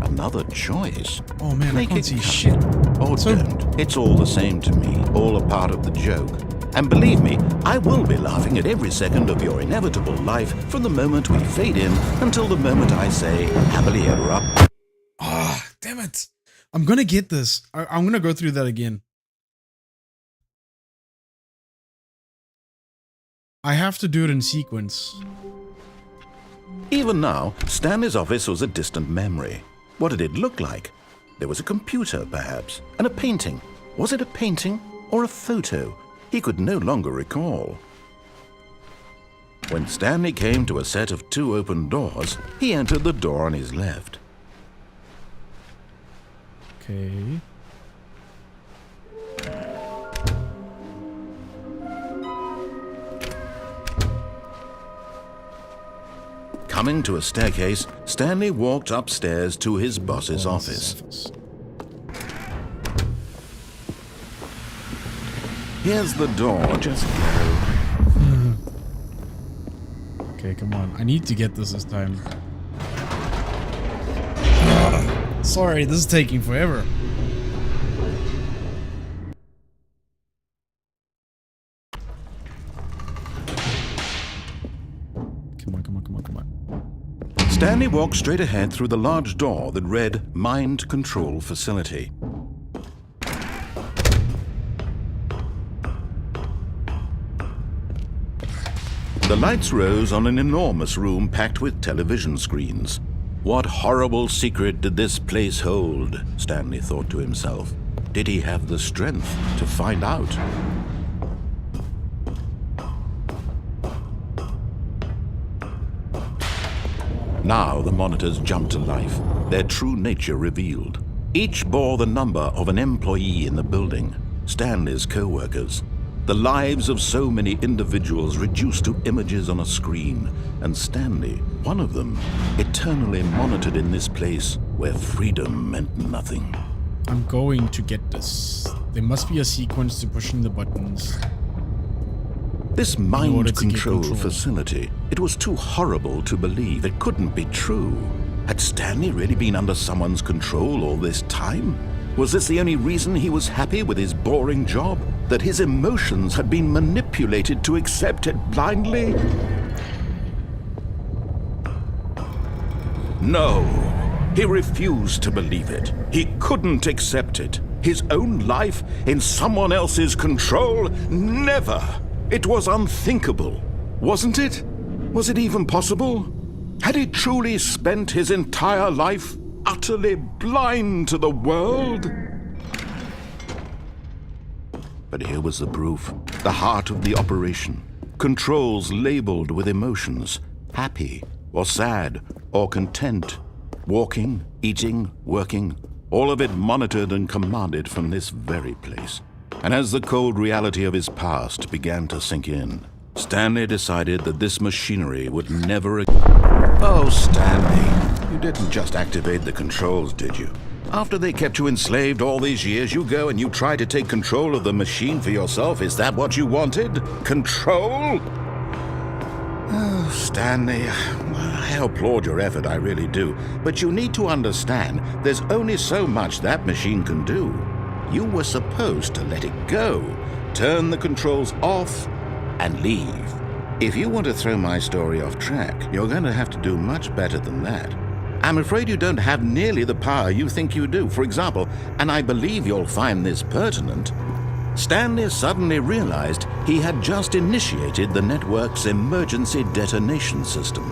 Another choice. Oh man, Make I can't it see count. shit. Or don't. It's all the same to me. All a part of the joke. And believe me, I will be laughing at every second of your inevitable life from the moment we fade in until the moment I say, happily ever up. Ah, damn it. I'm gonna get this. I'm gonna go through that again. I have to do it in sequence. Even now, Stanley's office was a distant memory. What did it look like? There was a computer, perhaps, and a painting. Was it a painting or a photo? He could no longer recall. When Stanley came to a set of 2 open doors, he entered the door on his left. Okay. Coming to a staircase, Stanley walked upstairs to his boss's office. Here's the door, just go. Okay, come on. I need to get this time. Sorry, this is taking forever. Come on. Stanley walked straight ahead through the large door that read Mind Control Facility. The lights rose on an enormous room packed with television screens. What horrible secret did this place hold? Stanley thought to himself. Did he have the strength to find out? Now the monitors jumped to life, their true nature revealed. Each bore the number of an employee in the building, Stanley's co-workers. The lives of so many individuals reduced to images on a screen, and Stanley, one of them, eternally monitored in this place where freedom meant nothing. I'm going to get this. There must be a sequence to pushing the buttons. This mind control facility, it was too horrible to believe. It couldn't be true. Had Stanley really been under someone's control all this time? Was this the only reason he was happy with his boring job? That his emotions had been manipulated to accept it blindly? No, he refused to believe it. He couldn't accept it. His own life in someone else's control? Never! It was unthinkable, wasn't it? Was it even possible? Had he truly spent his entire life utterly blind to the world? But here was the proof, the heart of the operation. Controls labeled with emotions, happy or sad or content. Walking, eating, working, all of it monitored and commanded from this very place. And as the cold reality of his past began to sink in, Stanley decided that this machinery would never... Oh, Stanley, you didn't just activate the controls, did you? After they kept you enslaved all these years, you go and you try to take control of the machine for yourself. Is that what you wanted? Control? Oh, Stanley, I applaud your effort, I really do. But you need to understand, there's only so much that machine can do. You were supposed to let it go, turn the controls off, and leave. If you want to throw my story off track, you're going to have to do much better than that. I'm afraid you don't have nearly the power you think you do. For example, and I believe you'll find this pertinent, Stanley suddenly realized he had just initiated the network's emergency detonation system.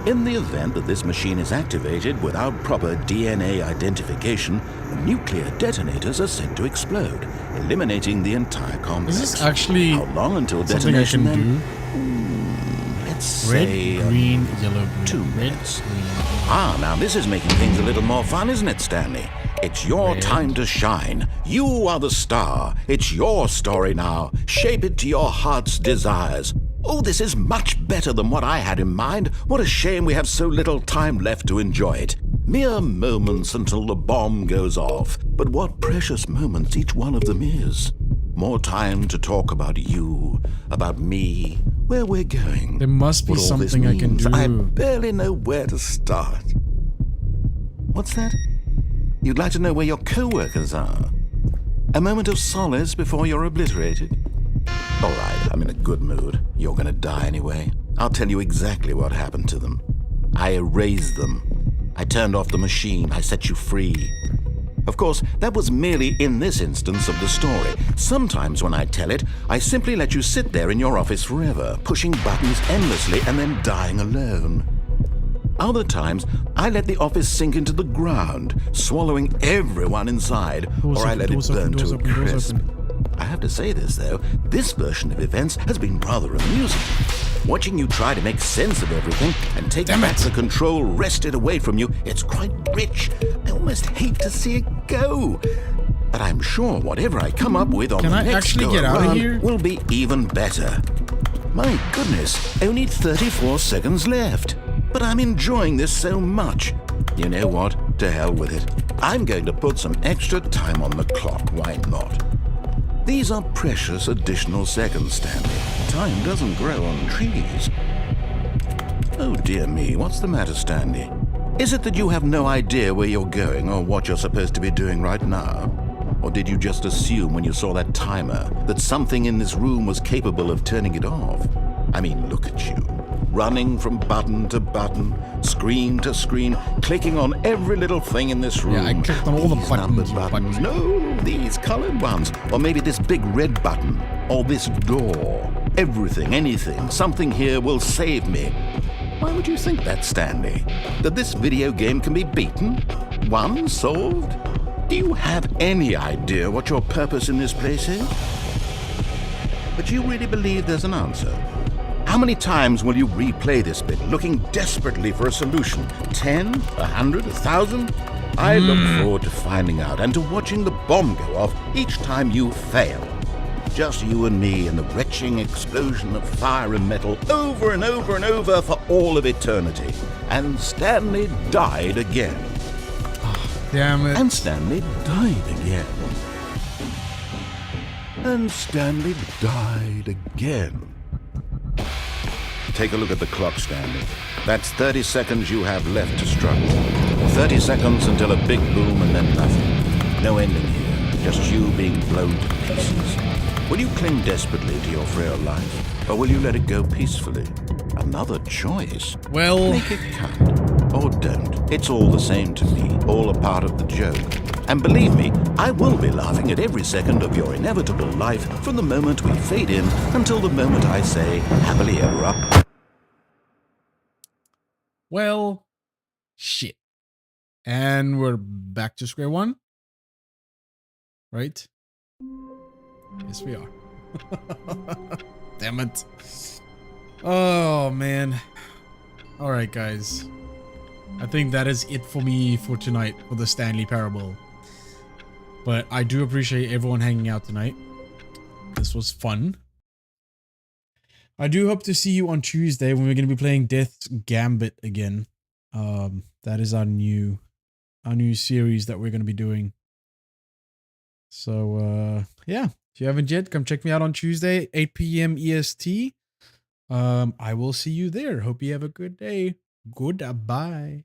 In the event that this machine is activated without proper DNA identification, nuclear detonators are sent to explode, eliminating the entire complex. Is this actually how long until something I detonation can then? do? Let's say red, green, yellow, blue. 2 minutes. Now this is making things a little more fun, isn't it, Stanley? It's your time to shine. You are the star. It's your story now. Shape it to your heart's desires. Oh, this is much better than what I had in mind. What a shame we have so little time left to enjoy it. Mere moments until the bomb goes off. But what precious moments each one of them is. More time to talk about you, about me, where we're going. There must be something I can do. I barely know where to start. What's that? You'd like to know where your co-workers are? A moment of solace before you're obliterated? All right, I'm in a good mood. You're gonna die anyway. I'll tell you exactly what happened to them. I erased them. I turned off the machine. I set you free. Of course, that was merely in this instance of the story. Sometimes when I tell it, I simply let you sit there in your office forever, pushing buttons endlessly and then dying alone. Other times, I let the office sink into the ground, swallowing everyone inside, or I let it burn to a crisp. I have to say this, though, this version of events has been rather amusing. Watching you try to make sense of everything and take back the control wrested away from you, it's quite rich. I almost hate to see it go. But I'm sure whatever I come up with on the next go around will be even better. My goodness, only 34 seconds left. but I'm enjoying this so much. You know what? To hell with it. I'm going to put some extra time on the clock. Why not? These are precious additional seconds, Stanley. Time doesn't grow on trees. Oh dear me, what's the matter, Stanley? Is it that you have no idea where you're going or what you're supposed to be doing right now? Or did you just assume when you saw that timer that something in this room was capable of turning it off? I mean, look at you. Running from button to button, screen to screen, clicking on every little thing in this room. Yeah, I clicked on all the These buttons. numbered buttons. No, these colored ones. Or maybe this big red button. Or this door. Everything, anything, something here will save me. Why would you think that, Stanley? That this video game can be beaten? Won? Solved? Do you have any idea what your purpose in this place is? But you really believe there's an answer? How many times will you replay this bit, looking desperately for a solution? 10? 100? 1,000? I look forward to finding out and to watching the bomb go off each time you fail. Just you and me and the retching explosion of fire and metal over and over and over for all of eternity. And Stanley died again. Damn it. And Stanley died again. And Stanley died again. Take a look at the clock, Stanley. That's 30 seconds you have left to struggle. 30 seconds until a big boom and then nothing. No ending here, just you being blown to pieces. Will you cling desperately to your frail life, or will you let it go peacefully? Another choice. Well, make it count, or don't. It's all the same to me, all a part of the joke. And believe me, I will be laughing at every second of your inevitable life from the moment we fade in until the moment I say, happily ever up. well, shit. And we're back to square one. Right? Yes, we are. Damn it. Oh, man. All right, guys. I think that is it for me for tonight for the Stanley Parable. But I do appreciate everyone hanging out tonight. This was fun. I do hope to see you on Tuesday when we're going to be playing Death's Gambit again. That is our new series that we're going to be doing. So, yeah. If you haven't yet, come check me out on Tuesday, 8 PM EST. I will see you there. Hope you have a good day. Goodbye.